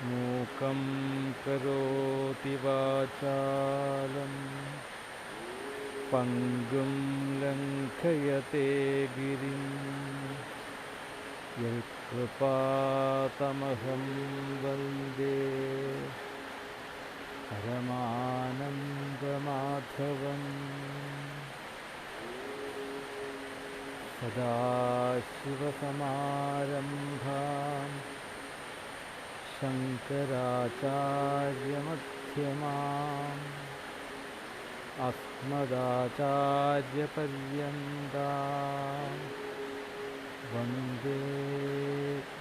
മൂകം കരോതി വാചാലം പങ്കും ലംഘയത്തെ ഗിരിം യൽകൃപാതമഹം വന്ദേ പരമാനന്ദമാധവം. സദാശിവസമാരംഭാം ശങ്കരാചാര്യമധ്യമാം അസ്മദാചാര്യപര്യന്താം വന്ദേ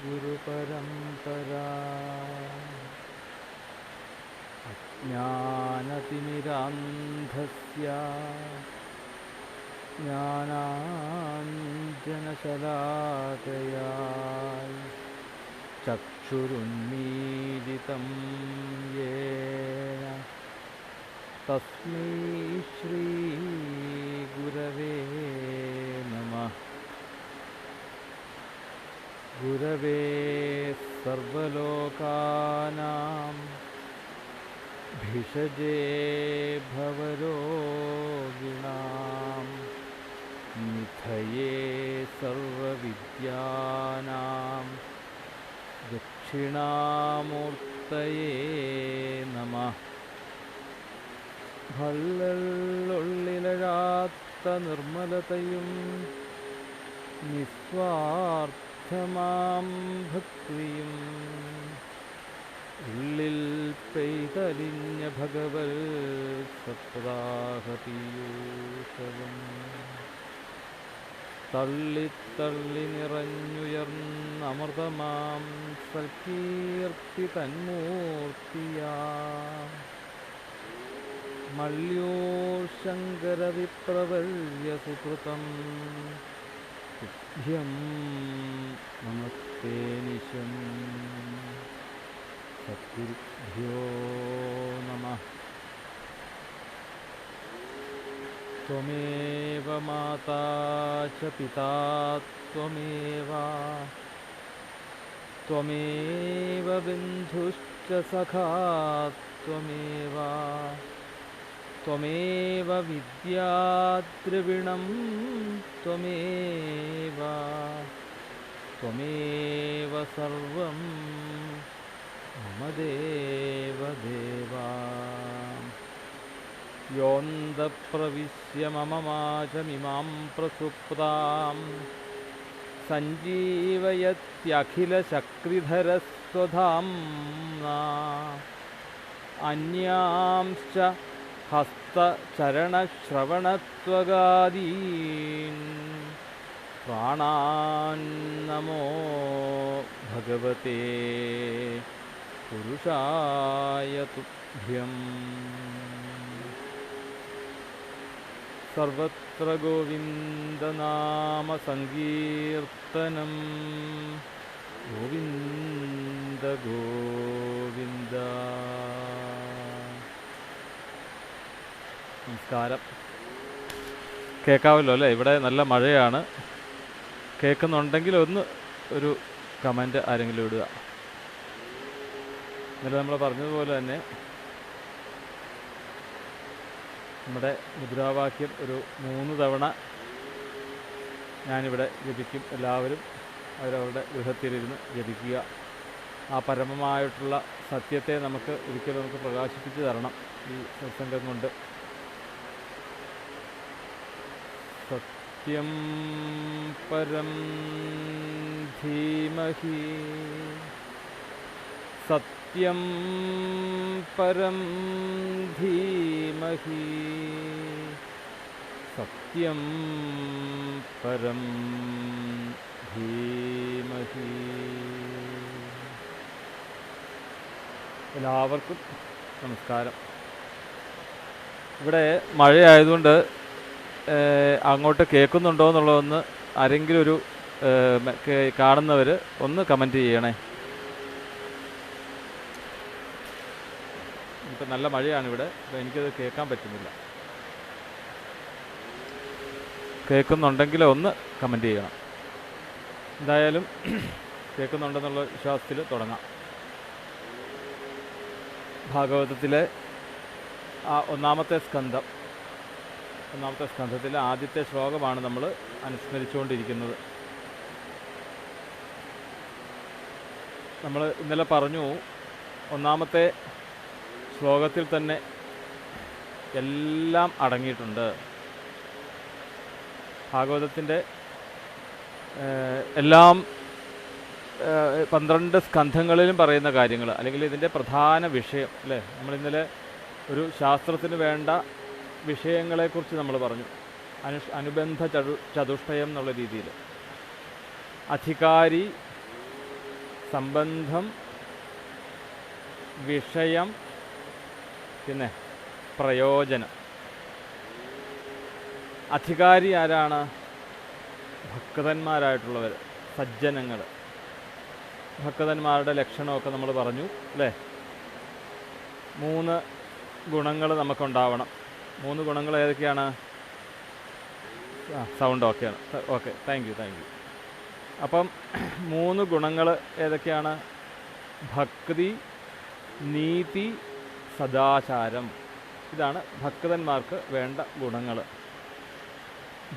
ഗുരുപരമ്പരാം. അജ്ഞാനതിമിരാന്ധസ്യ ജ്ഞാനാഞ്ജനശലാകയാ ചക്ഷുരുന്മീലിതം യേന തസ്മൈ ശ്രീഗുരവേ നമഃ. ഗുരവേ സർവലോകാനാം ഭിഷജേ ഭവരോഗിണാം നിധയേ സർവവിദ്യാനാം ദക്ഷിണാമൂർത്തയേ നമഃ. ഭള്ളുള്ളിലഴാത്ത നിർമ്മലതയും നിസ്വാർത്ഥമാം ഭക്തിയും ഉള്ളിൽ പെയ്തലിഞ്ഞ ഭഗവൽ സപ്താഹപീയൂഷവും തള്ളിത്തള്ളി നിറഞ്ഞുയർന്നമൃതമാം സൽകീർത്തി തന്മൂർത്തിയാ മല്യൂർ ശങ്കരവിപ്രവര്യസുകൃതം തുഭ്യം നമസ്തേ നിശം. സദ്ഗുരുഭ്യോ നമഃ. ത്വമേവ മാതാ ച പിതാ ത്വമേവ ത്വമേവ ബന്ധുശ്ച സഖാ ത്വമേവ ത്വമേവ വിദ്യാദ്രവിണം ത്വമേവ ത്വമേവ സർവം മമ ദേവദേവാ. യോന്തപ്രവിശ്യ മമ മാചമിമാം പ്രസുപ്താം സഞ്ജീവയത്യഖിലശക്തിധരസ്വധാംനാ അന്യാംശ്ച ഹസ്തചരണശ്രവണത്വഗാദീൻ പ്രാണാൻ നമോ ഭഗവതേ പുരുഷായ തുഭ്യം. സർവത്ര ഗോവിന്ദനാമ സങ്കീർത്തനം. ഗോവിന്ദ ഗോവിന്ദ. നമസ്കാരം. കേൾക്കാമല്ലോ അല്ലേ? ഇവിടെ നല്ല മഴയാണ്. കേൾക്കുന്നുണ്ടെങ്കിൽ ഒന്ന് ഒരു കമൻറ്റ് ആരെങ്കിലും ഇടുക. ഇന്നലെ നമ്മൾ പറഞ്ഞതുപോലെ തന്നെ നമ്മുടെ മുദ്രാവാക്യം ഒരു 3 തവണ ഞാനിവിടെ ജപിക്കും. എല്ലാവരും അവരവരുടെ ഗൃഹത്തിലിരുന്ന് ജപിക്കുക. ആ പരമമായിട്ടുള്ള സത്യത്തെ ഒരിക്കലും നമുക്ക് പ്രകാശിപ്പിച്ച് തരണം ഈ സത്സംഗം കൊണ്ട്. സത്യം പരം ധീമഹി സത്യം പരം ധീമഹി സത്യം പരം ധീമഹി. എല്ലാവർക്കും നമസ്കാരം. ഇവിടെ മഴയായതുകൊണ്ട് അങ്ങോട്ട് കേൾക്കുന്നുണ്ടോ എന്നുള്ളതൊന്ന് ആരെങ്കിലും ഒരു കാണുന്നവർ ഒന്ന് കമൻറ്റ് ചെയ്യണേ. ഇപ്പം നല്ല മഴയാണ് ഇവിടെ, അപ്പോൾ എനിക്കത് കേൾക്കാൻ പറ്റുന്നില്ല. കേൾക്കുന്നുണ്ടെങ്കിൽ ഒന്ന് കമൻറ്റ് ചെയ്യണം. എന്തായാലും കേൾക്കുന്നുണ്ടെന്നുള്ള വിശ്വാസത്തിൽ തുടങ്ങാം. ഭാഗവതത്തിലെ ഒന്നാമത്തെ സ്കന്ധത്തിലെ ആദ്യത്തെ ശ്ലോകമാണ് നമ്മൾ അനുസ്മരിച്ചുകൊണ്ടിരിക്കുന്നത്. നമ്മൾ ഇന്നലെ പറഞ്ഞു, ഒന്നാമത്തെ ശ്ലോകത്തിൽ തന്നെ എല്ലാം അടങ്ങിയിട്ടുണ്ട്. ഭാഗവതത്തിൻ്റെ എല്ലാം 12 സ്കന്ധങ്ങളിലും പറയുന്ന കാര്യങ്ങൾ, അല്ലെങ്കിൽ ഇതിൻ്റെ പ്രധാന വിഷയം അല്ലേ. നമ്മളിന്നലെ ഒരു ശാസ്ത്രത്തിന് വേണ്ട വിഷയങ്ങളെക്കുറിച്ച് നമ്മൾ പറഞ്ഞു. അനുബന്ധ ചതുഷ്ടയം എന്നുള്ള രീതിയിൽ അധികാരി, സംബന്ധം, വിഷയം, പിന്നെ പ്രയോജനം. അധികാരി ആരാണ്? ഭക്തന്മാരായിട്ടുള്ളവർ, സജ്ജനങ്ങൾ. ഭക്തന്മാരുടെ ലക്ഷണമൊക്കെ നമ്മൾ പറഞ്ഞു അല്ലേ. 3 ഗുണങ്ങൾ നമുക്കുണ്ടാവണം. 3 ഗുണങ്ങൾ ഏതൊക്കെയാണ്? സൗണ്ട് ഓക്കെയാണ്. Okay, thank you. അപ്പം 3 ഗുണങ്ങൾ ഏതൊക്കെയാണ്? ഭക്തി, നീതി, സദാചാരം. ഇതാണ് ഭക്തന്മാർക്ക് വേണ്ട ഗുണങ്ങൾ.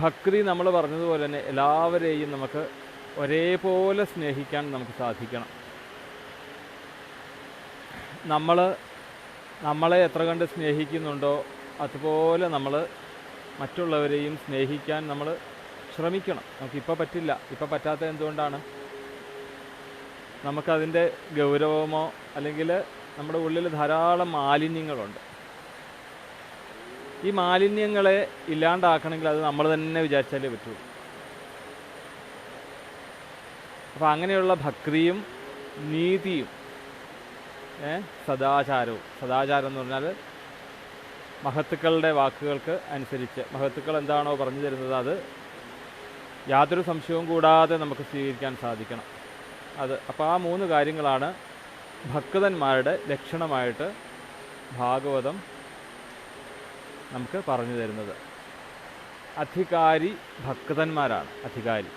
ഭക്തി നമ്മൾ പറഞ്ഞതുപോലെ തന്നെ എല്ലാവരെയും നമുക്ക് ഒരേപോലെ സ്നേഹിക്കാൻ നമുക്ക് സാധിക്കണം. നമ്മളെ എത്ര കണ്ട് സ്നേഹിക്കുന്നുണ്ടോ അതുപോലെ നമ്മൾ മറ്റുള്ളവരെയും സ്നേഹിക്കാൻ നമ്മൾ ശ്രമിക്കണം. നമുക്കിപ്പോൾ പറ്റില്ല. ഇപ്പോൾ പറ്റാത്തത് എന്തുകൊണ്ടാണ്? നമുക്കതിൻ്റെ ഗൗരവമോ അല്ലെങ്കിൽ നമ്മുടെ ഉള്ളിൽ ധാരാളം മാലിന്യങ്ങളുണ്ട്. ഈ മാലിന്യങ്ങളെ ഇല്ലാണ്ടാക്കണമെങ്കിൽ അത് നമ്മൾ തന്നെ വിചാരിച്ചാലേ പറ്റുള്ളൂ. അപ്പോൾ അങ്ങനെയുള്ള ഭക്തിയും നീതിയും സദാചാരവും. സദാചാരം എന്ന് പറഞ്ഞാൽ മഹത്തുക്കളുടെ വാക്കുകൾക്ക് അനുസരിച്ച്, മഹത്തുക്കൾ എന്താണോ പറഞ്ഞു തരുന്നത് അത് യാതൊരു സംശയവും കൂടാതെ നമുക്ക് സ്വീകരിക്കാൻ സാധിക്കണം. അപ്പോൾ ആ 3 കാര്യങ്ങളാണ് ഭക്തന്മാരുടെ ലക്ഷണമായിട്ട് ഭാഗവതം നമുക്ക് പറഞ്ഞു തരുന്നത്. അധികാരി ഭക്തന്മാരാണ് അധികാരി.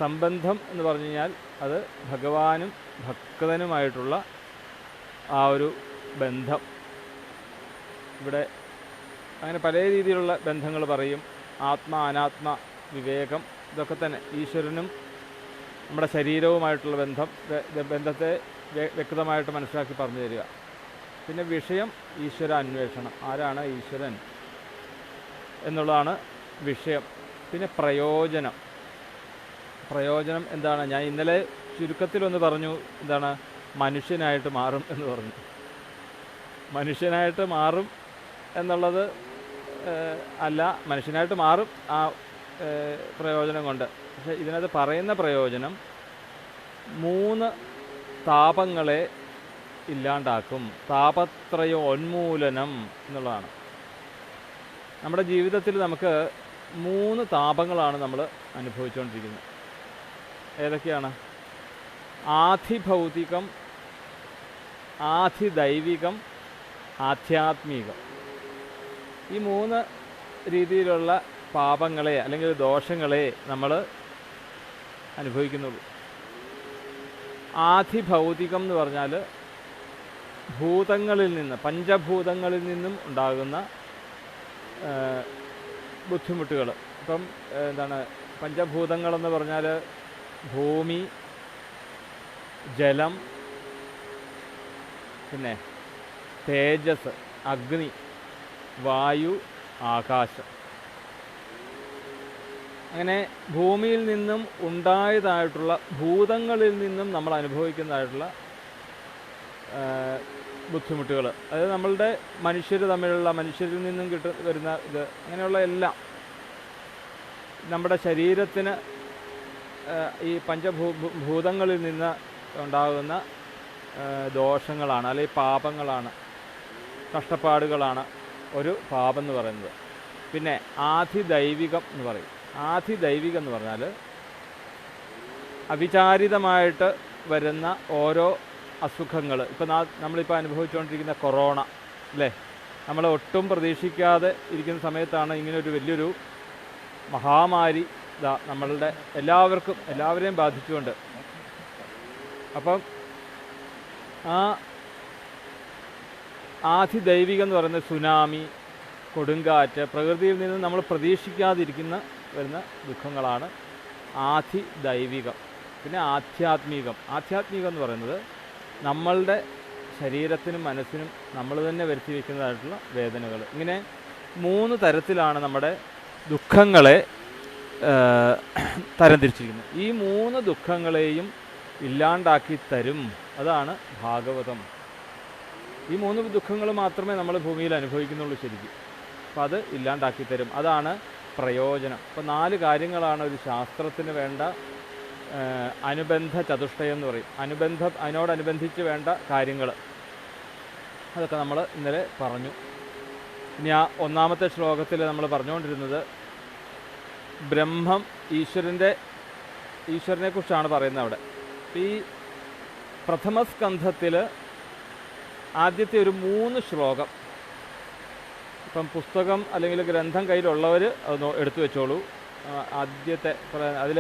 സംബന്ധം എന്ന് പറഞ്ഞു കഴിഞ്ഞാൽ അത് ഭഗവാനും ഭക്തനുമായിട്ടുള്ള ആ ഒരു ബന്ധം. ഇവിടെ അങ്ങനെ പല രീതിയിലുള്ള ബന്ധങ്ങൾ പറയും. ആത്മ, അനാത്മ, വിവേകം, ഇതൊക്കെ തന്നെ ഈശ്വരനും നമ്മുടെ ശരീരവുമായിട്ടുള്ള ബന്ധത്തെ വ്യക്തമായിട്ട് മനസ്സിലാക്കി പറഞ്ഞു തരിക. പിന്നെ വിഷയം ഈശ്വര അന്വേഷണം. ആരാണ് ഈശ്വരൻ എന്നുള്ളതാണ് വിഷയം. പിന്നെ പ്രയോജനം എന്താണ്? ഞാൻ ഇന്നലെ ചുരുക്കത്തിലൊന്ന് പറഞ്ഞു. എന്താണ്? മനുഷ്യനായിട്ട് മാറും എന്ന് പറഞ്ഞു. മനുഷ്യനായിട്ട് മാറും എന്നുള്ളത് അല്ല, മനുഷ്യനായിട്ട് മാറും ആ പ്രയോജനം കൊണ്ട്. പക്ഷെ ഇതിനകത്ത് പറയുന്ന പ്രയോജനം 3 താപങ്ങളെ ഇല്ലാണ്ടാക്കും. താപത്രയോന്മൂലനം എന്നുള്ളതാണ്. നമ്മുടെ ജീവിതത്തിൽ നമുക്ക് 3 താപങ്ങളാണ് നമ്മൾ അനുഭവിച്ചുകൊണ്ടിരിക്കുന്നത്. ഏതൊക്കെയാണ്? ആധിഭൗതികം, ആധിദൈവികം, ആധ്യാത്മികം. ഈ 3 രീതിയിലുള്ള പാപങ്ങളെ അല്ലെങ്കിൽ ദോഷങ്ങളെ നമ്മൾ അനുഭവിക്കുന്നുള്ളൂ. ആധിഭൗതികം എന്ന് പറഞ്ഞാൽ ഭൂതങ്ങളിൽ നിന്ന്, പഞ്ചഭൂതങ്ങളിൽ നിന്നും ഉണ്ടാകുന്ന ബുദ്ധിമുട്ടുകൾ. ഇപ്പം എന്താണ് പഞ്ചഭൂതങ്ങളെന്ന് പറഞ്ഞാൽ ഭൂമി, ജലം, പിന്നെ തേജസ്, അഗ്നി, വായു, ആകാശം. അങ്ങനെ ഭൂമിയിൽ നിന്നും ഉണ്ടായതായിട്ടുള്ള, ഭൂതങ്ങളിൽ നിന്നും നമ്മൾ അനുഭവിക്കുന്നതായിട്ടുള്ള ബുദ്ധിമുട്ടുകൾ. അതായത് നമ്മളുടെ മനുഷ്യരിൽ നിന്നും വരുന്ന ഇത്, അങ്ങനെയുള്ള എല്ലാം നമ്മുടെ ശരീരത്തിന് ഈ ഭൂതങ്ങളിൽ നിന്ന് ഉണ്ടാകുന്ന ദോഷങ്ങളാണ്, അല്ലെങ്കിൽ പാപങ്ങളാണ്, കഷ്ടപ്പാടുകളാണ് ഒരു പാപം എന്ന് പറയുന്നത്. പിന്നെ ആധിദൈവികം എന്ന് പറയും. ആധിദൈവികം എന്ന് പറഞ്ഞാൽ അവിചാരിതമായിട്ട് വരുന്ന ഓരോ അസുഖങ്ങൾ. ഇപ്പം നമ്മളിപ്പോൾ അനുഭവിച്ചുകൊണ്ടിരിക്കുന്ന കൊറോണ അല്ലേ, നമ്മൾ ഒട്ടും പ്രതീക്ഷിക്കാതെ ഇരിക്കുന്ന സമയത്താണ് ഇങ്ങനൊരു വലിയൊരു മഹാമാരി നമ്മളുടെ എല്ലാവരെയും ബാധിച്ചുകൊണ്ട്. അപ്പം ആ ആധിദൈവികം എന്ന് പറയുന്നത് സുനാമി, കൊടുങ്കാറ്റ്, പ്രകൃതിയിൽ നിന്ന് നമ്മൾ പ്രതീക്ഷിക്കാതിരിക്കുന്ന വരുന്ന ദുഃഖങ്ങളാണ് ആധിദൈവികം. പിന്നെ ആധ്യാത്മികം എന്ന് പറയുന്നത് നമ്മളുടെ ശരീരത്തിനും മനസ്സിനും നമ്മൾ തന്നെ വരുത്തി വയ്ക്കുന്നതായിട്ടുള്ള വേദനകൾ. ഇങ്ങനെ 3 തരത്തിലാണ് നമ്മുടെ ദുഃഖങ്ങളെ തരംതിരിച്ചിരിക്കുന്നത്. ഈ 3 ദുഃഖങ്ങളെയും ഇല്ലാണ്ടാക്കി തരും. അതാണ് ഭാഗവതം. ഈ 3 ദുഃഖങ്ങൾ മാത്രമേ നമ്മൾ ഭൂമിയിൽ അനുഭവിക്കുന്നുള്ളൂ ശരിക്കും. അപ്പം അത് ഇല്ലാണ്ടാക്കി തരും. അതാണ് പ്രയോജനം. അപ്പോൾ 4 കാര്യങ്ങളാണ് ഒരു ശാസ്ത്രത്തിന് വേണ്ട അനുബന്ധ ചതുഷ്ടയം എന്ന് പറയും. അതിനോടനുബന്ധിച്ച് വേണ്ട കാര്യങ്ങൾ അതൊക്കെ നമ്മൾ ഇന്നലെ പറഞ്ഞു. ഇനി ആ 1-ാമത്തെ ശ്ലോകത്തിൽ നമ്മൾ പറഞ്ഞുകൊണ്ടിരുന്നത് ബ്രഹ്മം ഈശ്വരനെ കുറിച്ചാണ് പറയുന്നത് അവിടെ. ഈ പ്രഥമ സ്കന്ധത്തിൽ ആദ്യത്തെ ഒരു 3 ശ്ലോകം, ഇപ്പം പുസ്തകം അല്ലെങ്കിൽ ഗ്രന്ഥം കയ്യിലുള്ളവർ അത് എടുത്തു വെച്ചോളൂ. ആദ്യത്തെ അതിൽ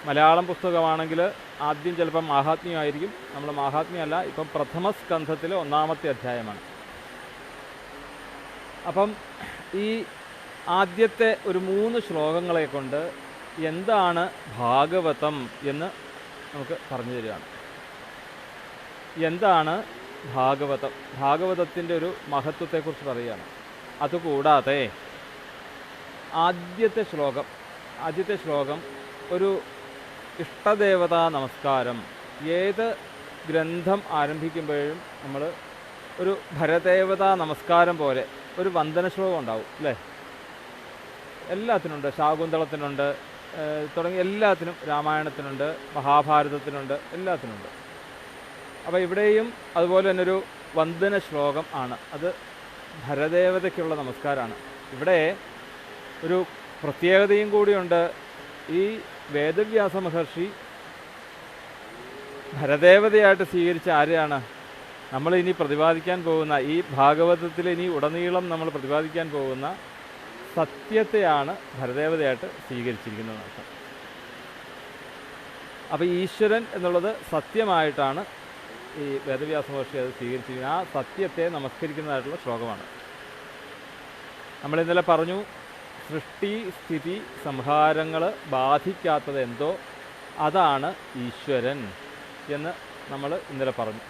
മലയാളം പുസ്തകമാണെങ്കിൽ ആദ്യം ചിലപ്പം മാഹാത്മ്യമായിരിക്കും. നമ്മൾ മാഹാത്മ്യമല്ല, ഇപ്പം പ്രഥമ സ്കന്ധത്തിൽ 1-ാമത്തെ അധ്യായമാണ്. അപ്പം ഈ ആദ്യത്തെ ഒരു 3 ശ്ലോകങ്ങളെ കൊണ്ട് എന്താണ് ഭാഗവതം എന്ന് നമുക്ക് പറഞ്ഞു തരികയാണ്. എന്താണ് ഭാഗവതം? ഭാഗവതത്തിൻ്റെ ഒരു മഹത്വത്തെക്കുറിച്ച് പറയുകയാണ്. അതുകൂടാതെ ആദ്യത്തെ ശ്ലോകം ഒരു ഇഷ്ടദേവതാ നമസ്കാരം. ഏത് ഗ്രന്ഥം ആരംഭിക്കുമ്പോഴും നമ്മൾ ഒരു ഭരദേവതാ നമസ്കാരം പോലെ ഒരു വന്ദന ശ്ലോകം ഉണ്ടാവും അല്ലേ? എല്ലാത്തിനുണ്ട്. ശാകുന്തളത്തിനുണ്ട്, തുടങ്ങി എല്ലാത്തിനും, രാമായണത്തിനുണ്ട്, മഹാഭാരതത്തിനുണ്ട്, എല്ലാത്തിനുണ്ട്. അപ്പോൾ ഇവിടെയും അതുപോലെ തന്നെ ഒരു വന്ദന ശ്ലോകം ആണ്. അത് ഭരദേവതയ്ക്കുള്ള നമസ്കാരമാണ്. ഇവിടെ ഒരു പ്രത്യേകതയും കൂടിയുണ്ട്. ഈ വേദവ്യാസ മഹർഷി ഭരദേവതയായിട്ട് സ്വീകരിച്ച ആരെയാണ്? നമ്മൾ ഇനി പ്രതിപാദിക്കാൻ പോകുന്ന ഈ ഭാഗവതത്തിൽ ഇനി ഉടനീളം നമ്മൾ പ്രതിപാദിക്കാൻ പോകുന്ന സത്യത്തെയാണ് ഭരദേവതയായിട്ട് സ്വീകരിച്ചിരിക്കുന്നത്. അപ്പോൾ ഈശ്വരൻ എന്നുള്ളത് സത്യമായിട്ടാണ് ഈ വേദവ്യാസ മഹർഷി അത് സ്വീകരിച്ചിരിക്കുന്നത്. ആ സത്യത്തെ നമസ്കരിക്കുന്നതായിട്ടുള്ള ശ്ലോകമാണ്. നമ്മൾ ഇന്നലെ പറഞ്ഞു, സൃഷ്ടി സ്ഥിതി സംഹാരങ്ങൾ ബാധിക്കാത്തത് എന്തോ അതാണ് ഈശ്വരൻ എന്ന് നമ്മൾ ഇന്നലെ പറഞ്ഞു.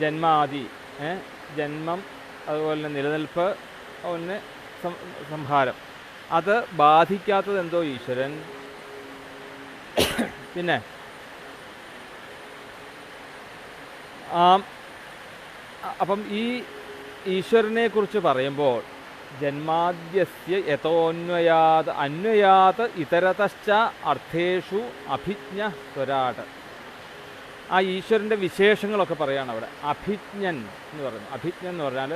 ജന്മാദി, ജന്മം, അതുപോലെ തന്നെ നിലനിൽപ്പ്, അതുപോലെ സംഹാരം, അത് ബാധിക്കാത്തത് എന്തോ ഈശ്വരൻ. പിന്നെ അപ്പം ഈ ഈശ്വരനെ കുറിച്ച് പറയുമ്പോൾ ജന്മാദ്യസ്യ അന്വയാത് ഇതരതശ്ച അർത്ഥേഷു അഭിജ്ഞ സ്വരാട്. ആ ഈശ്വരൻ്റെ വിശേഷങ്ങളൊക്കെ പറയുകയാണ് അവിടെ. അഭിജ്ഞൻ എന്ന് പറയുന്നത്. അഭിജ്ഞൻ എന്ന് പറഞ്ഞാൽ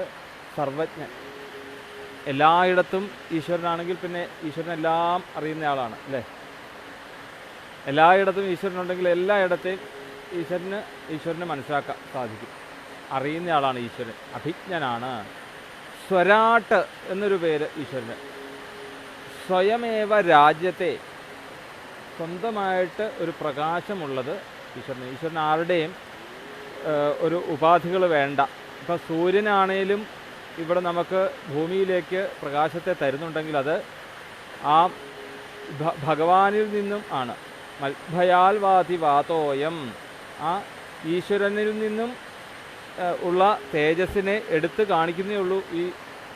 സർവജ്ഞൻ. എല്ലായിടത്തും ഈശ്വരനാണെങ്കിൽ പിന്നെ ഈശ്വരനെല്ലാം അറിയുന്ന ആളാണ് അല്ലേ? എല്ലായിടത്തും ഈശ്വരനുണ്ടെങ്കിൽ എല്ലായിടത്തെയും ഈശ്വരനെ മനസ്സിലാക്കാൻ സാധിക്കും. അറിയുന്ന ആളാണ് ഈശ്വരൻ. അഭിജ്ഞനാണ്. സ്വരാട്ട് എന്നൊരു പേര് ഈശ്വരന്. സ്വയമേവ രാജ്യത്തെ, സ്വന്തമായിട്ട് ഒരു പ്രകാശമുള്ളത് ഈശ്വരന്. ഈശ്വരൻ ആരുടെയും ഒരു ഉപാധികൾ വേണ്ട. ഇപ്പം സൂര്യനാണേലും ഇവിടെ നമുക്ക് ഭൂമിയിലേക്ക് പ്രകാശത്തെ തരുന്നുണ്ടെങ്കിൽ അത് ആ ഭഗവാനിൽ നിന്നും ആണ്. മത്ഭയാൽ വാതി വാതോയം, ആ ഈശ്വരനിൽ നിന്നും ഉള്ള തേജസ്സിനെ എടുത്ത് കാണിക്കുന്നേ ഉള്ളൂ ഈ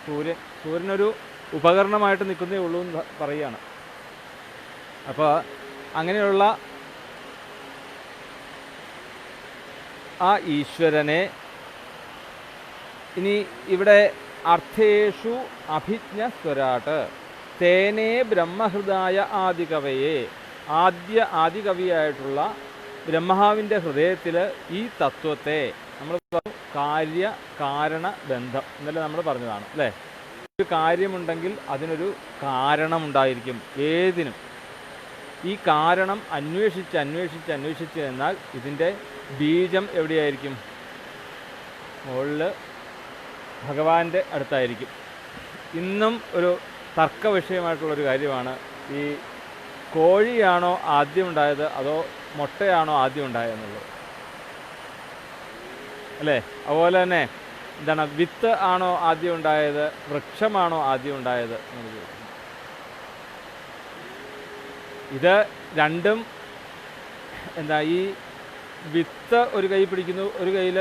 സൂര്യൻ. സൂര്യനൊരു ഉപകരണമായിട്ട് നിൽക്കുന്നേ ഉള്ളൂ എന്ന് പറയുകയാണ്. അപ്പോൾ അങ്ങനെയുള്ള ആ ഈശ്വരനെ ഇനി ഇവിടെ അർത്ഥേഷു അഭിജ്ഞ സ്വരാട്ട് തേനേ ബ്രഹ്മഹൃദായ ആദികവയെ, ആദികവിയായിട്ടുള്ള ബ്രഹ്മാവിൻ്റെ ഹൃദയത്തിൽ ഈ തത്വത്തെ നമ്മൾ കാര്യ കാരണ ബന്ധം ഇന്നലെ നമ്മൾ പറഞ്ഞതാണ് അല്ലേ? ഒരു കാര്യമുണ്ടെങ്കിൽ അതിനൊരു കാരണമുണ്ടായിരിക്കും ഏതിനും. ഈ കാരണം അന്വേഷിച്ച് എന്നാൽ ഇതിൻ്റെ ബീജം എവിടെയായിരിക്കും? മുകളിൽ ഭഗവാന്റെ അടുത്തായിരിക്കും. ഇന്നും ഒരു തർക്ക വിഷയമായിട്ടുള്ളൊരു കാര്യമാണ് ഈ കോഴിയാണോ ആദ്യം ഉണ്ടായത് അതോ മുട്ടയാണോ ആദ്യം ഉണ്ടായതെന്നുള്ളത്. അല്ലേ? അതുപോലെ തന്നെ എന്താണ്, വിത്ത് ആണോ ആദ്യം ഉണ്ടായത്, വൃക്ഷമാണോ ആദ്യം ഉണ്ടായത് എന്ന് ചോദിക്കുന്നു. ഇത് രണ്ടും എന്താ, ഈ വിത്ത് ഒരു കൈ പിടിക്കുന്നു, ഒരു കയ്യിൽ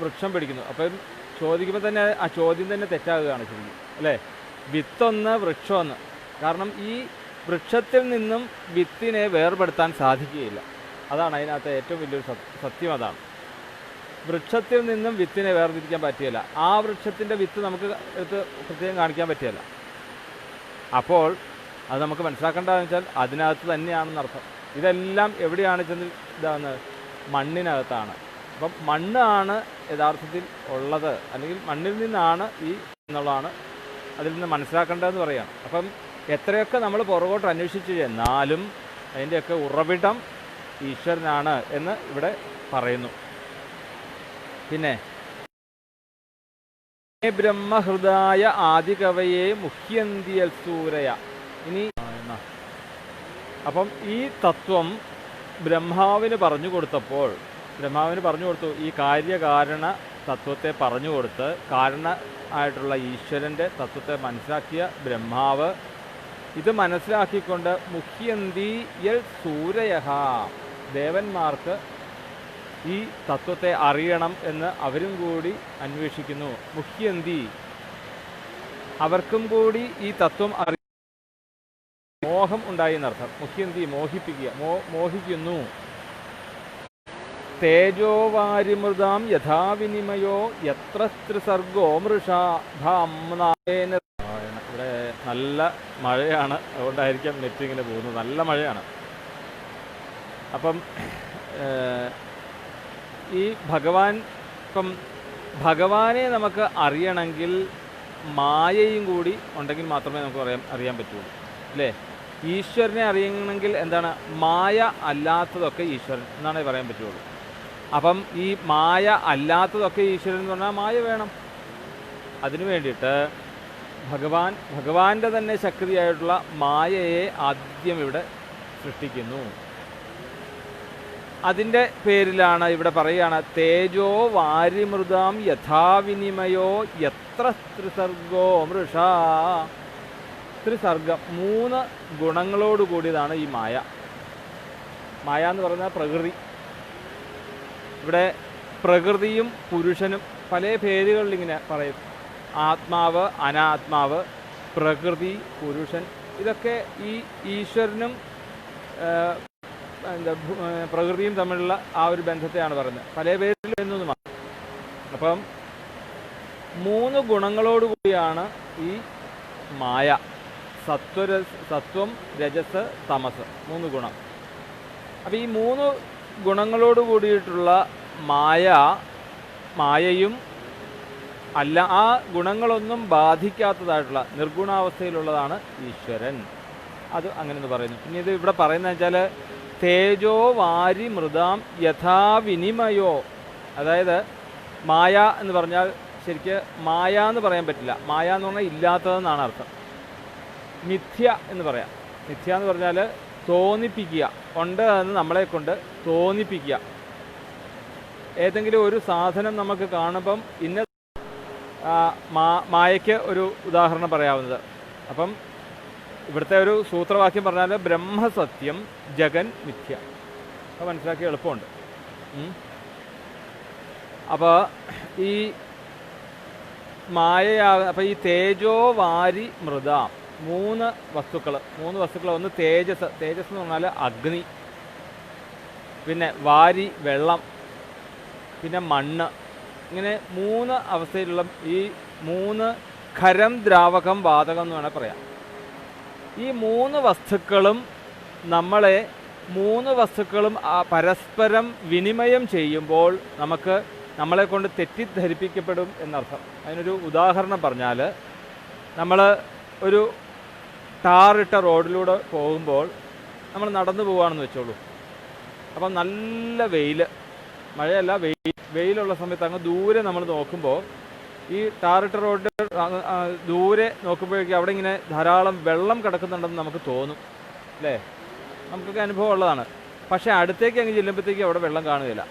വൃക്ഷം പിടിക്കുന്നു. അപ്പം ചോദിക്കുമ്പോൾ തന്നെ ആ ചോദ്യം തന്നെ തെറ്റാകുകയാണ് ശരിക്കും, അല്ലേ? വിത്തൊന്ന് വൃക്ഷമൊന്ന്. കാരണം ഈ വൃക്ഷത്തിൽ നിന്നും വിത്തിനെ വേർപെടുത്താൻ സാധിക്കുകയില്ല. അതാണ് അതിനകത്ത് ഏറ്റവും വലിയൊരു സത്യം. അതാണ്, വൃക്ഷത്തിൽ നിന്നും വിത്തിനെ വേർതിരിക്കാൻ പറ്റുകയില്ല. ആ വൃക്ഷത്തിൻ്റെ വിത്ത് നമുക്ക് എടുത്ത് പ്രത്യേകം കാണിക്കാൻ പറ്റുകയില്ല. അപ്പോൾ അത് നമുക്ക് മനസ്സിലാക്കേണ്ടതെന്ന് വെച്ചാൽ അതിനകത്ത് തന്നെയാണെന്നർത്ഥം. ഇതെല്ലാം എവിടെയാണ് ചെന്ന് ഇതാകുന്നത്? മണ്ണിനകത്താണ്. അപ്പം മണ്ണാണ് യഥാർത്ഥത്തിൽ ഉള്ളത്, അല്ലെങ്കിൽ മണ്ണിൽ നിന്നാണ് ഈ എന്നുള്ളതാണ് അതിൽ നിന്ന് മനസ്സിലാക്കേണ്ടതെന്ന് പറയുകയാണ്. അപ്പം എത്രയൊക്കെ നമ്മൾ പുറകോട്ട് അന്വേഷിച്ച് ചെന്നാലും അതിൻ്റെയൊക്കെ ഉറവിടം ഈശ്വരനാണ് എന്ന് ഇവിടെ പറയുന്നു. പിന്നെ ബ്രഹ്മഹൃദായ ആദികവയെ മുഹ്യന്തിയൽ സൂരയ. ഇനി അപ്പം ഈ തത്വം ബ്രഹ്മാവിന് പറഞ്ഞു കൊടുത്തപ്പോൾ, ബ്രഹ്മാവിന് പറഞ്ഞു കൊടുത്തു, ഈ കാര്യകാരണ തത്വത്തെ പറഞ്ഞു കൊടുത്ത് കാരണ ആയിട്ടുള്ള ഈശ്വരൻ്റെ തത്വത്തെ മനസ്സിലാക്കിയ ബ്രഹ്മാവ് ഇത് മനസ്സിലാക്കിക്കൊണ്ട് മുഹ്യന്തി യൽ സൂരയഃ, ദേവന്മാർക്ക് ഈ തത്വത്തെ അറിയണം എന്ന് അവരും കൂടി അന്വേഷിക്കുന്നു. മുഹ്യന്തി, അവർക്കും കൂടി ഈ തത്വം മോഹം ഉണ്ടായി എന്നർത്ഥം. മുഹ്യന്തി, മോഹിപ്പിക്കുക, മോഹിക്കുന്നു. തേജോവാരിമൃതാം യഥാവിനിമയോ യത്ര ത്രിസർഗോ മൃഷാ ധാംനായേന. ഇവിടെ നല്ല മഴയാണ്, അതുകൊണ്ടായിരിക്കാം നെറ്റ് ഇങ്ങനെ പോകുന്നത്. നല്ല മഴയാണ്. അപ്പം ഈ ഭഗവാനെ നമുക്ക് അറിയണമെങ്കിൽ മായയും കൂടി ഉണ്ടെങ്കിൽ മാത്രമേ നമുക്ക് അറിയാൻ പറ്റുള്ളൂ, അല്ലേ? ഈശ്വരനെ അറിയണമെങ്കിൽ എന്താണ്? മായ അല്ലാത്തതൊക്കെ ഈശ്വരൻ എന്നാണ് പറയാൻ പറ്റുള്ളൂ. അപ്പം ഈ മായ അല്ലാത്തതൊക്കെ ഈശ്വരൻ എന്ന് പറഞ്ഞാൽ മായ വേണം. അതിനു വേണ്ടിയിട്ട് ഭഗവാന്റെ തന്നെ ശക്തിയായിട്ടുള്ള മായയെ ആദ്യം ഇവിടെ സൃഷ്ടിക്കുന്നു. അതിൻ്റെ പേരിലാണ് ഇവിടെ പറയുകയാണ്, തേജോ വാരിമൃതാം യഥാവിനിമയോ യത്ര ത്രിസർഗോ മൃഷാ. ത്രിസർഗം, 3 ഗുണങ്ങളോട് കൂടിയതാണ് ഈ മായ. മായ എന്ന് പറയുന്നത് പ്രകൃതി. ഇവിടെ പ്രകൃതിയും പുരുഷനും പല പേരുകളിൽ ഇങ്ങനെ പറയും. ആത്മാവ്, അനാത്മാവ്, പ്രകൃതി, പുരുഷൻ, ഇതൊക്കെ ഈ ഈശ്വരനും പ്രകൃതിയും തമ്മിലുള്ള ആ ഒരു ബന്ധത്തെയാണ് പറയുന്നത്. പല പേരിൽ എന്നൊന്നും. അപ്പം 3 ഗുണങ്ങളോടുകൂടിയാണ് ഈ മായ. സത്വം, രജസ്, തമസ്, 3 ഗുണം. അപ്പം ഈ 3 ഗുണങ്ങളോട് കൂടിയിട്ടുള്ള മായയും അല്ല, ആ ഗുണങ്ങളൊന്നും ബാധിക്കാത്തതായിട്ടുള്ള നിർഗുണാവസ്ഥയിലുള്ളതാണ് ഈശ്വരൻ. അത് അങ്ങനെ പറയുന്നു. ഇനി ഇത് ഇവിടെ പറയുന്നത് വെച്ചാൽ തേജോ വാരി മൃതാം യഥാവിനിമയോ. അതായത് മായ എന്ന് പറഞ്ഞാൽ ശരിക്ക് മായ എന്ന് പറയാൻ പറ്റില്ല. മായ എന്ന് പറഞ്ഞാൽ ഇല്ലാത്തതെന്നാണ് അർത്ഥം. മിഥ്യ എന്ന് പറയാം. മിഥ്യ എന്ന് പറഞ്ഞാൽ തോന്നിപ്പിക്കുക, ഉണ്ട് എന്ന് നമ്മളെ കൊണ്ട് തോന്നിപ്പിക്കുക. ഏതെങ്കിലും ഒരു സാധനം നമുക്ക് കാണുമ്പം ഇന്ന മായയ്ക്ക് ഒരു ഉദാഹരണം പറയാവുന്നത്. അപ്പം ഇവിടുത്തെ ഒരു സൂത്രവാക്യം പറഞ്ഞാൽ ബ്രഹ്മസത്യം ജഗൻ മിഥ്യ. അത് മനസ്സിലാക്കി എളുപ്പമുണ്ട്. അപ്പോൾ ഈ അപ്പം ഈ തേജോ വാരി മൃത, 3 വസ്തുക്കൾ. ഒന്ന് തേജസ് എന്ന് പറഞ്ഞാൽ അഗ്നി, പിന്നെ വാരി വെള്ളം, പിന്നെ മണ്ണ്. ഇങ്ങനെ 3 അവസ്ഥയിലുള്ള ഈ 3 ഖരം, ദ്രാവകം, വാതകം എന്ന് വേണേൽ പറയാം. ഈ 3 വസ്തുക്കളും 3 വസ്തുക്കളും പരസ്പരം വിനിമയം ചെയ്യുമ്പോൾ നമ്മളെ കൊണ്ട് തെറ്റിദ്ധരിപ്പിക്കപ്പെടും എന്നർത്ഥം. അതിനൊരു ഉദാഹരണം പറഞ്ഞാൽ, നമ്മൾ ഒരു ടാറിട്ട റോഡിലൂടെ പോകുമ്പോൾ നമ്മൾ നടന്നു പോവുകയാണെന്ന് വെച്ചോളൂ. അപ്പം നല്ല മഴയല്ല, വെയിലുള്ള സമയത്ത് അങ്ങ് ദൂരെ നമ്മൾ നോക്കുമ്പോൾ ഈ ടാറിട്ട റോഡ് ദൂരെ നോക്കുമ്പോഴേക്കും അവിടെ ഇങ്ങനെ ധാരാളം വെള്ളം കിടക്കുന്നുണ്ടെന്ന് നമുക്ക് തോന്നും, അല്ലേ? നമുക്കൊക്കെ അനുഭവം ഉള്ളതാണ്. പക്ഷേ അടുത്തേക്ക് അങ്ങ് ചെല്ലുമ്പോഴത്തേക്കും അവിടെ വെള്ളം കാണുകയില്ല.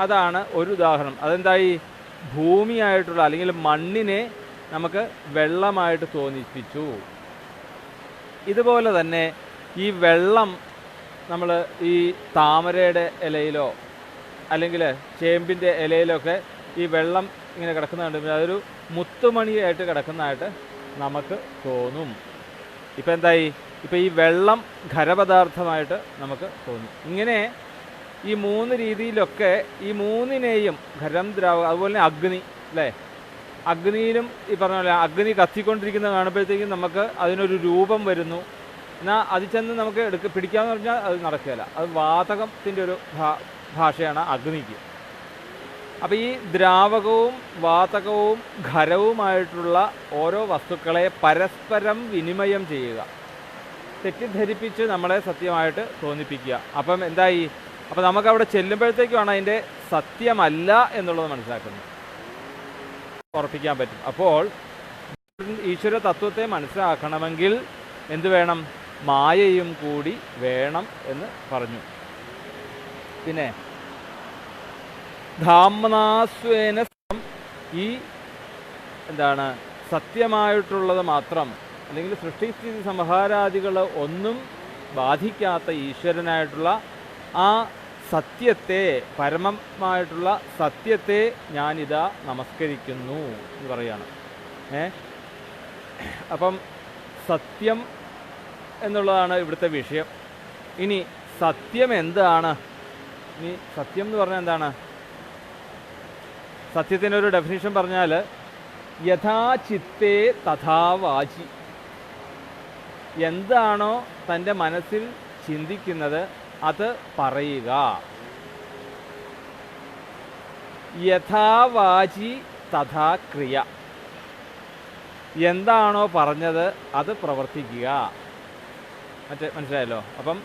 അതാണ് ഒരു ഉദാഹരണം. അതെന്തായി? ഭൂമിയായിട്ടുള്ള അല്ലെങ്കിൽ മണ്ണിനെ നമുക്ക് വെള്ളമായിട്ട് തോന്നിപ്പിച്ചു. ഇതുപോലെ തന്നെ ഈ വെള്ളം നമ്മൾ ഈ താമരയുടെ ഇലയിലോ അല്ലെങ്കിൽ ചേമ്പിൻ്റെ ഇലയിലൊക്കെ ഈ വെള്ളം ഇങ്ങനെ കിടക്കുന്ന കണ്ടുമ്പോൾ അതൊരു മുത്തുമണിയായിട്ട് കിടക്കുന്നതായിട്ട് നമുക്ക് തോന്നും. ഇപ്പം എന്തായി? ഇപ്പം ഈ വെള്ളം ഖരപദാർത്ഥമായിട്ട് നമുക്ക് തോന്നും. ഇങ്ങനെ ഈ 3 രീതിയിലൊക്കെ ഈ മൂന്നിനെയും ഖരം, ദ്രാവകം, അതുപോലെ തന്നെ അഗ്നി, അല്ലേ? അഗ്നിയിലും ഈ പറഞ്ഞ പോലെ അഗ്നി കത്തിക്കൊണ്ടിരിക്കുന്നത് കാണുമ്പോഴത്തേക്കും നമുക്ക് അതിനൊരു രൂപം വരുന്നു. എന്നാൽ അതിൽ ചെന്ന് നമുക്ക് പിടിക്കാമെന്ന് പറഞ്ഞാൽ അത് നടക്കുകയില്ല. അത് വാതകത്തിൻ്റെ ഒരു ഭാഷയാണ് അഗ്നിക്ക്. അപ്പോൾ ഈ ദ്രാവകവും വാതകവും ഖരവുമായിട്ടുള്ള ഓരോ വസ്തുക്കളെ പരസ്പരം വിനിമയം ചെയ്യുക, തെറ്റിദ്ധരിപ്പിച്ച് നമ്മളെ സത്യമായിട്ട് തോന്നിപ്പിക്കുക. അപ്പം എന്തായി? അപ്പം നമുക്കവിടെ ചെല്ലുമ്പോഴത്തേക്കുമാണ് അതിൻ്റെ സത്യമല്ല എന്നുള്ളത് മനസ്സിലാക്കുന്നത്, ഉറപ്പിക്കാൻ പറ്റും. അപ്പോൾ ഈശ്വര തത്വത്തെ മനസ്സിലാക്കണമെങ്കിൽ എന്ത് വേണം? മായയും കൂടി വേണം എന്ന് പറഞ്ഞു. പിന്നെ ധാമ്നാസ്വേന ഈ എന്താണ് സത്യമായിട്ടുള്ളത് മാത്രം, അല്ലെങ്കിൽ സൃഷ്ടിസ്ഥിതി സംഹാരാദികൾ ഒന്നും ബാധിക്കാത്ത ഈശ്വരനായിട്ടുള്ള ആ സത്യത്തെ, പരമമായിട്ടുള്ള സത്യത്തെ ഞാനിതാ നമസ്കരിക്കുന്നു എന്ന് പറയുകയാണ്. അപ്പം സത്യം എന്നുള്ളതാണ് ഇവിടുത്തെ വിഷയം. ഇനി സത്യം എന്താണ്? ഇനി സത്യം എന്ന് പറഞ്ഞാൽ എന്താണ്? സത്യത്തിനൊരു ഡെഫിനിഷൻ പറഞ്ഞാൽ യഥാചിത്തേ തഥാ വാചി. എന്താണോ തൻ്റെ മനസ്സിൽ ചിന്തിക്കുന്നത് അത് പറയുക. യഥാവാചി തഥാ ക്രിയ. എന്താണോ പറഞ്ഞത് അത് പ്രവർത്തിക്കുക. മനസ്സിലായല്ലോ? അപ്പം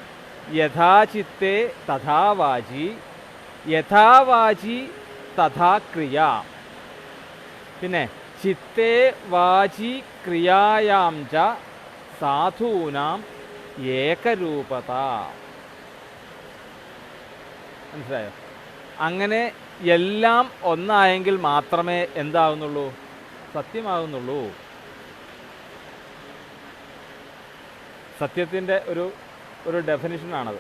യഥാചിത്തേ തഥാ വാചി, യഥാവാചി തഥാ ക്രിയ. പിന്നെ ചിത്തേ വാചി ക്രിയായാം ച സാധൂനാം ഏകരൂപത. മനസ്സിലായോ? അങ്ങനെ എല്ലാം ഒന്നായെങ്കിൽ മാത്രമേ എന്താകുന്നുള്ളൂ? സത്യമാകുന്നുള്ളൂ. സത്യത്തിൻ്റെ ഒരു ഡെഫിനിഷനാണത്.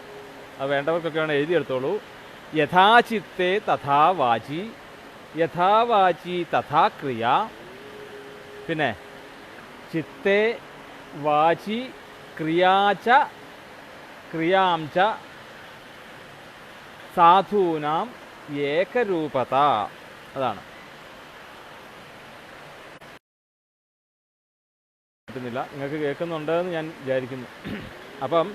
അത് വേണ്ടവർക്കൊക്കെ വേണം എഴുതിയെടുത്തോളൂ. യഥാചിത്തേ തഥാ വാചി, യഥാവാചി തഥാ ക്രിയ. പിന്നെ ചിത്തേ വാചി ക്രിയാച ക്രിയാം ച സാധൂനാം ഏകരൂപത. അതാണ്. പറ്റുന്നില്ല, നിങ്ങൾക്ക് കേൾക്കുന്നുണ്ടെന്ന് ഞാൻ വിചാരിക്കുന്നു. അപ്പം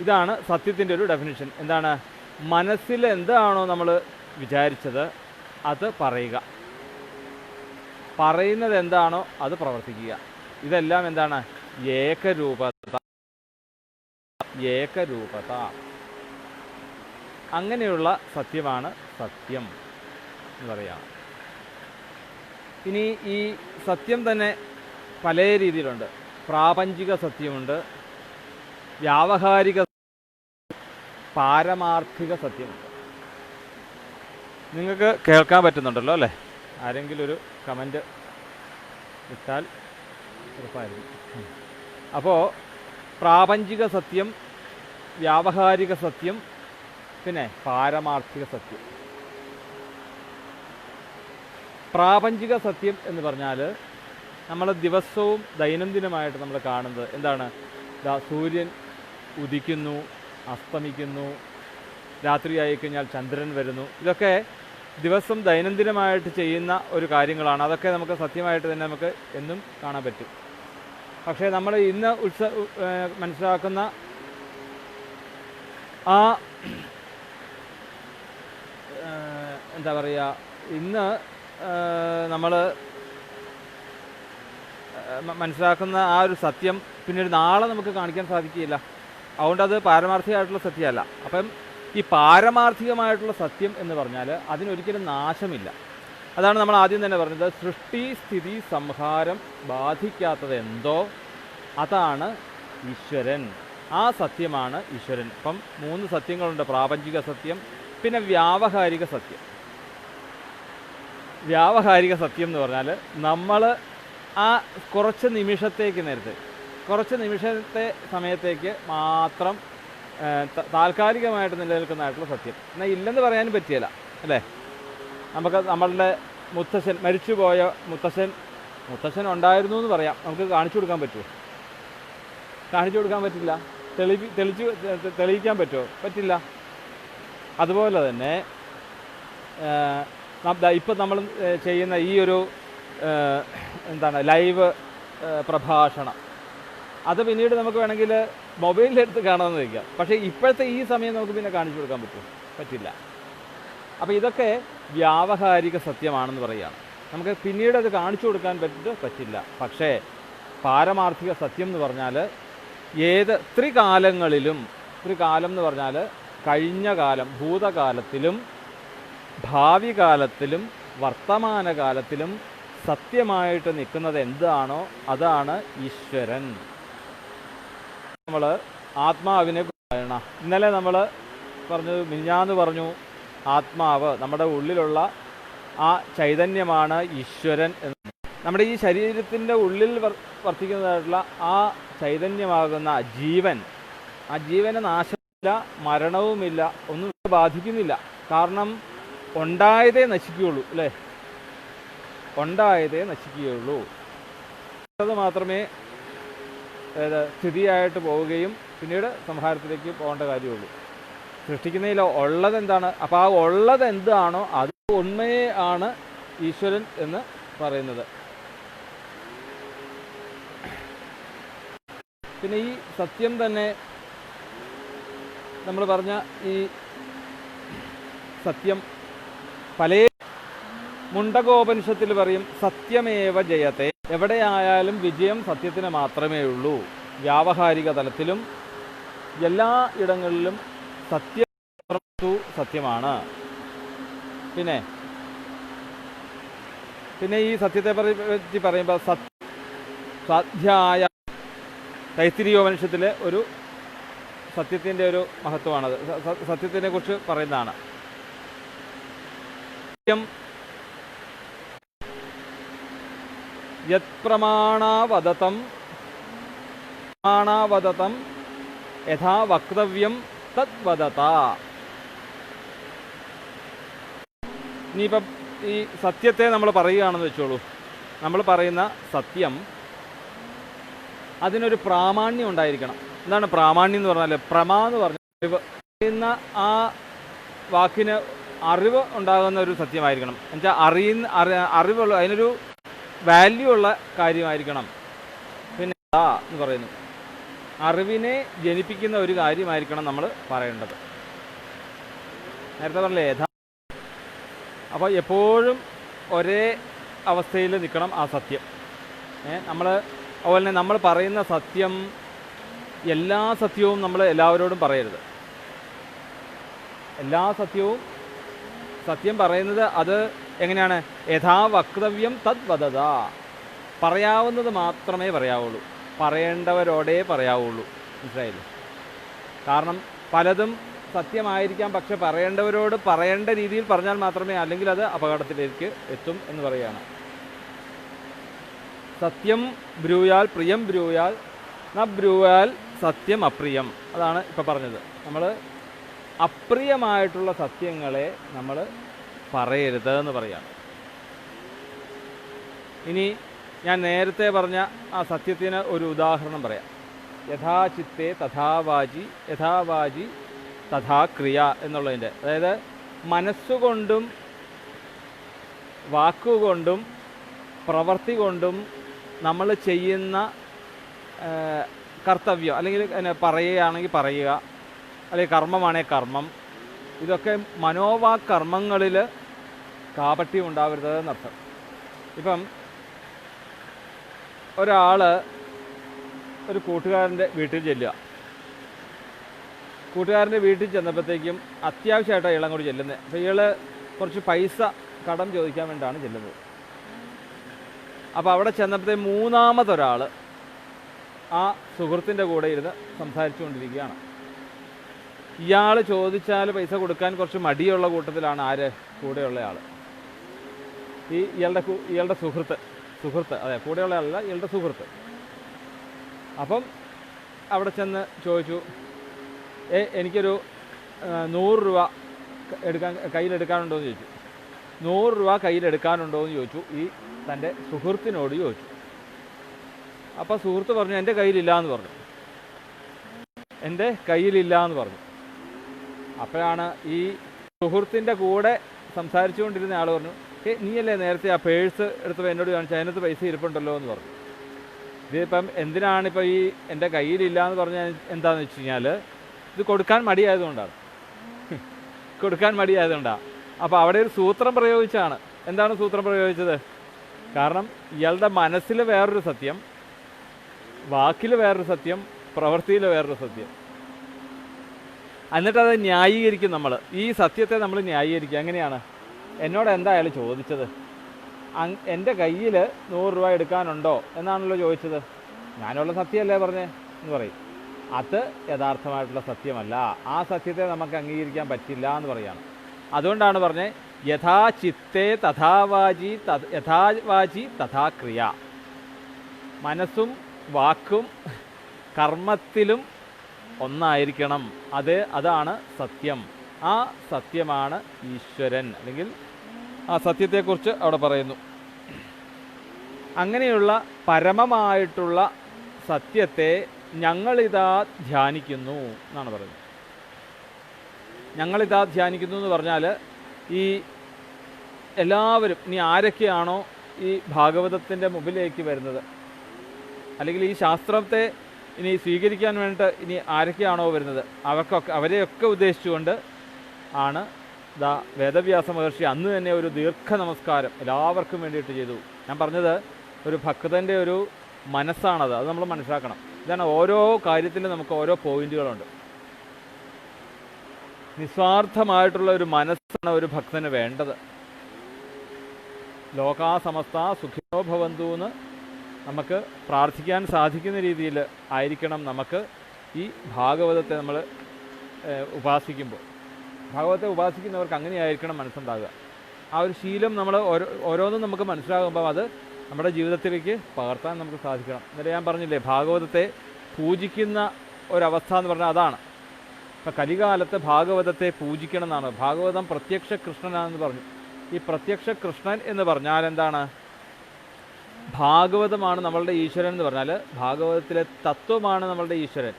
ഇതാണ് സത്യത്തിൻ്റെ ഒരു ഡെഫിനിഷൻ. എന്താണ്? മനസ്സിൽ എന്താണോ നമ്മൾ വിചാരിച്ചത് അത് പറയുക, പറയുന്നത് എന്താണോ അത് പ്രവർത്തിക്കുക. ഇതെല്ലാം എന്താണ്? ഏകരൂപത. ഏകരൂപത. അങ്ങനെയുള്ള സത്യമാണ് സത്യം എന്ന് പറയാം. ഇനി ഈ സത്യം തന്നെ പല രീതിയിലുണ്ട്. പ്രാപഞ്ചിക സത്യമുണ്ട്, വ്യാവഹാരിക, പാരമാർത്ഥിക സത്യമുണ്ട്. നിങ്ങൾക്ക് കേൾക്കാൻ പറ്റുന്നുണ്ടല്ലോ അല്ലേ? ആരെങ്കിലും ഒരു കമൻറ്റ് ഇട്ടാൽ ഉറപ്പായിരിക്കും. അപ്പോൾ പ്രാപഞ്ചിക സത്യം, വ്യാവഹാരിക സത്യം, പിന്നെ പാരമാർത്ഥിക സത്യം. പ്രാപഞ്ചിക സത്യം എന്ന് പറഞ്ഞാൽ നമ്മൾ ദിവസവും ദൈനംദിനമായിട്ട് നമ്മൾ കാണുന്നത് എന്താണ്? സൂര്യൻ ഉദിക്കുന്നു, അസ്തമിക്കുന്നു, രാത്രിയായി കഴിഞ്ഞാൽ ചന്ദ്രൻ വരുന്നു. ഇതൊക്കെ ദിവസം ദൈനംദിനമായിട്ട് ചെയ്യുന്ന ഒരു കാര്യങ്ങളാണ്. അതൊക്കെ നമുക്ക് സത്യമായിട്ട് തന്നെ നമുക്ക് എന്നും കാണാൻ പറ്റും. പക്ഷേ നമ്മൾ ഇന്ന് മനസ്സിലാക്കുന്ന ആ എന്താ പറയുക, ഇന്ന് നമ്മൾ മനസ്സിലാക്കുന്ന ആ ഒരു സത്യം പിന്നീട് നാളെ നമുക്ക് കാണിക്കാൻ സാധിക്കുകയില്ല. അതുകൊണ്ട് അത് പാരമാർത്ഥികമായിട്ടുള്ള സത്യമല്ല. അപ്പം ഈ പാരമാർത്ഥികമായിട്ടുള്ള സത്യം എന്ന് പറഞ്ഞാൽ അതിനൊരിക്കലും നാശമില്ല. അതാണ് നമ്മൾ ആദ്യം തന്നെ പറഞ്ഞത്. സൃഷ്ടി സ്ഥിതി സംഹാരം ബാധിക്കാത്തത് എന്തോ അതാണ് ഈശ്വരൻ. ആ സത്യമാണ് ഈശ്വരൻ. അപ്പം 3 സത്യങ്ങളുണ്ട്. പ്രാപഞ്ചിക സത്യം, പിന്നെ വ്യാവഹാരിക സത്യം. വ്യാവഹാരിക സത്യം എന്ന് പറഞ്ഞാൽ നമ്മൾ ആ കുറച്ച് നിമിഷത്തെ സമയത്തേക്ക് മാത്രം താൽക്കാലികമായിട്ട് നിലനിൽക്കുന്നതായിട്ടുള്ള സത്യം. എന്നാൽ ഇല്ലെന്ന് പറയാനും പറ്റിയല്ല, അല്ലേ? നമുക്ക് നമ്മളുടെ മരിച്ചുപോയ മുത്തശ്ശൻ ഉണ്ടായിരുന്നു എന്ന് പറയാം. നമുക്ക് കാണിച്ചു കൊടുക്കാൻ പറ്റുമോ? കാണിച്ചു കൊടുക്കാൻ പറ്റില്ല. തെളിയിക്കാൻ പറ്റുമോ? പറ്റില്ല. അതുപോലെ തന്നെ ഇപ്പം നമ്മൾ ചെയ്യുന്ന ഈ ഒരു ലൈവ് പ്രഭാഷണം, അത് പിന്നീട് നമുക്ക് വേണമെങ്കിൽ മൊബൈലിലെടുത്ത് കാണാമെന്ന് വയ്ക്കാം. പക്ഷേ ഇപ്പോഴത്തെ ഈ സമയം നമുക്ക് പിന്നെ കാണിച്ചു കൊടുക്കാൻ പറ്റുമോ? പറ്റില്ല. അപ്പോൾ ഇതൊക്കെ വ്യാവഹാരിക സത്യമാണെന്ന് പറയുകയാണ്. നമുക്ക് പിന്നീട് അത് കാണിച്ചു കൊടുക്കാൻ പറ്റില്ല. പക്ഷേ പാരമാർത്ഥിക സത്യം എന്ന് പറഞ്ഞാൽ ത്രികാലങ്ങളിലും, ത്രികാലം എന്ന് പറഞ്ഞാൽ കഴിഞ്ഞ കാലം, ഭൂതകാലത്തിലും ഭാവി കാലത്തിലും വർത്തമാനകാലത്തിലും സത്യമായിട്ട് നിൽക്കുന്നത് എന്താണോ അതാണ് ഈശ്വരൻ. നമ്മൾ ആത്മാവിനെ പറയണം. ഇന്നലെ നമ്മൾ മിഞ്ഞാന്ന് പറഞ്ഞു, ആത്മാവ് നമ്മുടെ ഉള്ളിലുള്ള ആ ചൈതന്യമാണ് ഈശ്വരൻ എന്ന്. നമ്മുടെ ഈ ശരീരത്തിൻ്റെ ഉള്ളിൽ വർത്തിക്കുന്നതായിട്ടുള്ള ആ ചൈതന്യമാകുന്ന ജീവൻ, ആ ജീവന് നാശമില്ല, മരണവുമില്ല, ഒന്നും ബാധിക്കുന്നില്ല. കാരണം ഉണ്ടായതേ നശിക്കുകയുള്ളൂ, അല്ലേ? ഉണ്ടായതേ നശിക്കുകയുള്ളൂ. അത് മാത്രമേ സ്ഥിതിയായിട്ട് പോവുകയും പിന്നീട് സംഹാരത്തിലേക്ക് പോകേണ്ട കാര്യമുള്ളൂ. സൃഷ്ടിക്കുന്നതിൽ ഉള്ളതെന്താണ്? അപ്പോൾ ആ ഉള്ളത് എന്താണോ അത് ഉണ്മയെ ആണ് ഈശ്വരൻ എന്ന് പറയുന്നത്. പിന്നെ ഈ സത്യം തന്നെ നമ്മൾ പറഞ്ഞ ഈ സത്യം പല മുണ്ടകോപനിഷത്തിൽ പറയും, സത്യമേവ ജയത്തെ. എവിടെയായാലും വിജയം സത്യത്തിന് മാത്രമേ ഉള്ളൂ. വ്യാവഹാരിക തലത്തിലും എല്ലാ ഇടങ്ങളിലും സത്യമാണ്. പിന്നെ ഈ സത്യത്തെ പറ്റി പറയുമ്പോൾ സ്വാധ്യായ തൈത്തിരീയോപനിഷത്തിലെ ഒരു സത്യത്തിൻ്റെ ഒരു മഹത്വമാണത്. സത്യത്തിനെ കുറിച്ച് പറയുന്നതാണ്. യത് പ്രമാണാവദതം യഥാ വക്തവ്യം തദ് വദത. ഇനിയിപ്പം ഈ സത്യത്തെ നമ്മൾ പറയുകയാണെന്ന് വെച്ചോളൂ. നമ്മൾ പറയുന്ന സത്യം അതിനൊരു പ്രാമാണ്യം ഉണ്ടായിരിക്കണം. എന്താണ് പ്രാമാണ്യം എന്ന് പറഞ്ഞാൽ? പ്രമാ എന്ന് പറഞ്ഞ പറയുന്ന ആ വാക്കിന് അറിവ് ഉണ്ടാകുന്ന ഒരു സത്യമായിരിക്കണം. എന്നുവെച്ചാൽ അറിവുള്ള, അതിനൊരു വാല്യൂ ഉള്ള കാര്യമായിരിക്കണം. പിന്നെ എന്ന് പറയുന്നു, അറിവിനെ ജനിപ്പിക്കുന്ന ഒരു കാര്യമായിരിക്കണം നമ്മൾ പറയേണ്ടത്. നേരത്തെ പറഞ്ഞില്ലേ അപ്പോൾ എപ്പോഴും ഒരേ അവസ്ഥയിൽ നിൽക്കണം ആ സത്യം. അതുപോലെ തന്നെ നമ്മൾ പറയുന്ന സത്യം, എല്ലാ സത്യവും നമ്മൾ എല്ലാവരോടും പറയരുത്. എല്ലാ സത്യം പറയുന്നത് അത് എങ്ങനെയാണ്? യഥാ വക്തവ്യം തദ് വദത. പറയാവുന്നത് മാത്രമേ പറയാവുള്ളൂ, പറയേണ്ടവരോടേ പറയാവുള്ളൂ. മനസ്സിലായില്ലേ? കാരണം പലതും സത്യമായിരിക്കാം, പക്ഷെ പറയേണ്ടവരോട് പറയേണ്ട രീതിയിൽ പറഞ്ഞാൽ മാത്രമേ, അല്ലെങ്കിൽ അത് അപകടത്തിലേക്ക് എത്തും എന്ന് പറയുകയാണ്. സത്യം ബ്രൂയാൽ പ്രിയം ബ്രൂയാൽ ന ബ്രൂയാൽ സത്യം അപ്രിയം. അതാണ് ഇപ്പം പറഞ്ഞത്. നമ്മൾ അപ്രിയമായിട്ടുള്ള സത്യങ്ങളെ നമ്മൾ പറയരുത് എന്ന് പറയാണ്. ഇനി ഞാൻ നേരത്തെ പറഞ്ഞ ആ സത്യത്തിന് ഒരു ഉദാഹരണം പറയാം. യഥാചിത്തേ യഥാവാചി തഥാ ക്രിയ എന്നുള്ളതിൻ്റെ, അതായത് മനസ്സുകൊണ്ടും വാക്കുകൊണ്ടും പ്രവൃത്തി കൊണ്ടും നമ്മൾ ചെയ്യുന്ന കർത്തവ്യം, അല്ലെങ്കിൽ പറയുകയാണെങ്കിൽ പറയുക, അല്ലെങ്കിൽ കർമ്മമാണെങ്കിൽ കർമ്മം, ഇതൊക്കെ മനോവാക്കർമ്മങ്ങളിൽ കാപട്യം ഉണ്ടാവരുത് എന്നർത്ഥം. ഇപ്പം ഒരാൾ ഒരു കൂട്ടുകാരൻ്റെ വീട്ടിൽ ചെല്ലുക. കൂട്ടുകാരൻ്റെ വീട്ടിൽ ചെന്നപ്പോഴത്തേക്കും അത്യാവശ്യമായിട്ടാണ് ഇയാൾ അങ്ങോട്ട് ചെല്ലുന്നത്. അപ്പോൾ ഇയാൾ കുറച്ച് പൈസ കടം ചോദിക്കാൻ വേണ്ടിയിട്ടാണ് ചെല്ലുന്നത്. അപ്പോൾ അവിടെ ചെന്നപ്പോഴത്തേക്ക് മൂന്നാമതൊരാൾ ആ സുഹൃത്തിൻ്റെ കൂടെ ഇരുന്ന് സംസാരിച്ചു കൊണ്ടിരിക്കുകയാണ്. ഇയാൾ ചോദിച്ചാൽ പൈസ കൊടുക്കാൻ കുറച്ച് മടിയുള്ള കൂട്ടത്തിലാണ് ആര്? കൂടെയുള്ള ആൾ. ഇയാളുടെ സുഹൃത്ത് അതെ, കൂടെയുള്ള ആളല്ല, ഇയാളുടെ സുഹൃത്ത്. അപ്പം അവിടെ ചെന്ന് ചോദിച്ചു, എനിക്കൊരു 100 രൂപ കയ്യിലെടുക്കാനുണ്ടോ എന്ന് ചോദിച്ചു. 100 രൂപ കയ്യിലെടുക്കാനുണ്ടോ എന്ന് ചോദിച്ചു, ഈ തൻ്റെ സുഹൃത്തിനോട് ചോദിച്ചു. അപ്പോൾ സുഹൃത്ത് പറഞ്ഞു, എൻ്റെ കയ്യിലില്ല എന്ന് പറഞ്ഞു. എൻ്റെ കയ്യിലില്ല എന്ന് പറഞ്ഞു. അപ്പോഴാണ് ഈ സുഹൃത്തിൻ്റെ കൂടെ സംസാരിച്ചു കൊണ്ടിരുന്ന ആൾ പറഞ്ഞു, നീയല്ലേ നേരത്തെ ആ പേഴ്സ് എടുത്തപ്പോൾ എന്നോട് കാണിച്ചാൽ അതിനകത്ത് പൈസ ഇരിപ്പുണ്ടല്ലോ എന്ന് പറഞ്ഞു. ഇതിപ്പം എന്തിനാണിപ്പോൾ ഈ എൻ്റെ കയ്യിലില്ല എന്ന് പറഞ്ഞാൽ എന്താണെന്ന് വെച്ച് കഴിഞ്ഞാൽ ഇത് കൊടുക്കാൻ മടിയായതുകൊണ്ടാണ്. അപ്പോൾ അവിടെ ഒരു സൂത്രം പ്രയോഗിച്ചാണ്. എന്താണ് സൂത്രം പ്രയോഗിച്ചത്? കാരണം ഇയാളുടെ മനസ്സിൽ വേറൊരു സത്യം, വാക്കിൽ വേറൊരു സത്യം, പ്രവൃത്തിയിൽ വേറൊരു സത്യം. എന്നിട്ടത് ന്യായീകരിക്കും നമ്മൾ. ഈ സത്യത്തെ നമ്മൾ ന്യായീകരിക്കുക. എങ്ങനെയാണ്? എന്നോട് എന്താ അയാൾ ചോദിച്ചത്? എൻ്റെ കയ്യിൽ 100 രൂപ എടുക്കാനുണ്ടോ എന്നാണല്ലോ ചോദിച്ചത്. ഞാനുള്ള സത്യമല്ലേ പറഞ്ഞേ എന്ന് പറയും. അത് യഥാർത്ഥമായിട്ടുള്ള സത്യമല്ല. ആ സത്യത്തെ നമുക്ക് അംഗീകരിക്കാൻ പറ്റില്ല എന്ന് പറയാണ്. അതുകൊണ്ടാണ് പറഞ്ഞത് യഥാ ചിത്തേ തഥാവാചി യഥാവാചി തഥാ ക്രിയ. മനസ്സും വാക്കും കർമ്മത്തിലും ഒന്നായിരിക്കണം. അതാണ് സത്യം. ആ സത്യമാണ് ഈശ്വരൻ. അല്ലെങ്കിൽ ആ സത്യത്തെക്കുറിച്ച് അവിടെ പറയുന്നു. അങ്ങനെയുള്ള പരമമായിട്ടുള്ള സത്യത്തെ ഞങ്ങളിതാ ധ്യാനിക്കുന്നു എന്നാണ് പറയുന്നത്. ഞങ്ങളിതാ ധ്യാനിക്കുന്നു എന്ന് പറഞ്ഞാൽ ഈ എല്ലാവരും ഇനി ആരൊക്കെയാണോ ഈ ഭാഗവതത്തിൻ്റെ മുമ്പിലേക്ക് വരുന്നത്, അല്ലെങ്കിൽ ഈ ശാസ്ത്രത്തെ ഇനി സ്വീകരിക്കാൻ വേണ്ടിയിട്ട് ഇനി ആരൊക്കെയാണോ വരുന്നത്, അവരെയൊക്കെ ഉദ്ദേശിച്ചുകൊണ്ട് ആണ് വേദവ്യാസ മഹർഷി അന്ന് തന്നെ ഒരു ദീർഘ നമസ്കാരം എല്ലാവർക്കും വേണ്ടിയിട്ട് ചെയ്തു. ഞാൻ പറഞ്ഞത് ഒരു ഭക്തൻ്റെ ഒരു മനസ്സാണത്. അത് നമ്മൾ മനസ്സിലാക്കണം. ഇതാണ് ഓരോ കാര്യത്തിലും നമുക്ക് ഓരോ പോയിന്റുകളുണ്ട്. നിസ്വാർത്ഥമായിട്ടുള്ള ഒരു മനസ്സാണ് ഒരു ഭക്തന് വേണ്ടത്. ലോകാ സമസ്ത സുഖിനോ ഭവന്തു എന്ന് നമുക്ക് പ്രാർത്ഥിക്കാൻ സാധിക്കുന്ന രീതിയിൽ ആയിരിക്കണം നമുക്ക് ഈ ഭാഗവതത്തെ നമ്മൾ ഉപാസിക്കുമ്പോൾ. ഭാഗവതത്തെ ഉപാസിക്കുന്നവർക്ക് അങ്ങനെയായിരിക്കണം മനസ്സുണ്ടാകുക. ആ ഒരു ശീലം നമ്മൾ ഓരോന്നും നമുക്ക് മനസ്സിലാകുമ്പോൾ അത് നമ്മുടെ ജീവിതത്തിലേക്ക് പകർത്താൻ നമുക്ക് സാധിക്കണം. എന്നിട്ട് ഞാൻ പറഞ്ഞില്ലേ, ഭാഗവതത്തെ പൂജിക്കുന്ന ഒരവസ്ഥ എന്ന് പറഞ്ഞാൽ അതാണ്. ഇപ്പം കലികാലത്ത് ഭാഗവതത്തെ പൂജിക്കണം എന്നാണ്. ഭാഗവതം പ്രത്യക്ഷ കൃഷ്ണനാണെന്ന് പറഞ്ഞു. ഈ പ്രത്യക്ഷ കൃഷ്ണൻ എന്ന് പറഞ്ഞാൽ എന്താണ്? ഭാഗവതമാണ് നമ്മളുടെ ഈശ്വരൻ എന്ന് പറഞ്ഞാൽ ഭാഗവതത്തിലെ തത്വമാണ് നമ്മളുടെ ഈശ്വരൻ.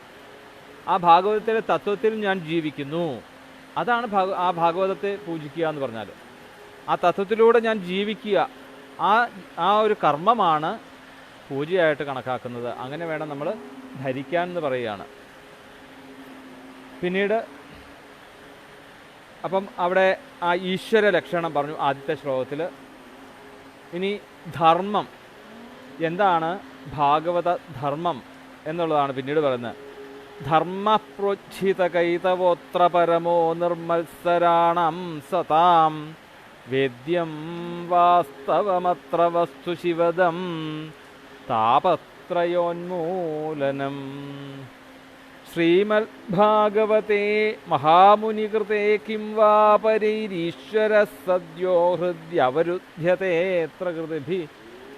ആ ഭാഗവതത്തിലെ തത്വത്തിൽ ഞാൻ ജീവിക്കുന്നു. അതാണ് ആ ഭാഗവതത്തെ പൂജിക്കുക എന്ന് പറഞ്ഞാൽ. ആ തത്വത്തിലൂടെ ഞാൻ ജീവിക്കുക, ആ ഒരു കർമ്മമാണ് പൂജയായിട്ട് കണക്കാക്കുന്നത്. അങ്ങനെ വേണം നമ്മൾ ധരിക്കാൻ എന്ന് പറയുകയാണ്. പിന്നീട് അപ്പം അവിടെ ആ ഈശ്വര ലക്ഷണം പറഞ്ഞു ആദ്യത്തെ ശ്ലോകത്തിൽ. ഇനി ധർമ്മം എന്താണ്? ഭാഗവത ധർമ്മം എന്നുള്ളതാണ് പിന്നീട് പറയുന്നത്. ധർമ്മപ്രോച്ഛിത കൈതവോത്ര പരമോ നിർമ്മത്സരാണം സതാം വേദ്യം വാസ്തവമത്ര വസ്തു ശിവദം താപത്രയോന്മൂലനം. ശ്രീമദ് ഭാഗവതേ മഹാമുനികൃതേ കിം വാ പരൈരീശ്വര സദ്യോ ഹൃദ്യവരുധ്യത്തെ എത്ര കൃതിഭി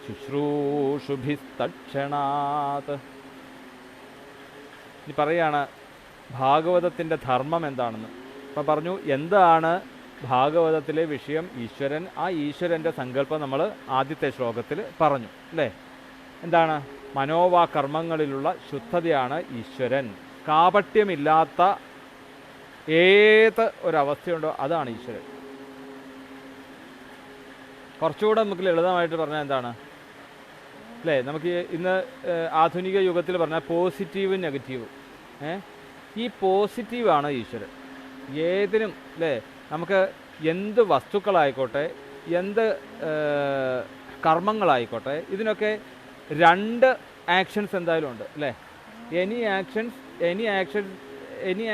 ശുശ്രൂഷുഭിസ്തക്ഷണാത്. ഇനി പറയാണ് ഭാഗവതത്തിൻ്റെ ധർമ്മം എന്താണെന്ന്. അപ്പം പറഞ്ഞു എന്താണ് ഭാഗവതത്തിലെ വിഷയം? ഈശ്വരൻ. ആ ഈശ്വരൻ്റെ സങ്കല്പം നമ്മൾ ആദ്യത്തെ ശ്ലോകത്തിൽ പറഞ്ഞു അല്ലേ? എന്താണ്? മനോവാ കർമ്മങ്ങളിലുള്ള ശുദ്ധതയാണ് ഈശ്വരൻ. കാപട്യമില്ലാത്ത ഏത് ഒരവസ്ഥയുണ്ടോ അതാണ് ഈശ്വരൻ. കുറച്ചുകൂടെ നമുക്ക് ലളിതമായിട്ട് പറഞ്ഞാൽ എന്താണ് അല്ലേ? നമുക്ക് ഇന്ന് ആധുനിക യുഗത്തിൽ പറഞ്ഞാൽ പോസിറ്റീവും നെഗറ്റീവും. ഈ പോസിറ്റീവാണ് ഈശ്വരൻ. ഏതിനും അല്ലേ, നമുക്ക് എന്ത് വസ്തുക്കളായിക്കോട്ടെ, എന്ത് കർമ്മങ്ങളായിക്കോട്ടെ, ഇതിനൊക്കെ 2 ആക്ഷൻസ് എന്തായാലും ഉണ്ട് അല്ലേ? Any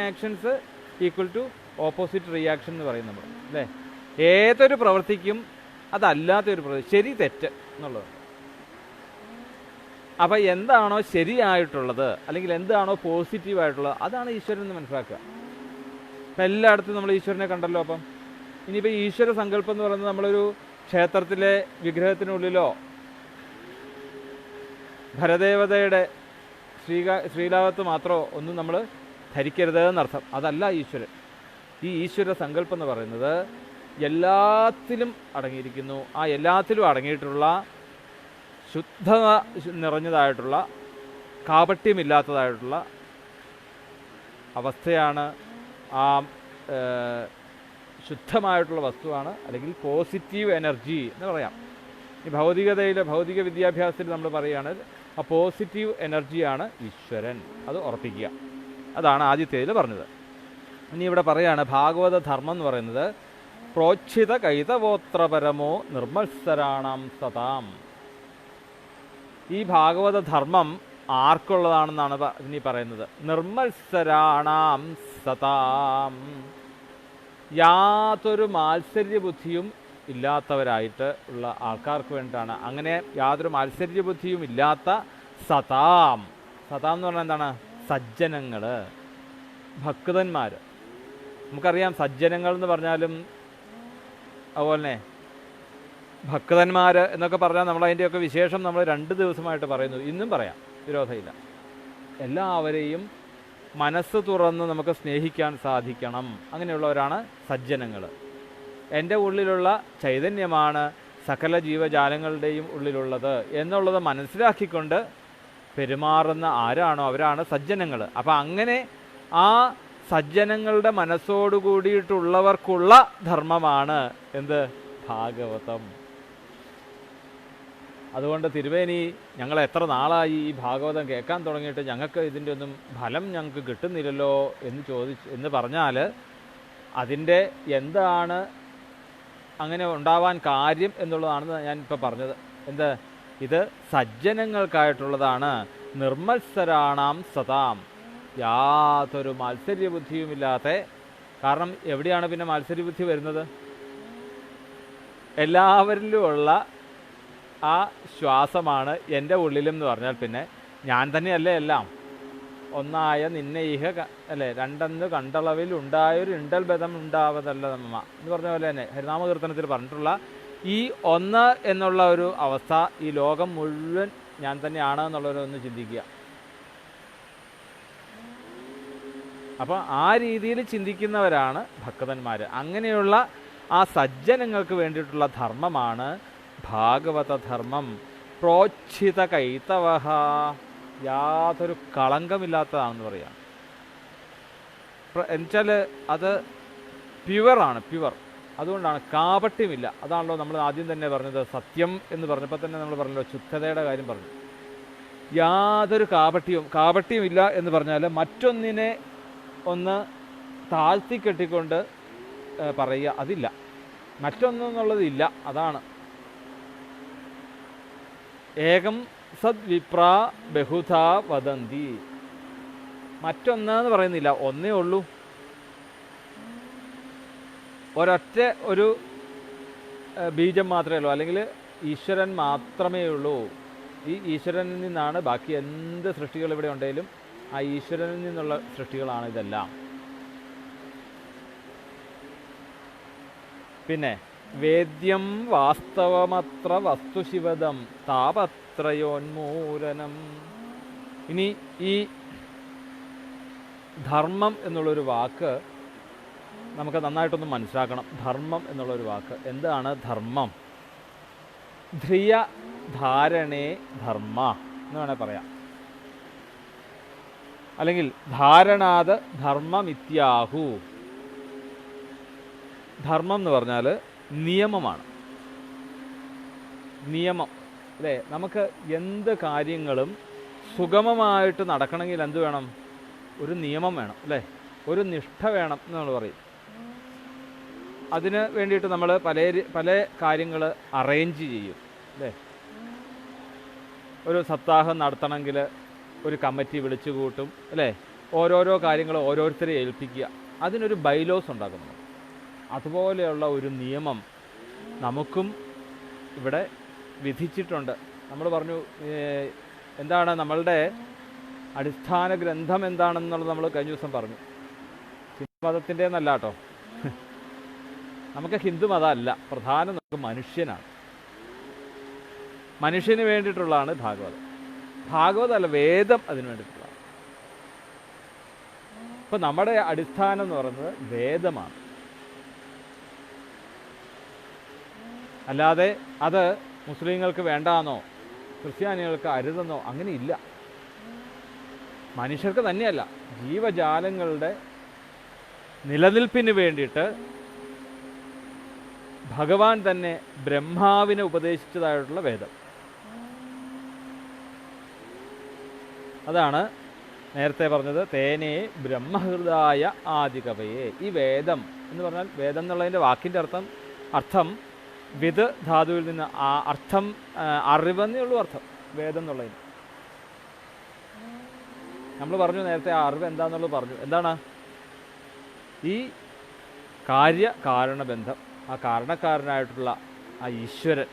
actions equal to opposite reaction എന്ന് പറയും നമ്മൾ അല്ലേ? ഏതൊരു പ്രവൃത്തിക്കും അതല്ലാത്തൊരു പ്രവൃത്തി, ശരി തെറ്റ് എന്നുള്ളത്. അപ്പം എന്താണോ ശരിയായിട്ടുള്ളത് അല്ലെങ്കിൽ എന്താണോ പോസിറ്റീവായിട്ടുള്ളത് അതാണ് ഈശ്വരൻ എന്ന് മനസ്സിലാക്കുക. അപ്പം എല്ലായിടത്തും നമ്മൾ ഈശ്വരനെ കണ്ടല്ലോ. അപ്പം ഇനിയിപ്പോൾ ഈശ്വര സങ്കല്പം എന്ന് പറയുന്നത് നമ്മളൊരു ക്ഷേത്രത്തിലെ വിഗ്രഹത്തിനുള്ളിലോ ഭരദേവതയുടെ ശ്രീലാകത്ത് മാത്രമോ ഒന്നും നമ്മൾ ധരിക്കരുത് എന്നർത്ഥം. അതല്ല ഈശ്വരൻ. ഈ ഈശ്വര സങ്കല്പം എന്ന് പറയുന്നത് എല്ലാത്തിലും അടങ്ങിയിരിക്കുന്നു. ആ എല്ലാത്തിലും അടങ്ങിയിട്ടുള്ള ശുദ്ധത നിറഞ്ഞതായിട്ടുള്ള കാപട്യമില്ലാത്തതായിട്ടുള്ള അവസ്ഥയാണ്. ആ ശുദ്ധമായിട്ടുള്ള വസ്തുവാണ്, അല്ലെങ്കിൽ പോസിറ്റീവ് എനർജി എന്ന് പറയാം. ഈ ഭൗതിക വിദ്യാഭ്യാസത്തിൽ നമ്മൾ പറയുകയാണ് ആ പോസിറ്റീവ് എനർജിയാണ് ഈശ്വരൻ. അത് ഉറപ്പിക്കുക. അതാണ് ആദ്യത്തേതിൽ പറഞ്ഞത്. ഇനി ഇവിടെ പറയുകയാണ് ഭാഗവത ധർമ്മം എന്ന് പറയുന്നത് പ്രോച്ഛിത കൈതവോത്രപരമോ നിർമ്മത്സരാണാം സതാം. ഈ ഭാഗവത ധർമ്മം ആർക്കുള്ളതാണെന്നാണ് ഇനി പറയുന്നത്. നിർമ്മത്സരാണാം സതാം, യാതൊരു മാത്സര്യബുദ്ധിയും ഇല്ലാത്തവരായിട്ട് ഉള്ള ആൾക്കാർക്ക് വേണ്ടിയിട്ടാണ്. അങ്ങനെ യാതൊരു മാത്സര്യബുദ്ധിയും ഇല്ലാത്ത സതാം. സതാം എന്ന് പറഞ്ഞാൽ എന്താണ്? സജ്ജനങ്ങൾ, ഭക്തന്മാർ. നമുക്കറിയാം സജ്ജനങ്ങൾ എന്ന് പറഞ്ഞാലും അതുപോലെ തന്നെ ഭക്തന്മാർ എന്നൊക്കെ പറഞ്ഞാൽ നമ്മൾ അതിൻ്റെയൊക്കെ വിശേഷം നമ്മൾ 2 ദിവസമായിട്ട് പറയുന്നു. ഇന്നും പറയാം, വിരോധമില്ല. എല്ലാവരെയും മനസ്സ് തുറന്ന് നമുക്ക് സ്നേഹിക്കാൻ സാധിക്കണം. അങ്ങനെയുള്ളവരാണ് സജ്ജനങ്ങൾ. എൻ്റെ ഉള്ളിലുള്ള ചൈതന്യമാണ് സകല ജീവജാലങ്ങളുടെയും ഉള്ളിലുള്ളത് എന്നുള്ളത് മനസ്സിലാക്കിക്കൊണ്ട് പെരുമാറുന്ന ആരാണോ അവരാണ് സജ്ജനങ്ങൾ. അപ്പം അങ്ങനെ ആ സജ്ജനങ്ങളുടെ മനസ്സോടു കൂടിയിട്ടുള്ളവർക്കുള്ള ധർമ്മമാണ് എന്ത്? ഭാഗവതം. അതുകൊണ്ട് തിരുവേനി, ഞങ്ങൾ എത്ര നാളായി ഈ ഭാഗവതം കേൾക്കാൻ തുടങ്ങിയിട്ട് ഞങ്ങൾക്ക് ഇതിൻ്റെ ഒന്നും ഫലം ഞങ്ങൾക്ക് കിട്ടുന്നില്ലല്ലോ എന്ന് പറഞ്ഞാൽ അതിൻ്റെ എന്താണ് അങ്ങനെ ഉണ്ടാവാൻ കാര്യം എന്നുള്ളതാണ് ഞാനിപ്പോൾ പറഞ്ഞത്. എന്ത്? ഇത് സജ്ജനങ്ങൾക്കായിട്ടുള്ളതാണ്. നിർമ്മത്സരാണാം സതാം, യാതൊരു മാത്സര്യബുദ്ധിയുമില്ലാത്ത. കാരണം എവിടെയാണ് പിന്നെ മാത്സര്യബുദ്ധി വരുന്നത്? എല്ലാവരിലുമുള്ള ആ ശ്വാസമാണ് എൻ്റെ ഉള്ളിലും എന്ന് പറഞ്ഞാൽ പിന്നെ ഞാൻ തന്നെയല്ലേ എല്ലാം. ഒന്നായ നിന്നെ ഇഹ അല്ലേ രണ്ടെന്ന് കണ്ടളവിൽ ഉണ്ടായൊരു ഇണ്ടൽ ബന്ധം ഉണ്ടാവതല്ല നമ്മ എന്ന് പറഞ്ഞ പോലെ തന്നെ ഹരിനാമകീർത്തനത്തിൽ പറഞ്ഞിട്ടുള്ള ഈ ഒന്ന് എന്നുള്ള ഒരു അവസ്ഥ, ഈ ലോകം മുഴുവൻ ഞാൻ തന്നെയാണ് എന്നുള്ളവരൊന്ന് ചിന്തിക്കുക. അപ്പോൾ ആ രീതിയിൽ ചിന്തിക്കുന്നവരാണ് ഭക്തന്മാർ. അങ്ങനെയുള്ള ആ സജ്ജനങ്ങൾക്ക് വേണ്ടിയിട്ടുള്ള ധർമ്മമാണ് ഭാഗവത ധർമ്മം. പ്രോച്ഛിത കൈതവഹ, യാതൊരു കളങ്കമില്ലാത്തതാണെന്ന് പറയാം. എന്നുവെച്ചാൽ അത് പ്യുവറാണ്, പ്യുവർ. അതുകൊണ്ടാണ് കാപട്യമില്ല. അതാണല്ലോ നമ്മൾ ആദ്യം തന്നെ പറഞ്ഞത്. സത്യം എന്ന് പറഞ്ഞപ്പോൾ തന്നെ നമ്മൾ പറഞ്ഞല്ലോ, ശുദ്ധതയുടെ കാര്യം പറഞ്ഞു. യാതൊരു കാപട്യമില്ല എന്ന് പറഞ്ഞാൽ മറ്റൊന്നിനെ ഒന്ന് താഴ്ത്തിക്കെട്ടിക്കൊണ്ട് പറയുക, അതില്ല. മറ്റൊന്നെന്നുള്ളതില്ല. അതാണ് ഏകം സദ്വിപ്ര ബഹുധ വദന്തി. മറ്റൊന്നെന്ന് പറയുന്നില്ല, ഒന്നേ ഉള്ളൂ. ഒരൊറ്റ ഒരു ബീജം മാത്രമേ ഉള്ളൂ, അല്ലെങ്കിൽ ഈശ്വരൻ മാത്രമേ ഉള്ളൂ. ഈ ഈശ്വരനിൽ നിന്നാണ് ബാക്കി എന്ത് സൃഷ്ടികൾ ഇവിടെ ഉണ്ടെങ്കിലും ആ ഈശ്വരനിൽ നിന്നുള്ള സൃഷ്ടികളാണ് ഇതെല്ലാം. പിന്നെ വേദ്യം വാസ്തവമത്ര വസ്തുശിവദം താപത്രയോന്മൂലനം. ഇനി ഈ ധർമ്മം എന്നുള്ളൊരു വാക്ക് നമുക്ക് നന്നായിട്ടൊന്ന് മനസ്സിലാക്കണം. ധർമ്മം എന്നുള്ളൊരു വാക്ക് എന്താണ്? ധർമ്മം ധ്രിയ ധാരണേ ധർമ്മ എന്ന് വേണേൽ പറയാം. അല്ലെങ്കിൽ ധാരണാത് ധർമ്മമിത്യാഹു. ധർമ്മം എന്ന് പറഞ്ഞാൽ നിയമമാണ്. നിയമം അല്ലേ? നമുക്ക് എന്ത് കാര്യങ്ങളും സുഗമമായിട്ട് നടക്കണമെങ്കിൽ എന്ത് വേണം? ഒരു നിയമം വേണം അല്ലേ? ഒരു നിഷ്ഠ വേണം എന്ന് നമ്മൾ പറയും. അതിന് വേണ്ടിയിട്ട് നമ്മൾ പല കാര്യങ്ങൾ അറേഞ്ച് ചെയ്യും അല്ലേ? ഒരു സപ്താഹം നടത്തണമെങ്കിൽ ഒരു കമ്മിറ്റി വിളിച്ചു കൂട്ടും അല്ലേ? ഓരോരോ കാര്യങ്ങൾ ഓരോരുത്തരെ ഏൽപ്പിക്കുക. അതിനൊരു ബൈലോസ് ഉണ്ടാക്കുന്നു. അതുപോലെയുള്ള ഒരു നിയമം നമുക്കും ഇവിടെ വിധിച്ചിട്ടുണ്ട്. നമ്മൾ പറഞ്ഞു എന്താണ് നമ്മളുടെ അടിസ്ഥാന ഗ്രന്ഥം എന്താണെന്നുള്ളത് നമ്മൾ കഴിഞ്ഞ ദിവസം പറഞ്ഞു. മതത്തിൻ്റെ എന്നല്ല കേട്ടോ. നമുക്ക് ഹിന്ദു മതമല്ല പ്രധാനം, നമുക്ക് മനുഷ്യനാണ്. മനുഷ്യന് വേണ്ടിയിട്ടുള്ളതാണ് ഭാഗവതം. ഭാഗവതമല്ല, വേദം അതിന് വേണ്ടിയിട്ടുള്ളതാണ്. ഇപ്പം നമ്മുടെ അടിസ്ഥാനം എന്ന് പറയുന്നത് വേദമാണ്. അല്ലാതെ അത് മുസ്ലിങ്ങൾക്ക് വേണ്ടാന്നോ ക്രിസ്ത്യാനികൾക്ക് അരുതെന്നോ അങ്ങനെയില്ല. മനുഷ്യർക്ക് തന്നെയല്ല, ജീവജാലങ്ങളുടെ നിലനിൽപ്പിന് വേണ്ടിയിട്ട് ഭഗവാൻ തന്നെ ബ്രഹ്മാവിനെ ഉപദേശിച്ചതായിട്ടുള്ള വേദം. അതാണ് നേരത്തെ പറഞ്ഞത്, തേനേ ബ്രഹ്മഹൃദായ ആദികവയെ. ഈ വേദം എന്ന് പറഞ്ഞാൽ, വേദം എന്നുള്ളതിൻ്റെ വാക്കിൻ്റെ അർത്ഥം വിത് ധാതുവിൽ നിന്ന് ആ അർത്ഥം അറിവെന്നേ ഉള്ളൂ അർത്ഥം വേദം എന്നുള്ളതിന്. നമ്മൾ പറഞ്ഞു നേരത്തെ ആ അറിവ് എന്താണെന്നുള്ളത് പറഞ്ഞു. എന്താണ് ഈ കാര്യകാരണബന്ധം, ആ കാരണക്കാരനായിട്ടുള്ള ആ ഈശ്വരൻ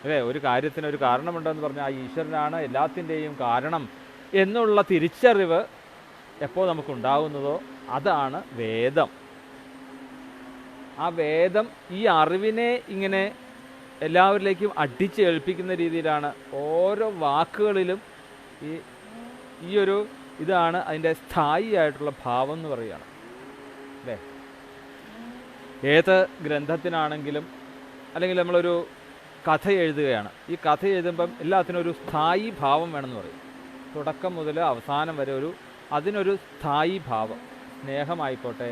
അല്ലേ. ഒരു കാര്യത്തിന് ഒരു കാരണമുണ്ടെന്ന് പറഞ്ഞാൽ ആ ഈശ്വരനാണ് എല്ലാത്തിൻ്റെയും കാരണം എന്നുള്ള തിരിച്ചറിവ് എപ്പോൾ നമുക്കുണ്ടാകുന്നതോ അതാണ് വേദം. ആ വേദം ഈ അറിവിനെ ഇങ്ങനെ എല്ലാവരിലേക്കും അടിച്ചേൽപ്പിക്കുന്ന രീതിയിലാണ് ഓരോ വാക്കുകളിലും ഈ ഒരു ഇതാണ് അതിൻ്റെ സ്ഥായി ആയിട്ടുള്ള ഭാവം എന്ന് പറയുകയാണ് അല്ലേ. ഏത് ഗ്രന്ഥത്തിനാണെങ്കിലും അല്ലെങ്കിൽ നമ്മളൊരു കഥ എഴുതുകയാണ്, ഈ കഥ എഴുതുമ്പം എല്ലാത്തിനും ഒരു സ്ഥായി ഭാവം വേണമെന്ന് പറയും. തുടക്കം മുതൽ അവസാനം വരെ അതിനൊരു സ്ഥായി ഭാവം, സ്നേഹമായിക്കോട്ടെ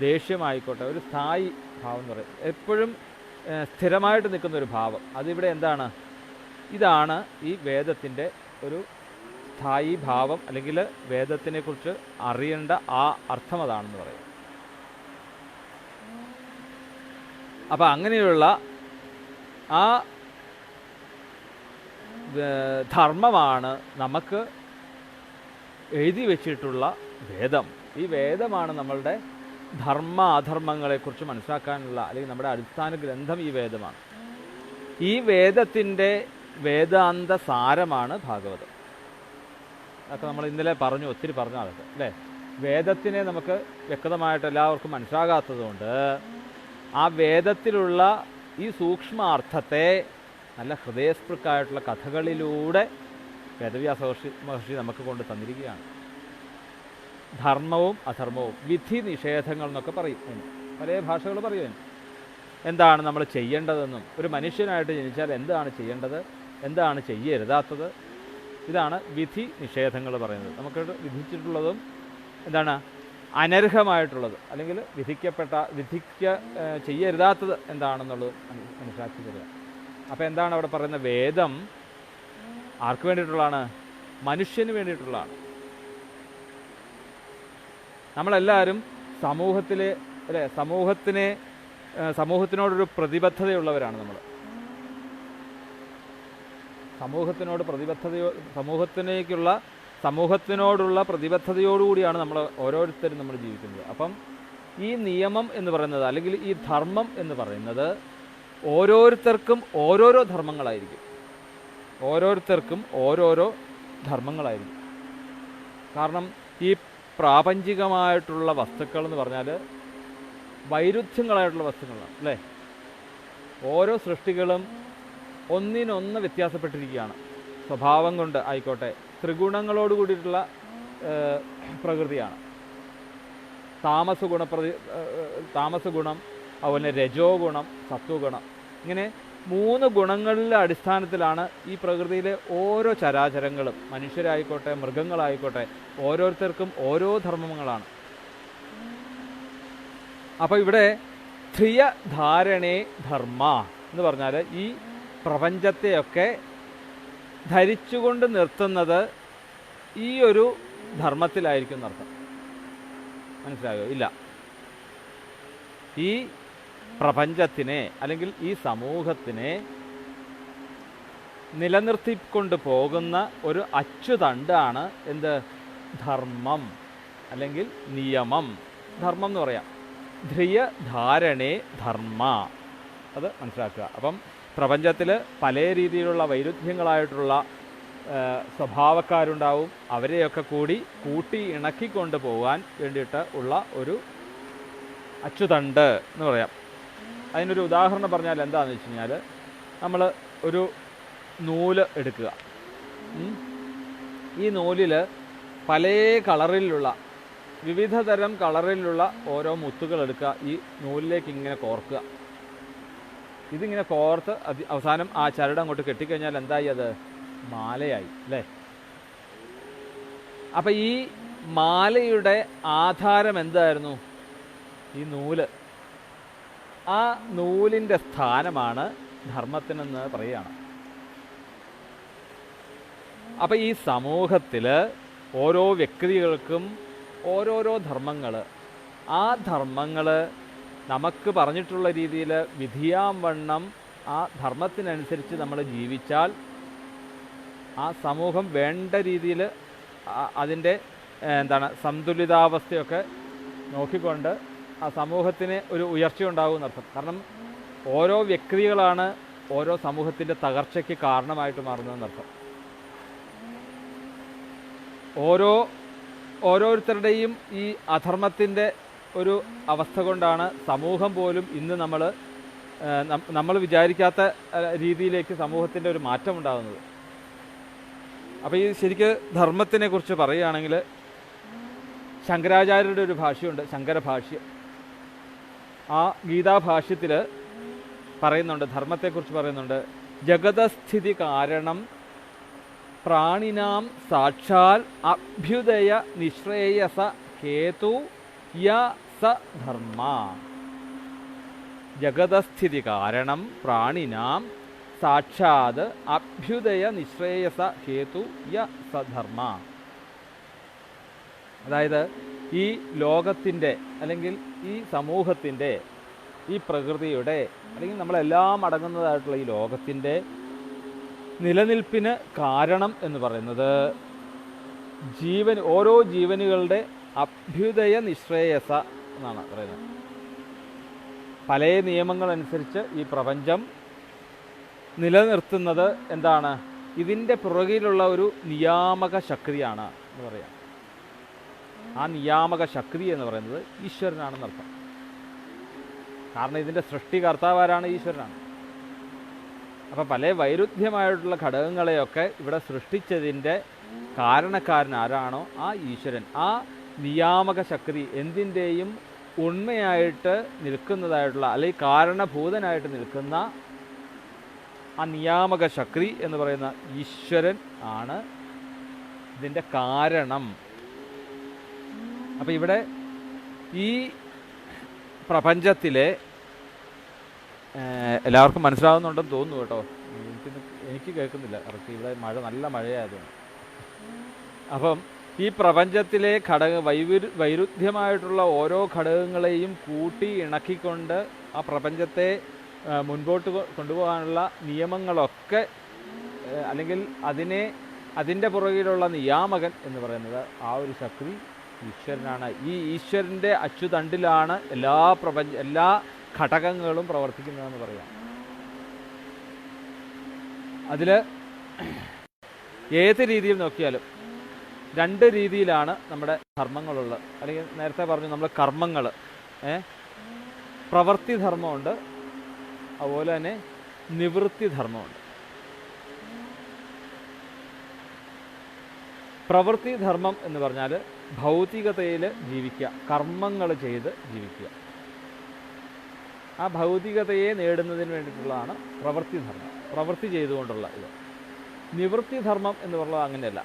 ദേഷ്യമായിക്കോട്ടെ, ഒരു സ്ഥായി ഭാവം എന്ന് പറയും. എപ്പോഴും സ്ഥിരമായിട്ട് നിൽക്കുന്നൊരു ഭാവം. അതിവിടെ എന്താണ്? ഇതാണ് ഈ വേദത്തിൻ്റെ ഒരു സ്ഥായി ഭാവം, അല്ലെങ്കിൽ വേദത്തിനെക്കുറിച്ച് അറിയേണ്ട ആ അർത്ഥം അതാണെന്ന് പറയും. അപ്പം അങ്ങനെയുള്ള ആ ധർമ്മമാണ് നമുക്ക് എഴുതി വച്ചിട്ടുള്ള വേദം. ഈ വേദമാണ് നമ്മളുടെ ധർമ്മ അധർമ്മങ്ങളെക്കുറിച്ച് മനസ്സിലാക്കാനുള്ള, അല്ലെങ്കിൽ നമ്മുടെ അടിസ്ഥാന ഗ്രന്ഥം ഈ വേദമാണ്. ഈ വേദത്തിൻ്റെ വേദാന്ത സാരമാണ് ഭാഗവതം. അതൊക്കെ നമ്മൾ ഇന്നലെ പറഞ്ഞു, ഒത്തിരി പറഞ്ഞു അതൊക്കെ അല്ലേ. വേദത്തിനെ നമുക്ക് വ്യക്തമായിട്ട് എല്ലാവർക്കും മനസ്സിലാകാത്തതുകൊണ്ട് ആ വേദത്തിലുള്ള ഈ സൂക്ഷ്മാർത്ഥത്തെ നല്ല ഹൃദയസ്പൃക്കായിട്ടുള്ള കഥകളിലൂടെ വേദവ്യാസ മഹർഷി നമുക്ക് കൊണ്ട് തന്നിരിക്കുകയാണ്. ധർമ്മവും അധർമ്മവും, വിധി നിഷേധങ്ങൾ എന്നൊക്കെ പറയും. പല ഭാഷകൾ പറയും എന്താണ് നമ്മൾ ചെയ്യേണ്ടതെന്നും, ഒരു മനുഷ്യനായിട്ട് ജനിച്ചാൽ എന്താണ് ചെയ്യേണ്ടത്, എന്താണ് ചെയ്യരുതാത്തത്, ഇതാണ് വിധി നിഷേധങ്ങൾ പറയുന്നത്. നമുക്ക് വിധിച്ചിട്ടുള്ളതും എന്താണ് അനർഹമായിട്ടുള്ളത്, അല്ലെങ്കിൽ ചെയ്യരുതാത്തത് എന്താണെന്നുള്ളത് മനസ്സിലാക്കി തരിക. അപ്പോൾ എന്താണ് അവിടെ പറയുന്ന വേദം ആർക്ക് വേണ്ടിയിട്ടുള്ളതാണ്? മനുഷ്യന് വേണ്ടിയിട്ടുള്ളതാണ്. നമ്മളെല്ലാവരും സമൂഹത്തിലെ അല്ലേ, സമൂഹത്തിനോടൊരു പ്രതിബദ്ധതയുള്ളവരാണ്. നമ്മൾ സമൂഹത്തിനോടുള്ള പ്രതിബദ്ധതയോടുകൂടിയാണ് നമ്മൾ ഓരോരുത്തരും നമ്മൾ ജീവിക്കുന്നത്. അപ്പം ഈ നിയമം എന്ന് പറയുന്നത്, അല്ലെങ്കിൽ ഈ ധർമ്മം എന്ന് പറയുന്നത് ഓരോരുത്തർക്കും ഓരോരോ ധർമ്മങ്ങളായിരിക്കും. കാരണം ഈ പ്രാപഞ്ചികമായിട്ടുള്ള വസ്തുക്കൾ എന്ന് പറഞ്ഞാൽ വൈരുദ്ധ്യങ്ങളായിട്ടുള്ള വസ്തുക്കളാണ് അല്ലേ. ഓരോ സൃഷ്ടികളും ഒന്നിനൊന്ന് വ്യത്യാസപ്പെട്ടിരിക്കുകയാണ്. സ്വഭാവം കൊണ്ട് ആയിക്കോട്ടെ, ത്രിഗുണങ്ങളോട് കൂടിയിട്ടുള്ള പ്രകൃതിയാണ്. താമസ ഗുണം, അതുപോലെ രജോ ഗുണം, സത്വഗുണം, ഇങ്ങനെ 3 ഗുണങ്ങളുടെ അടിസ്ഥാനത്തിലാണ് ഈ പ്രകൃതിയിലെ ഓരോ ചരാചരങ്ങളും, മനുഷ്യരായിക്കോട്ടെ മൃഗങ്ങളായിക്കോട്ടെ, ഓരോരുത്തർക്കും ഓരോ ധർമ്മങ്ങളാണ്. അപ്പോൾ ഇവിടെ ധിയധാരണേ ധർമ്മ എന്ന് പറഞ്ഞാൽ ഈ പ്രപഞ്ചത്തെയൊക്കെ ധരിച്ചുകൊണ്ട് നിർത്തുന്നത് ഈ ഒരു ധർമ്മത്തിലായിരിക്കും എന്നർത്ഥം. മനസ്സിലായോ? ഇല്ല, ഈ പ്രപഞ്ചത്തിനെ അല്ലെങ്കിൽ ഈ സമൂഹത്തിനെ നിലനിർത്തിക്കൊണ്ട് പോകുന്ന ഒരു അച്ചുതണ്ടാണ് എന്ത്? ധർമ്മം അല്ലെങ്കിൽ നിയമം. ധർമ്മം എന്ന് പറയാം. ധിയധാരണേ ധർമ്മ, അത് മനസ്സിലാക്കുക. അപ്പം പ്രപഞ്ചത്തിൽ പല രീതിയിലുള്ള വൈരുദ്ധ്യങ്ങളായിട്ടുള്ള സ്വഭാവക്കാരുണ്ടാവും. അവരെയൊക്കെ കൂട്ടി ഇണക്കിക്കൊണ്ട് പോകാൻ വേണ്ടിയിട്ട് ഉള്ള ഒരു അച്ചുതണ്ട് എന്ന് പറയാം. അതിനൊരു ഉദാഹരണം പറഞ്ഞാൽ എന്താണെന്ന് വെച്ച് കഴിഞ്ഞാൽ, നമ്മൾ ഒരു നൂല് എടുക്കുക. ഈ നൂലിൽ പല കളറിലുള്ള, വിവിധ തരം കളറിലുള്ള ഓരോ മുത്തുകൾ എടുക്കുക, ഈ നൂലിലേക്ക് ഇങ്ങനെ കോർക്കുക. ഇതിങ്ങനെ കോർത്ത് അവസാനം ആ ചരട് അങ്ങോട്ട് കെട്ടിക്കഴിഞ്ഞാൽ എന്തായി? അത് മാലയായി അല്ലേ? അപ്പം ഈ മാലയുടെ ആധാരം എന്തായിരുന്നു? ഈ നൂല്. ആ നൂലിൻ്റെ സ്ഥാനമാണ് ധർമ്മത്തിനെന്ന് പറയുകയാണ്. അപ്പം ഈ സമൂഹത്തിൽ ഓരോ വ്യക്തികൾക്കും ഓരോരോ ധർമ്മങ്ങൾ, ആ ധർമ്മങ്ങൾ നമുക്ക് പറഞ്ഞിട്ടുള്ള രീതിയിൽ വിധിയാം വണ്ണം ആ ധർമ്മത്തിനനുസരിച്ച് നമ്മൾ ജീവിച്ചാൽ ആ സമൂഹം വേണ്ട രീതിയിൽ അതിൻ്റെ സന്തുലിതാവസ്ഥയൊക്കെ നോക്കിക്കൊണ്ട് ആ സമൂഹത്തിന് ഒരു ഉയർച്ചയുണ്ടാകും എന്നർത്ഥം. കാരണം ഓരോ വ്യക്തികളാണ് ഓരോ സമൂഹത്തിൻ്റെ തകർച്ചയ്ക്ക് കാരണമായിട്ട് മാറുന്നതെന്നർത്ഥം. ഓരോരുത്തരുടെയും ഈ അധർമ്മത്തിൻ്റെ ഒരു അവസ്ഥ കൊണ്ടാണ് സമൂഹം പോലും ഇന്ന് നമ്മൾ വിചാരിക്കാത്ത രീതിയിലേക്ക് സമൂഹത്തിൻ്റെ ഒരു മാറ്റം ഉണ്ടാകുന്നത്. അപ്പോൾ ഈ ശരിക്ക് ധർമ്മത്തിനെ കുറിച്ച് പറയുകയാണെങ്കിൽ ശങ്കരാചാര്യരുടെ ഒരു ഭാഷ്യമുണ്ട്, ശങ്കരഭാഷ്യം. ആ ഗീതാഭാഷ്യത്തിൽ പറയുന്നുണ്ട്, ധർമ്മത്തെക്കുറിച്ച് പറയുന്നുണ്ട്. ജഗതസ്ഥിതി കാരണം പ്രാണിനാം സാക്ഷാൽ അഭ്യുദയ നിശ്രേയസ ഹേതു യ സ ധർമ്മ. ജഗതസ്ഥിതി കാരണം പ്രാണിനാം സാക്ഷാത് അഭ്യുദയ നിശ്രേയസ ഹേതു യ സ ധർമ്മ. അതായത് ഈ ലോകത്തിൻ്റെ അല്ലെങ്കിൽ ഈ സമൂഹത്തിൻ്റെ, ഈ പ്രകൃതിയുടെ, അല്ലെങ്കിൽ നമ്മളെല്ലാം അടങ്ങുന്നതായിട്ടുള്ള ഈ ലോകത്തിൻ്റെ നിലനിൽപ്പിന് കാരണം എന്ന് പറയുന്നത് ഓരോ ജീവനുകളുടെ അഭ്യുദയ നിശ്രേയസ എന്നാണ് പറയുന്നത്. പല നിയമങ്ങളനുസരിച്ച് ഈ പ്രപഞ്ചം നിലനിർത്തുന്നത് എന്താണ്? ഇതിൻ്റെ പുറകിലുള്ള ഒരു നിയാമക ശക്തിയാണ് എന്ന് പറയാം. ആ നിയാമക ശക്തി എന്ന് പറയുന്നത് ഈശ്വരനാണെന്നർത്ഥം. കാരണം ഇതിൻ്റെ സൃഷ്ടികർത്താവാരാണ്? ഈശ്വരനാണ്. അപ്പോൾ പല വൈരുദ്ധ്യമായിട്ടുള്ള ഘടകങ്ങളെയൊക്കെ ഇവിടെ സൃഷ്ടിച്ചതിൻ്റെ കാരണക്കാരൻ ആരാണോ ആ ഈശ്വരൻ. ആ നിയാമക ശക്തി, എന്തിൻ്റെയും ഉണ്മയായിട്ട് നിൽക്കുന്നതായിട്ടുള്ള, അല്ലെങ്കിൽ കാരണഭൂതനായിട്ട് നിൽക്കുന്ന ആ നിയാമക ശക്തി എന്ന് പറയുന്ന ഈശ്വരൻ ആണ് ഇതിൻ്റെ കാരണം. അപ്പോൾ ഇവിടെ ഈ പ്രപഞ്ചത്തിലെ എല്ലാവർക്കും മനസ്സിലാവുന്നുണ്ടെന്ന് തോന്നുന്നു കേട്ടോ. എനിക്ക് കേൾക്കുന്നില്ല കറക്റ്റ്, ഇവിടെ നല്ല മഴയായതുകൊണ്ട്. അപ്പം ഈ പ്രപഞ്ചത്തിലെ വൈരുദ്ധ്യമായിട്ടുള്ള ഓരോ ഘടകങ്ങളെയും കൂട്ടി ഇണക്കിക്കൊണ്ട് ആ പ്രപഞ്ചത്തെ മുൻപോട്ട് കൊണ്ടുപോകാനുള്ള നിയമങ്ങളൊക്കെ, അല്ലെങ്കിൽ അതിൻ്റെ പുറകിലുള്ള നിയാമകൻ എന്ന് പറയുന്നത് ആ ഒരു ശക്തി ഈശ്വരനാണ്. ഈ ഈശ്വരൻ്റെ അച്ചുതണ്ടിലാണ് എല്ലാ ഘടകങ്ങളും പ്രവർത്തിക്കുന്നതെന്ന് പറയാം. അതിൽ ഏത് രീതിയിൽ നോക്കിയാലും രണ്ട് രീതിയിലാണ് നമ്മുടെ ധർമ്മങ്ങളുള്ളത്. അല്ലെങ്കിൽ നേരത്തെ പറഞ്ഞു നമ്മൾ കർമ്മങ്ങൾ, പ്രവൃത്തി ധർമ്മമുണ്ട്, അതുപോലെ തന്നെ നിവൃത്തി ധർമ്മമുണ്ട്. പ്രവൃത്തി ധർമ്മം എന്ന് പറഞ്ഞാൽ ഭൗതികതയിൽ ജീവിക്കുക, കർമ്മങ്ങൾ ചെയ്ത് ജീവിക്കുക. ആ ഭൗതികതയെ നേടുന്നതിന് വേണ്ടിയിട്ടുള്ളതാണ് പ്രവൃത്തി ധർമ്മം, പ്രവൃത്തി ചെയ്തുകൊണ്ടുള്ള ഇത്. നിവൃത്തി ധർമ്മം എന്ന് പറയുന്നത് അങ്ങനെയല്ല.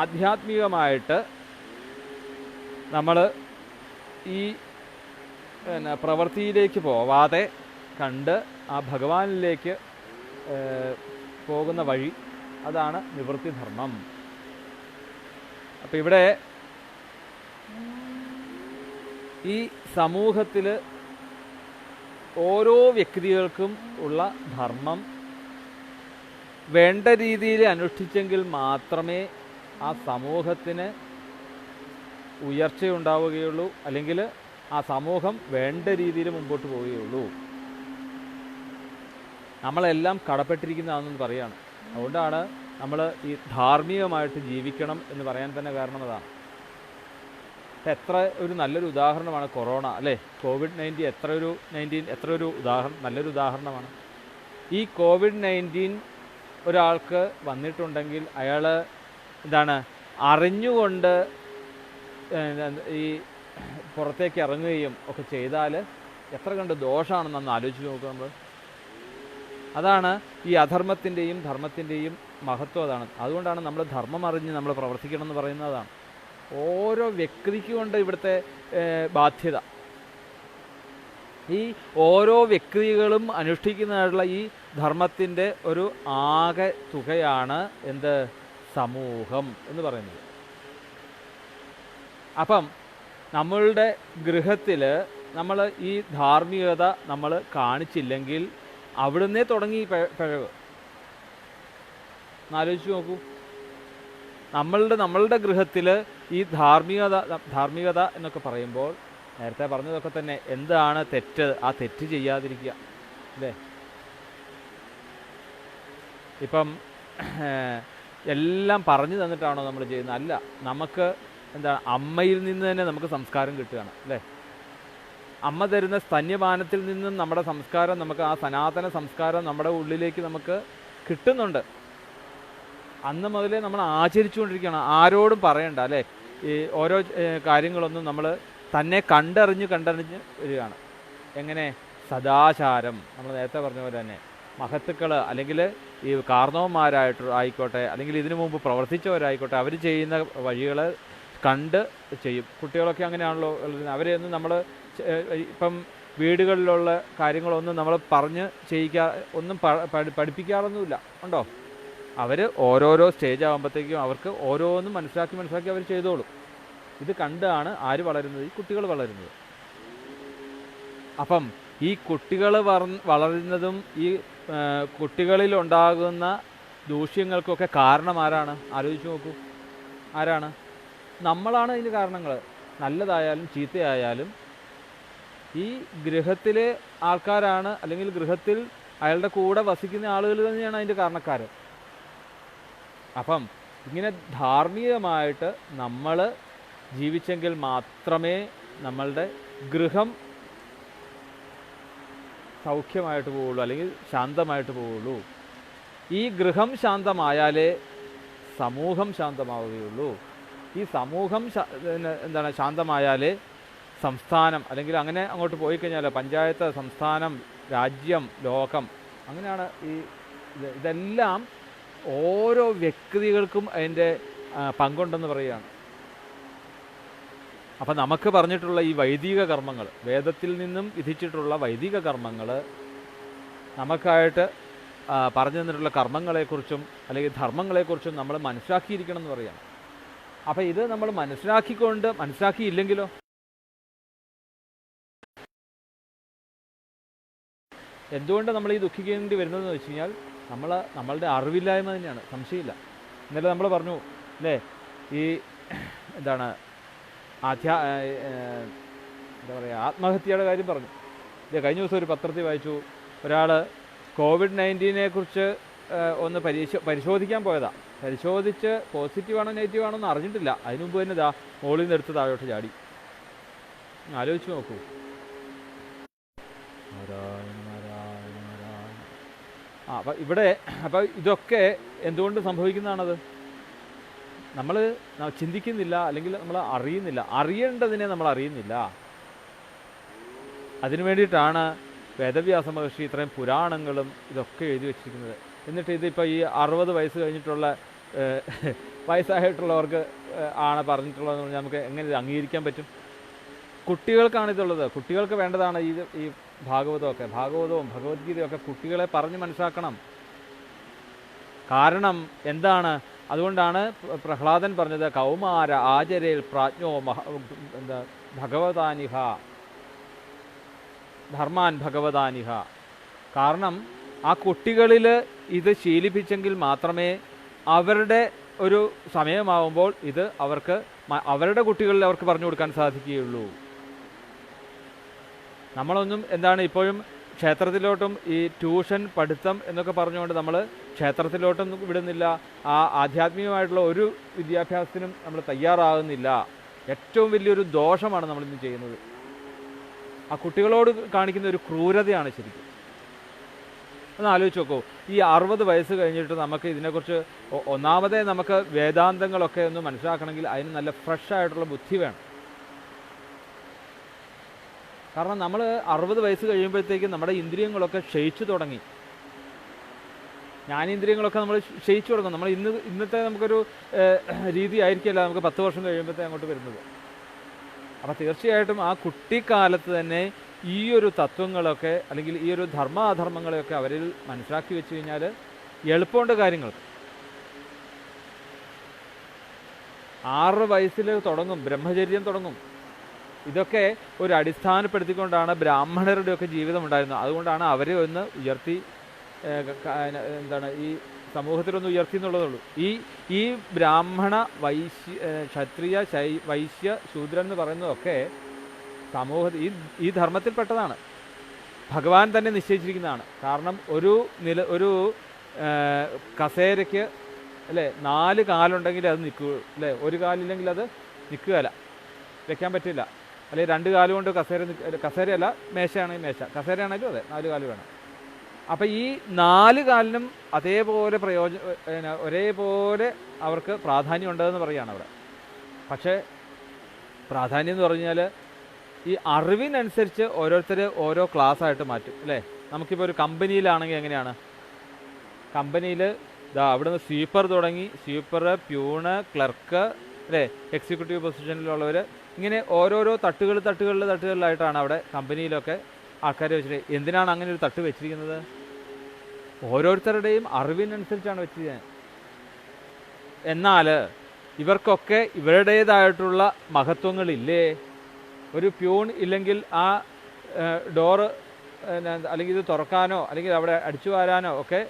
ആധ്യാത്മികമായിട്ട് നമ്മൾ ഈ പ്രവൃത്തിയിലേക്ക് പോവാതെ കണ്ട് ആ ഭഗവാനിലേക്ക് പോകുന്ന വഴി, അതാണ് നിവൃത്തി ധർമ്മം. അപ്പം ഇവിടെ ഈ സമൂഹത്തിൽ ഓരോ വ്യക്തികൾക്കും ഉള്ള ധർമ്മം വേണ്ട രീതിയിൽ അനുഷ്ഠിച്ചെങ്കിൽ മാത്രമേ ആ സമൂഹത്തിന് ഉയർച്ചയുണ്ടാവുകയുള്ളൂ, അല്ലെങ്കിൽ ആ സമൂഹം വേണ്ട രീതിയിൽ മുമ്പോട്ട് പോവുകയുള്ളൂ. നമ്മളെല്ലാം കടപ്പെട്ടിരിക്കുന്നതാണെന്ന് പറയുകയാണ്. അതുകൊണ്ടാണ് നമ്മൾ ഈ ധാർമ്മികമായിട്ട് ജീവിക്കണം എന്ന് പറയാൻ തന്നെ കാരണം അതാണ്. എത്ര ഒരു നല്ലൊരു ഉദാഹരണമാണ് കൊറോണ, അല്ലേ? കോവിഡ്-19 എത്ര ഒരു നല്ലൊരു ഉദാഹരണമാണ്. ഈ കോവിഡ്-19 ഒരാൾക്ക് വന്നിട്ടുണ്ടെങ്കിൽ അയാൾ എന്താണ് അറിഞ്ഞുകൊണ്ട് ഈ പുറത്തേക്ക് ഇറങ്ങുകയും ഒക്കെ ചെയ്താൽ എത്ര കണ്ട് ദോഷമാണെന്നൊന്ന് ആലോചിച്ച് നോക്കുക നമ്മൾ. അതാണ് ഈ അധർമ്മത്തിൻ്റെയും ധർമ്മത്തിൻ്റെയും മഹത്വം. അതാണ്. അതുകൊണ്ടാണ് നമ്മൾ ധർമ്മം അറിഞ്ഞ് നമ്മൾ പ്രവർത്തിക്കണം എന്ന് പറയുന്നതാണ്. ഓരോ വ്യക്തിക്കുമുണ്ട് ഇവിടുത്തെ ബാധ്യത. ഈ ഓരോ വ്യക്തികളും അനുഷ്ഠിക്കുന്നതായിട്ടുള്ള ഈ ധർമ്മത്തിൻ്റെ ഒരു ആകെ തുകയാണ് എന്ത്? സമൂഹം എന്ന് പറയുന്നത്. അപ്പം നമ്മളുടെ ഗൃഹത്തിൽ നമ്മൾ ഈ ധാർമ്മികത നമ്മൾ കാണിച്ചില്ലെങ്കിൽ അവിടുന്നേ തുടങ്ങി പിഴവ്. എന്നാലോചിച്ച് നോക്കൂ. നമ്മളുടെ ഗൃഹത്തിൽ ഈ ധാർമ്മികത എന്നൊക്കെ പറയുമ്പോൾ നേരത്തെ പറഞ്ഞതൊക്കെ തന്നെ എന്താണ് തെറ്റ്? ആ തെറ്റ് ചെയ്യാതിരിക്കുക, അല്ലേ? ഇപ്പം എല്ലാം പറഞ്ഞു തന്നിട്ടാണോ നമ്മൾ ചെയ്യുന്നത്? അല്ല. നമുക്ക് എന്താണ് അമ്മയിൽ നിന്ന് തന്നെ നമുക്ക് സംസ്കാരം കിട്ടുകയാണ്, അല്ലേ? അമ്മ തരുന്ന സ്തന്യപാനത്തിൽ നിന്നും നമ്മുടെ സംസ്കാരം, നമുക്ക് ആ സനാതന സംസ്കാരം നമ്മുടെ ഉള്ളിലേക്ക് നമുക്ക് കിട്ടുന്നുണ്ട്. അന്ന് മുതലേ നമ്മൾ ആചരിച്ചുകൊണ്ടിരിക്കുകയാണ്. ആരോടും പറയണ്ട, അല്ലേ? ഈ ഓരോ കാര്യങ്ങളൊന്നും നമ്മൾ തന്നെ കണ്ടറിഞ്ഞ് വരികയാണ്. എങ്ങനെ? സദാചാരം. നമ്മൾ നേരത്തെ പറഞ്ഞ പോലെ തന്നെ മഹത്തുക്കൾ അല്ലെങ്കിൽ ഈ ആയിക്കോട്ടെ, അല്ലെങ്കിൽ ഇതിനു മുമ്പ് പ്രവർത്തിച്ചവരായിക്കോട്ടെ, അവർ ചെയ്യുന്ന വഴികൾ കണ്ട് ചെയ്യും. കുട്ടികളൊക്കെ അങ്ങനെയാണല്ലോ. അവരെയൊന്നും നമ്മൾ ഇപ്പം വീടുകളിലുള്ള കാര്യങ്ങളൊന്നും നമ്മൾ പറഞ്ഞ് ഒന്നും പഠിപ്പിക്കാറൊന്നുമില്ല, ഉണ്ടോ? അവർ ഓരോരോ സ്റ്റേജ് ആകുമ്പോഴത്തേക്കും അവർക്ക് ഓരോന്നും മനസ്സിലാക്കി അവർ ചെയ്തോളും. ഇത് കണ്ടാണ് ആര് വളരുന്നത്? ഈ കുട്ടികൾ വളരുന്നത്. അപ്പം ഈ കുട്ടികൾ വളരുന്നതും ഈ കുട്ടികളിലുണ്ടാകുന്ന ദൂഷ്യങ്ങൾക്കൊക്കെ കാരണം ആരാണ്? ആലോചിച്ച് നോക്കൂ. ആരാണ്? നമ്മളാണ് ഇതിന് കാരണങ്ങൾ. നല്ലതായാലും ചീത്തയായാലും ഈ ഗൃഹത്തിലെ ആൾക്കാരാണ്, അല്ലെങ്കിൽ ഗൃഹത്തിൽ അയാളുടെ കൂടെ വസിക്കുന്ന ആളുകൾ തന്നെയാണ് അതിൻ്റെ കാരണക്കാർ. അപ്പം ഇങ്ങനെ ധാർമ്മികമായിട്ട് നമ്മൾ ജീവിച്ചെങ്കിൽ മാത്രമേ നമ്മളുടെ ഗൃഹം സൗഖ്യമായിട്ട് പോവുള്ളൂ, അല്ലെങ്കിൽ ശാന്തമായിട്ട് പോവുള്ളൂ. ഈ ഗൃഹം ശാന്തമായാലേ സമൂഹം ശാന്തമാവുകയുള്ളൂ. ഈ സമൂഹം ശാന്തമായാലേ സംസ്ഥാനം, അല്ലെങ്കിൽ അങ്ങനെ അങ്ങോട്ട് പോയി കഴിഞ്ഞാൽ പഞ്ചായത്ത്, സംസ്ഥാനം, രാജ്യം, ലോകം, അങ്ങനെയാണ്. ഇതെല്ലാം ഓരോ വ്യക്തികൾക്കും അതിൻ്റെ പങ്കുണ്ടെന്ന് പറയുകയാണ്. അപ്പം നമുക്ക് പറഞ്ഞിട്ടുള്ള ഈ വൈദിക കർമ്മങ്ങൾ, വേദത്തിൽ നിന്നും വിധിച്ചിട്ടുള്ള വൈദിക കർമ്മങ്ങൾ, നമുക്കായിട്ട് പറഞ്ഞു തന്നിട്ടുള്ള കർമ്മങ്ങളെക്കുറിച്ചും അല്ലെങ്കിൽ ധർമ്മങ്ങളെക്കുറിച്ചും നമ്മൾ മനസ്സിലാക്കിയിരിക്കണം എന്ന് പറയുകയാണ്. അപ്പം ഇത് നമ്മൾ മനസ്സിലാക്കിയില്ലെങ്കിലോ? എന്തുകൊണ്ട് നമ്മൾ ഈ ദുഃഖിക്കേണ്ടി വരുന്നതെന്ന് വെച്ച് കഴിഞ്ഞാൽ നമ്മളുടെ അറിവില്ലായ്മ തന്നെയാണ്, സംശയമില്ല. ഇന്നലെ നമ്മൾ പറഞ്ഞു, അല്ലേ? ഈ എന്താണ് എന്താ പറയുക, ആത്മഹത്യയുടെ കാര്യം പറഞ്ഞു. കഴിഞ്ഞ ദിവസം ഒരു പത്രത്തിൽ വായിച്ചു, ഒരാൾ കോവിഡ്-19 കുറിച്ച് ഒന്ന് പരിശോധിക്കാൻ പോയതാണ്. പരിശോധിച്ച് പോസിറ്റീവാണോ നെഗറ്റീവാണോ എന്ന് അറിഞ്ഞിട്ടില്ല. അതിനു മുമ്പ് തന്നെ മുകളിൽ നിന്ന് എടുത്ത് താഴോട്ട് ചാടി. ആലോചിച്ച് നോക്കൂ. അപ്പം ഇതൊക്കെ എന്തുകൊണ്ട് സംഭവിക്കുന്നതാണത്? നമ്മൾ ചിന്തിക്കുന്നില്ല, അല്ലെങ്കിൽ നമ്മൾ അറിയുന്നില്ല. അറിയേണ്ടതിനെ നമ്മൾ അറിയുന്നില്ല. അതിനു വേണ്ടിയിട്ടാണ് വേദവ്യാസ മഹർഷി ഇത്രയും പുരാണങ്ങളും ഇതൊക്കെ എഴുതി വച്ചിരിക്കുന്നത്. എന്നിട്ട് ഇതിപ്പോൾ ഈ 60 വയസ്സ് കഴിഞ്ഞിട്ടുള്ള വയസ്സായിട്ടുള്ളവർക്ക് ആണ് പറഞ്ഞിട്ടുള്ളതെന്ന് പറഞ്ഞാൽ നമുക്ക് എങ്ങനെ ഇത് അംഗീകരിക്കാൻ പറ്റും? കുട്ടികൾക്കാണിതുള്ളത്. കുട്ടികൾക്ക് വേണ്ടതാണ് ഈ ഭാഗവതവും ഭഗവത്ഗീതയും ഒക്കെ കുട്ടികളെ പറഞ്ഞ് മനസ്സിലാക്കണം. കാരണം എന്താണ്? അതുകൊണ്ടാണ് പ്രഹ്ലാദൻ പറഞ്ഞത്, കൗമാര ആചരേൽ പ്രാജ്ഞോ ഭഗവതാനിഹ ധർമാൻ ഭഗവതാനിഹ. കാരണം ആ കുട്ടികളിൽ ഇത് ശീലിപ്പിച്ചെങ്കിൽ മാത്രമേ അവരുടെ ഒരു സമയമാവുമ്പോൾ ഇത് അവരുടെ കുട്ടികളിൽ അവർക്ക് പറഞ്ഞു കൊടുക്കാൻ സാധിക്കുകയുള്ളൂ. നമ്മളൊന്നും ഇപ്പോഴും ക്ഷേത്രത്തിലോട്ടും ഈ ട്യൂഷൻ പഠിത്തം എന്നൊക്കെ പറഞ്ഞുകൊണ്ട് നമ്മൾ ക്ഷേത്രത്തിലോട്ടും വിടുന്നില്ല, ആ ആധ്യാത്മികമായിട്ടുള്ള ഒരു വിദ്യാഭ്യാസത്തിനും നമ്മൾ തയ്യാറാകുന്നില്ല. ഏറ്റവും വലിയൊരു ദോഷമാണ് നമ്മളിന്ന് ചെയ്യുന്നത്. ആ കുട്ടികളോട് കാണിക്കുന്ന ഒരു ക്രൂരതയാണ് ശരിക്കും. ഒന്ന് ആലോചിച്ച് നോക്കൂ, ഈ 60 വയസ്സ് കഴിഞ്ഞിട്ട് നമുക്ക് ഇതിനെക്കുറിച്ച് ഒന്നാമതേ നമുക്ക് വേദാന്തങ്ങളൊക്കെ ഒന്ന് മനസ്സിലാക്കണമെങ്കിൽ അതിന് നല്ല ഫ്രഷ് ആയിട്ടുള്ള ബുദ്ധി വേണം. കാരണം നമ്മൾ 60 വയസ്സ് കഴിയുമ്പോഴത്തേക്കും നമ്മുടെ ഇന്ദ്രിയങ്ങളൊക്കെ ക്ഷയിച്ചു തുടങ്ങി. ജ്ഞാനേന്ദ്രിയങ്ങളൊക്കെ നമ്മൾ ക്ഷയിച്ചു തുടങ്ങും. നമ്മൾ ഇന്നത്തെ നമുക്കൊരു രീതി ആയിരിക്കില്ല നമുക്ക് 10 വർഷം കഴിയുമ്പോഴത്തേ അങ്ങോട്ട് വരുന്നത്. അപ്പോൾ തീർച്ചയായിട്ടും ആ കുട്ടിക്കാലത്ത് തന്നെ ഈ ഒരു തത്വങ്ങളൊക്കെ അല്ലെങ്കിൽ ഈ ഒരു ധർമ്മ-അധർമ്മങ്ങളെയൊക്കെ അവരിൽ മനസ്സിലാക്കി വെച്ച് കഴിഞ്ഞാൽ എളുപ്പമുണ്ട് കാര്യങ്ങൾ. 6 വയസ്സിൽ തുടങ്ങും, ബ്രഹ്മചര്യം തുടങ്ങും. ഇതൊക്കെ ഒരു അടിസ്ഥാനപ്പെടുത്തിക്കൊണ്ടാണ് ബ്രാഹ്മണരുടെയൊക്കെ ജീവിതം ഉണ്ടായിരുന്നത്. അതുകൊണ്ടാണ് അവരെ ഒന്ന് ഉയർത്തി ഈ സമൂഹത്തിലൊന്ന് ഉയർത്തി എന്നുള്ളതുള്ളൂ. ഈ ബ്രാഹ്മണ ക്ഷത്രിയ വൈശ്യ ശൂദ്രൻ എന്ന് പറയുന്നതൊക്കെ ഈ ധർമ്മത്തിൽപ്പെട്ടതാണ്. ഭഗവാൻ തന്നെ നിശ്ചയിച്ചിരിക്കുന്നതാണ്. കാരണം ഒരു കസേരയ്ക്ക് അല്ലേ 4 കാലുണ്ടെങ്കിൽ അത് നിൽക്കൂ, അല്ലേ? ഒരു കാലില്ലെങ്കിൽ അത് നിൽക്കുകയല്ല, വെക്കാൻ പറ്റില്ല. അല്ലെങ്കിൽ 2 കാലുകൊണ്ട് കസേരയല്ല, മേശയാണെങ്കിൽ മേശ, കസേരയാണെങ്കിലും അതെ 4 കാല് വേണം. അപ്പം ഈ 4 കാലിനും അതേപോലെ ഒരേപോലെ അവർക്ക് പ്രാധാന്യം ഉണ്ടെന്ന് പറയുകയാണ് അവിടെ. പക്ഷേ പ്രാധാന്യം എന്ന് പറഞ്ഞാൽ ഈ അറിവിനനുസരിച്ച് ഓരോരുത്തർ ഓരോ ക്ലാസ്സായിട്ട് മാറ്റും, അല്ലേ? നമുക്കിപ്പോൾ ഒരു കമ്പനിയിലാണെങ്കിൽ എങ്ങനെയാണ്? കമ്പനിയിൽ അവിടുന്ന് സ്വീപ്പർ തുടങ്ങി, സ്വീപ്പർ, പ്യൂണ്, ക്ലർക്ക്, അല്ലേ? എക്സിക്യൂട്ടീവ് പൊസിഷനിലുള്ളവർ, ഇങ്ങനെ ഓരോരോ തട്ടുകളിലായിട്ടാണ് അവിടെ കമ്പനിയിലൊക്കെ ആൾക്കാരെ വെച്ചിട്ട്. എന്തിനാണ് അങ്ങനെ ഒരു തട്ട് വെച്ചിരിക്കുന്നത്? ഓരോരുത്തരുടെയും അറിവിനനുസരിച്ചാണ് വെച്ചിരിക്കുന്നത്. എന്നാൽ ഇവർക്കൊക്കെ ഇവരുടേതായിട്ടുള്ള മഹത്വങ്ങളില്ലേ? ഒരു പ്യൂൺ ഇല്ലെങ്കിൽ ആ ഡോറ് അല്ലെങ്കിൽ ഇത് തുറക്കാനോ അല്ലെങ്കിൽ അവിടെ അടിച്ചു വാരാനോ ഒക്കെ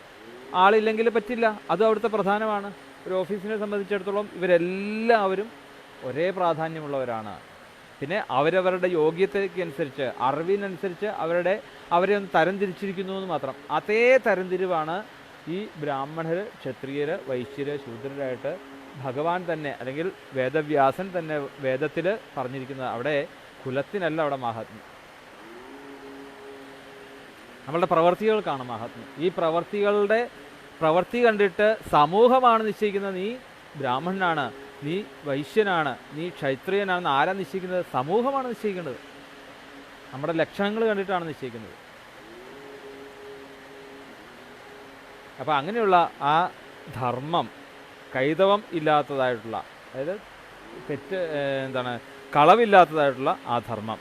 ആളില്ലെങ്കിൽ പറ്റില്ല. അതും അവിടുത്തെ പ്രധാനമാണ്. ഒരു ഓഫീസിനെ സംബന്ധിച്ചിടത്തോളം ഇവരെല്ലാവരും ഒരേ പ്രാധാന്യമുള്ളവരാണ്. പിന്നെ അവരവരുടെ യോഗ്യതയ്ക്ക് അനുസരിച്ച്, അറിവിനനുസരിച്ച് അവരെ ഒന്ന് തരംതിരിച്ചിരിക്കുന്നു എന്ന് മാത്രം. അതേ തരംതിരിവാണ് ഈ ബ്രാഹ്മണർ, ക്ഷത്രിയർ, വൈശ്യർ, ശൂദ്രരായിട്ട് ഭഗവാൻ തന്നെ അല്ലെങ്കിൽ വേദവ്യാസൻ തന്നെ വേദത്തിൽ പറഞ്ഞിരിക്കുന്നത്. അവിടെ കുലത്തിനല്ല അവിടെ മാഹാത്മ്യം, നമ്മളുടെ പ്രവർത്തികൾക്കാണ് മാഹാത്മ്യം. ഈ പ്രവർത്തി കണ്ടിട്ട് സമൂഹമാണ് നിശ്ചയിക്കുന്നത് നീ ബ്രാഹ്മണനാണ്, നീ വൈശ്യനാണ്, നീ ക്ഷത്രിയനാണെന്ന് ആരാ നിശ്ചയിക്കുന്നത്? സമൂഹമാണ് നിശ്ചയിക്കേണ്ടത്. നമ്മുടെ ലക്ഷണങ്ങൾ കണ്ടിട്ടാണ് നിശ്ചയിക്കുന്നത്. അപ്പോൾ അങ്ങനെയുള്ള ആ ധർമ്മം, കൈതവം ഇല്ലാത്തതായിട്ടുള്ള, അതായത് കളവില്ലാത്തതായിട്ടുള്ള ആ ധർമ്മം,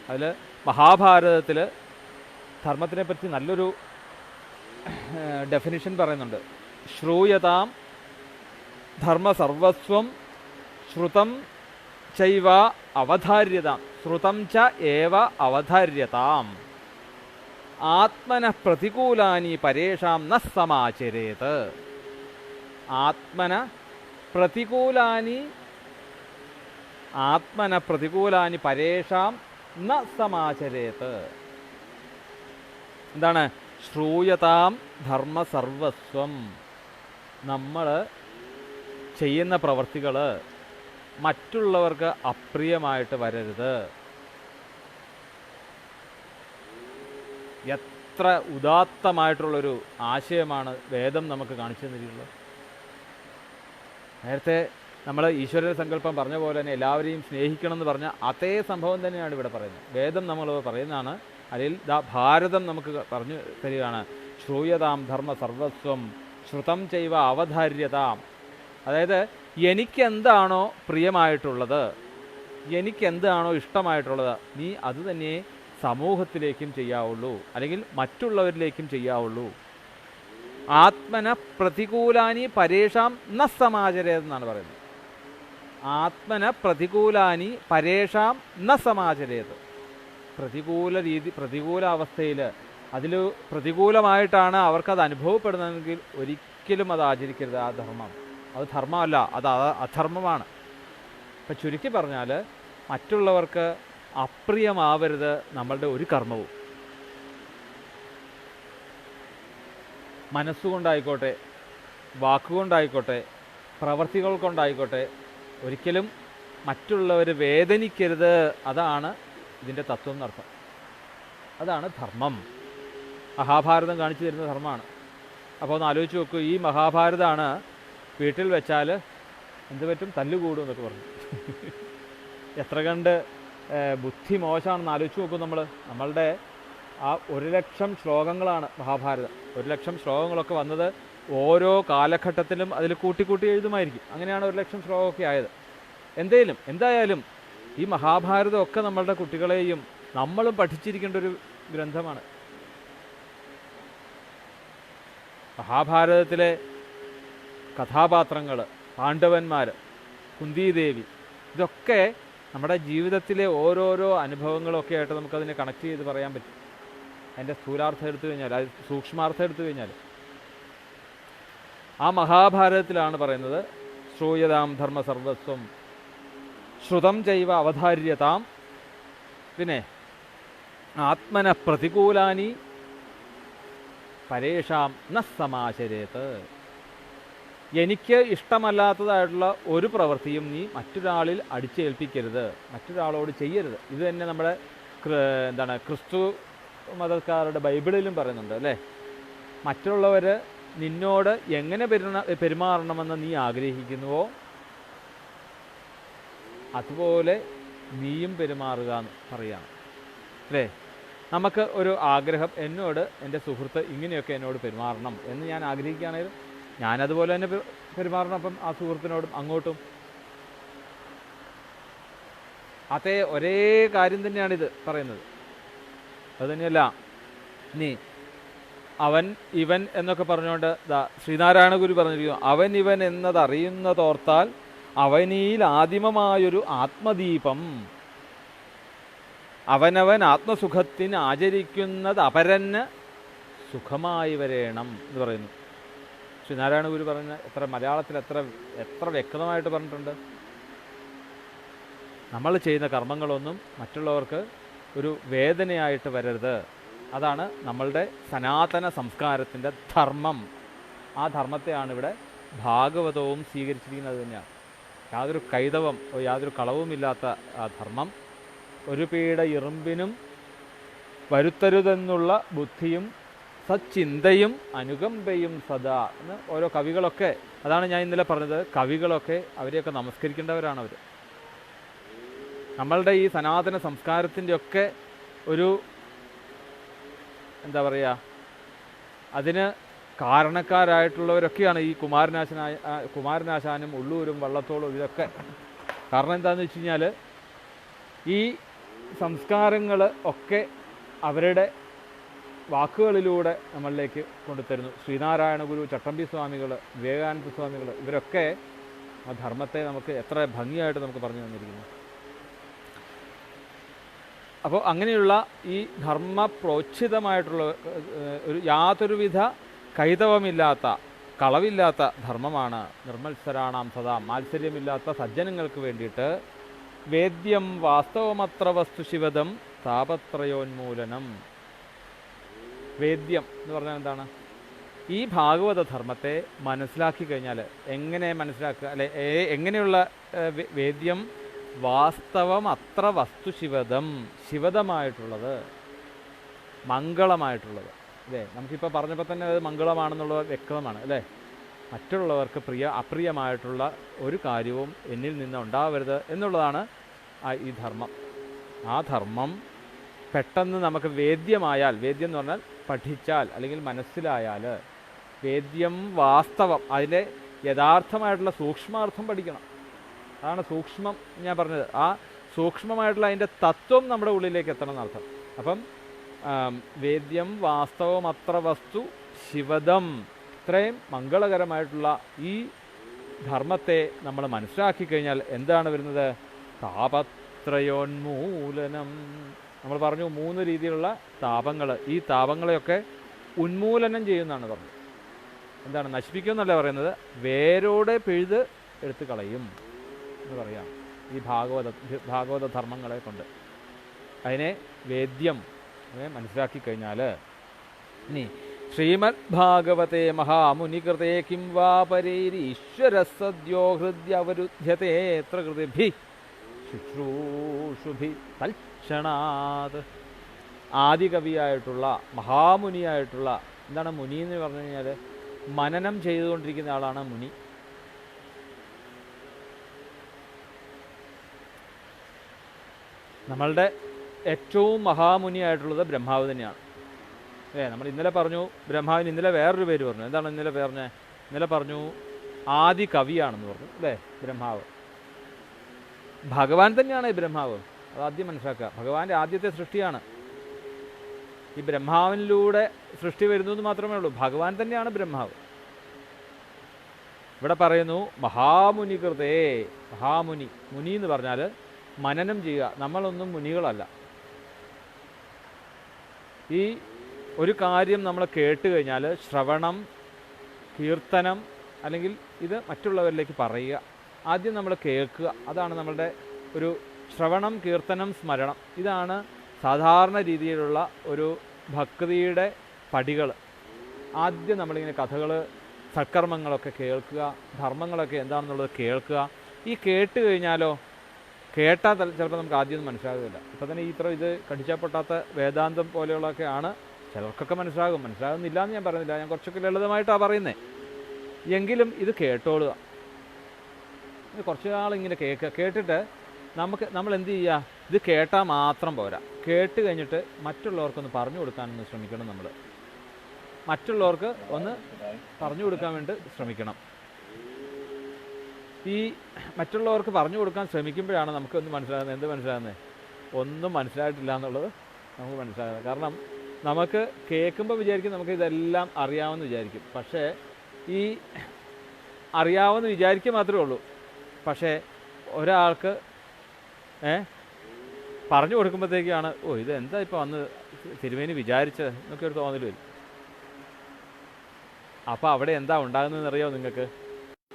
അതിൽ മഹാഭാരതത്തിൽ ധർമ്മത്തിനെ പറ്റി നല്ലൊരു ഡെഫിനിഷൻ പറയുന്നുണ്ട്. ശ്രൂയതാം ധർമ്മ സർവസ്വം ശ്രുതം ചൈവ അവധാര്യതാം, ശ്രുതം ച ഏവ അവധാര്യതാം, ആത്മനഃ പ്രതികൂലാനി പരേഷാം ന സമാചരേത്. ആത്മന പ്രതികൂലാനി പരേഷാം ന സമാചരേത്. എന്താണ്? ശ്രൂയതാം ധർമ്മ സർവസ്വം. നമ്മൾ ചെയ്യുന്ന പ്രവർത്തികൾ മറ്റുള്ളവർക്ക് അപ്രിയമായിട്ട് വരരുത്. എത്ര ഉദാത്തമായിട്ടുള്ളൊരു ആശയമാണ് വേദം നമുക്ക് കാണിച്ചു തന്നിട്ടുള്ളത്. നേരത്തെ നമ്മൾ ഈശ്വര സങ്കല്പം പറഞ്ഞ പോലെ തന്നെ എല്ലാവരെയും സ്നേഹിക്കണം എന്ന് പറഞ്ഞ അതേ സംഭവം തന്നെയാണ് ഇവിടെ പറയുന്നത്. വേദം നമ്മൾ പറയുന്നതാണ്. അതിൽ ഭാരതം നമുക്ക് പറഞ്ഞു തരികയാണ്. ശ്രൂയതാം ധർമ്മ സർവസ്വം ശ്രുതം ചൈവ അവധാര്യതാം. അതായത് എനിക്കെന്താണോ പ്രിയമായിട്ടുള്ളത്, എനിക്കെന്താണോ ഇഷ്ടമായിട്ടുള്ളത്, നീ അത് തന്നെ സമൂഹത്തിലേക്കും ചെയ്യാവുള്ളൂ, അല്ലെങ്കിൽ മറ്റുള്ളവരിലേക്കും ചെയ്യാവുള്ളൂ. ആത്മന പ്രതികൂലാനി പരേഷാം ന സമാചരേതെന്നാണ് പറയുന്നത്. ആത്മന പ്രതികൂലാനി പരേഷാം ന സമാചരേത്. പ്രതികൂല അവസ്ഥയിൽ അതിൽ പ്രതികൂലമായിട്ടാണ് അവർക്കത് അനുഭവപ്പെടുന്നതെങ്കിൽ ഒരിക്കലും അത് ആചരിക്കരുത്. ആ ധർമ്മം അത് ധർമ്മമല്ല, അത് അധർമ്മമാണ്. ഇപ്പം ചുരുക്കി പറഞ്ഞാൽ മറ്റുള്ളവർക്ക് അപ്രിയമാവരുത് നമ്മളുടെ ഒരു കർമ്മവും. മനസ്സുകൊണ്ടായിക്കോട്ടെ, വാക്കുകൊണ്ടായിക്കോട്ടെ, പ്രവർത്തികൾ കൊണ്ടായിക്കോട്ടെ, ഒരിക്കലും മറ്റുള്ളവർ വേദനിക്കരുത്. അതാണ് ഇതിൻ്റെ തത്വം എന്നർത്ഥം. അതാണ് ധർമ്മം. മഹാഭാരതം കാണിച്ചു തരുന്ന ധർമ്മമാണ്. അപ്പോൾ ഒന്ന് ആലോചിച്ച് നോക്കൂ, ഈ മഹാഭാരതമാണ് വീട്ടിൽ വെച്ചാൽ എന്ത് പറ്റും? തല്ലുകൂടും എന്നൊക്കെ പറഞ്ഞു. എത്ര കണ്ട് ബുദ്ധി മോശമാണെന്ന് ആലോചിച്ച് നോക്കും. നമ്മളുടെ ആ 1,00,000 ശ്ലോകങ്ങളാണ് മഹാഭാരതം. 1,00,000 ശ്ലോകങ്ങളൊക്കെ വന്നത് ഓരോ കാലഘട്ടത്തിലും അതിൽ കൂട്ടി എഴുതുമായിരിക്കും. അങ്ങനെയാണ് 1,00,000 ശ്ലോകമൊക്കെ ആയത്. എന്തായാലും ഈ മഹാഭാരതമൊക്കെ നമ്മളുടെ കുട്ടികളെയും നമ്മളും പഠിച്ചിരിക്കേണ്ട ഒരു ഗ്രന്ഥമാണ്. മഹാഭാരതത്തിലെ കഥാപാത്രങ്ങൾ, പാണ്ഡവന്മാർ, കുന്തിദേവി, ഇതൊക്കെ നമ്മുടെ ജീവിതത്തിലെ ഓരോരോ അനുഭവങ്ങളൊക്കെ ആയിട്ട് നമുക്കതിനെ കണക്ട് ചെയ്ത് പറയാൻ പറ്റും. അതിൻ്റെ സ്ഥൂലാർത്ഥം എടുത്തു കഴിഞ്ഞാൽ, അത് സൂക്ഷ്മാർത്ഥം എടുത്തു കഴിഞ്ഞാൽ, ആ മഹാഭാരതത്തിലാണ് പറയുന്നത് ശ്രൂയതാം ധർമ്മ സർവസ്വം ശ്രുതം ചൈവ അവധാര്യതാം, പിന്നെ ആത്മന പ്രതികൂലാനി പരേഷാം ന സമാചരേത്. എനിക്ക് ഇഷ്ടമല്ലാത്തതായിട്ടുള്ള ഒരു പ്രവൃത്തിയും നീ മറ്റൊരാളിൽ അടിച്ചേൽപ്പിക്കരുത്, മറ്റൊരാളോട് ചെയ്യരുത്. ഇത് തന്നെ നമ്മുടെ ക്രിസ്തു മതക്കാരുടെ ബൈബിളിലും പറയുന്നുണ്ട് അല്ലേ. മറ്റുള്ളവർ നിന്നോട് എങ്ങനെ പെരുമാറണമെന്ന് നീ ആഗ്രഹിക്കുന്നുവോ അതുപോലെ നീയും പെരുമാറുക എന്ന് പറയുകയാണ് അല്ലേ. നമുക്ക് ഒരു ആഗ്രഹം, എന്നോട് എൻ്റെ സുഹൃത്ത് ഇങ്ങനെയൊക്കെ എന്നോട് പെരുമാറണം എന്ന് ഞാൻ ആഗ്രഹിക്കുകയാണെങ്കിൽ ഞാനതുപോലെ തന്നെ പെരുമാറണം. അപ്പം ആ സുഹൃത്തിനോടും അങ്ങോട്ടും അതേ ഒരേ കാര്യം തന്നെയാണിത് പറയുന്നത്. അതുതന്നെയല്ല, നീ അവൻ ഇവൻ എന്നൊക്കെ പറഞ്ഞുകൊണ്ട് ശ്രീനാരായണ ഗുരു പറഞ്ഞിരിക്കുന്നു, അവൻ ഇവൻ എന്നതറിയുന്നതോർത്താൽ അവനിൽ ആദിമമായൊരു ആത്മദീപം, അവനവൻ ആത്മസുഖത്തിന് ആചരിക്കുന്നത് അപരന് സുഖമായി വരേണം എന്ന് പറയുന്നു. ശ്രീനാരായണ ഗുരു പറഞ്ഞ മലയാളത്തിൽ എത്ര വ്യക്തമായിട്ട് പറഞ്ഞിട്ടുണ്ട്. നമ്മൾ ചെയ്യുന്ന കർമ്മങ്ങളൊന്നും മറ്റുള്ളവർക്ക് ഒരു വേദനയായിട്ട് വരരുത്. അതാണ് നമ്മളുടെ സനാതന സംസ്കാരത്തിൻ്റെ ധർമ്മം. ആ ധർമ്മത്തെയാണ് ഇവിടെ ഭാഗവതവും സ്വീകരിച്ചിരിക്കുന്നത് തന്നെയാണ്. യാതൊരു കൈതവം, യാതൊരു കളവുമില്ലാത്ത ആ ധർമ്മം. ഒരു പീഡ ഇറുമ്പിനും വരുത്തരുതെന്നുള്ള ബുദ്ധിയും സച്ചിന്തയും അനുകമ്പയും സദാ എന്ന് ഓരോ കവികളൊക്കെ, അതാണ് ഞാൻ ഇന്നലെ പറഞ്ഞത്, കവികളൊക്കെ അവരെയൊക്കെ നമസ്കരിക്കേണ്ടവരാണ് അവർ. നമ്മളുടെ ഈ സനാതന സംസ്കാരത്തിൻ്റെയൊക്കെ ഒരു എന്താ പറയുക, അതിന് കാരണക്കാരായിട്ടുള്ളവരൊക്കെയാണ് ഈ കുമാരനാശാനും ഉള്ളൂരും വള്ളത്തോളും ഇതൊക്കെ. കാരണം എന്താണെന്ന് വെച്ച് കഴിഞ്ഞാൽ ഈ സംസ്കാരങ്ങൾ ഒക്കെ അവരുടെ വാക്കുകളിലൂടെ നമ്മളിലേക്ക് കൊണ്ടുതരുന്നു. ശ്രീനാരായണ ഗുരു, ചട്ടമ്പി സ്വാമികൾ, വിവേകാനന്ദ സ്വാമികൾ, ഇവരൊക്കെ ആ ധർമ്മത്തെ നമുക്ക് എത്ര ഭംഗിയായിട്ട് നമുക്ക് പറഞ്ഞു തന്നിരിക്കുന്നു. അപ്പോൾ അങ്ങനെയുള്ള ഈ ധർമ്മ പ്രോച്ഛിതമായിട്ടുള്ള ഒരു യാതൊരുവിധ കൈതവമില്ലാത്ത, കളവില്ലാത്ത ധർമ്മമാണ് നിർമ്മത്സരാണാം സദാ, മാത്സര്യമില്ലാത്ത സജ്ജനങ്ങൾക്ക് വേണ്ടിയിട്ട് വേദ്യം വാസ്തവമത്ര വസ്തു ശിവദം താപത്രയോന്മൂലനം. വേദ്യം എന്ന് പറഞ്ഞാൽ എന്താണ്? ഈ ഭാഗവത ധർമ്മത്തെ മനസ്സിലാക്കി കഴിഞ്ഞാൽ എങ്ങനെ മനസ്സിലാക്കുക, അല്ലെ എങ്ങനെയുള്ള വേദ്യം വാസ്തവം അത്ര വസ്തു ശിവദം, ശിവദമായിട്ടുള്ളത്, മംഗളമായിട്ടുള്ളത് അല്ലേ. നമുക്കിപ്പോൾ പറഞ്ഞപ്പോൾ തന്നെ അത് മംഗളമാണെന്നുള്ളത് വ്യക്തമാണ് അല്ലേ. മറ്റുള്ളവർക്ക് അപ്രിയമായിട്ടുള്ള ഒരു കാര്യവും എന്നിൽ നിന്ന് ഉണ്ടാവരുത് എന്നുള്ളതാണ് ഈ ധർമ്മം. ആ ധർമ്മം പെട്ടെന്ന് നമുക്ക് വേദ്യമായാൽ, വേദ്യം എന്ന് പറഞ്ഞാൽ പഠിച്ചാൽ അല്ലെങ്കിൽ മനസ്സിലായാൽ, വേദ്യം വാസ്തവം, അതിൻ്റെ യഥാർത്ഥമായിട്ടുള്ള സൂക്ഷ്മാർത്ഥം പഠിക്കണം. അതാണ് സൂക്ഷ്മം ഞാൻ പറഞ്ഞത്. ആ സൂക്ഷ്മമായിട്ടുള്ള അതിൻ്റെ തത്വം നമ്മുടെ ഉള്ളിലേക്ക് എത്തണം എന്നർത്ഥം. അപ്പം വേദ്യം വാസ്തവം അത്ര വസ്തു ശിവദം, ഇത്രയും മംഗളകരമായിട്ടുള്ള ഈ ധർമ്മത്തെ നമ്മൾ മനസ്സിലാക്കി കഴിഞ്ഞാൽ എന്താണ് വരുന്നത്? താപത്രയോന്മൂലനം. നമ്മൾ പറഞ്ഞു 3 രീതിയിലുള്ള താപങ്ങൾ. ഈ താപങ്ങളെയൊക്കെ ഉന്മൂലനം ചെയ്യുമെന്നാണ് പറഞ്ഞത്. എന്താണ്? നശിപ്പിക്കുമെന്നല്ല പറയുന്നത്, വേരോടെ പിഴുത് എടുത്ത് കളയും എന്ന് പറയാം ഈ ഭാഗവത ധർമ്മങ്ങളെ കൊണ്ട്. അതിനെ വേദ്യം മനസ്സിലാക്കി കഴിഞ്ഞാൽ, ഇനി ശ്രീമദ് ഭാഗവതേ മഹാമുനികൃതേ കിം വാ പരൈരീശ്വര സദ്യോ ഹൃദ്യവരുധ്യത്തെ എത്ര കൃതിഭി ശുശ്രൂഷുഭി തൽക്ഷണാത്. ആദികവിയായിട്ടുള്ള മഹാമുനിയായിട്ടുള്ള, എന്താണ് മുനി എന്ന് പറഞ്ഞു കഴിഞ്ഞാൽ മനനം ചെയ്തുകൊണ്ടിരിക്കുന്ന ആളാണ് മുനി. നമ്മളുടെ ഏറ്റവും മഹാമുനിയായിട്ടുള്ളത് ബ്രഹ്മാവ് തന്നെയാണ്. നമ്മൾ ഇന്നലെ പറഞ്ഞു ബ്രഹ്മാവിന് ഇന്നലെ വേറൊരു പേര് പറഞ്ഞു. എന്താണ് ഇന്നലെ പറഞ്ഞത്? ഇന്നലെ പറഞ്ഞു ആദി കവിയാണെന്ന് പറഞ്ഞു അല്ലേ ബ്രഹ്മാവ്. ഭഗവാൻ തന്നെയാണ് ഈ ബ്രഹ്മാവ്. അത് ആദ്യം മനസ്സിലാക്കുക. ഭഗവാന്റെ ആദ്യത്തെ സൃഷ്ടിയാണ്. ഈ ബ്രഹ്മാവിനിലൂടെ സൃഷ്ടി വരുന്നു എന്ന് മാത്രമേ ഉള്ളൂ. ഭഗവാൻ തന്നെയാണ് ബ്രഹ്മാവ്. ഇവിടെ പറയുന്നു മഹാമുനികൃതേ. മഹാമുനി, മുനി എന്ന് പറഞ്ഞാൽ മനനം ചെയ്യുക. നമ്മളൊന്നും മുനികളല്ല. ഈ ഒരു കാര്യം നമ്മൾ കേട്ട് കഴിഞ്ഞാൽ ശ്രവണം, കീർത്തനം, അല്ലെങ്കിൽ ഇത് മറ്റുള്ളവരിലേക്ക് പറയുക. ആദ്യം നമ്മൾ കേൾക്കുക. അതാണ് നമ്മളുടെ ഒരു ശ്രവണം, കീർത്തനം, സ്മരണം. ഇതാണ് സാധാരണ രീതിയിലുള്ള ഒരു ഭക്തിയുടെ പടികൾ. ആദ്യം നമ്മളിങ്ങനെ കഥകൾ, സത്കർമ്മങ്ങളൊക്കെ കേൾക്കുക, ധർമ്മങ്ങളൊക്കെ എന്താണെന്നുള്ളത് കേൾക്കുക. ഈ കേട്ട് കഴിഞ്ഞാലോ, കേട്ടാൽ ചിലപ്പോൾ നമുക്ക് ആദ്യമൊന്നും മനസ്സിലാകില്ല. ഇപ്പം തന്നെ ഇത് കടിച്ചാൽ പൊട്ടാത്ത വേദാന്തം പോലെയുള്ളതൊക്കെയാണ്. ചിലർക്കൊക്കെ മനസ്സിലാകുന്നില്ല എന്ന് ഞാൻ പറയുന്നില്ല. ഞാൻ കുറച്ചൊക്കെ ലളിതമായിട്ടാണ് പറയുന്നത്. എങ്കിലും ഇത് കേട്ടോളുക. കുറച്ച് നാളിങ്ങനെ കേട്ടിട്ട് നമ്മൾ എന്ത് ചെയ്യുക? ഇത് കേട്ടാൽ മാത്രം പോരാ. കേട്ട് കഴിഞ്ഞിട്ട് മറ്റുള്ളവർക്കൊന്ന് പറഞ്ഞു കൊടുക്കാനൊന്ന് ശ്രമിക്കണം. നമ്മൾ മറ്റുള്ളവർക്ക് ഒന്ന് പറഞ്ഞു കൊടുക്കാൻ വേണ്ടി ശ്രമിക്കണം. ഈ മറ്റുള്ളവർക്ക് പറഞ്ഞു കൊടുക്കാൻ ശ്രമിക്കുമ്പോഴാണ് നമുക്കൊന്ന് മനസ്സിലാകുന്നത്. എന്ത് മനസ്സിലാകുന്നത്? ഒന്നും മനസ്സിലായിട്ടില്ല എന്നുള്ളത് നമുക്ക് മനസ്സിലാകുന്നത്. കാരണം നമുക്ക് കേൾക്കുമ്പോൾ വിചാരിക്കും നമുക്ക് ഇതെല്ലാം അറിയാമെന്ന് വിചാരിക്കും. പക്ഷേ ഈ അറിയാമെന്ന് വിചാരിക്കുക മാത്രമേ ഉള്ളൂ. പക്ഷേ ഒരാൾക്ക് പറഞ്ഞു കൊടുക്കുമ്പോഴത്തേക്കാണ് ഇതെന്താ ഇപ്പോൾ വന്ന് തിരുമേനി വിചാരിച്ചത് എന്നൊക്കെ ഒരു തോന്നൽ വരും. അപ്പോൾ അവിടെ എന്താ ഉണ്ടാകുന്നതെന്ന് അറിയാമോ നിങ്ങൾക്ക്?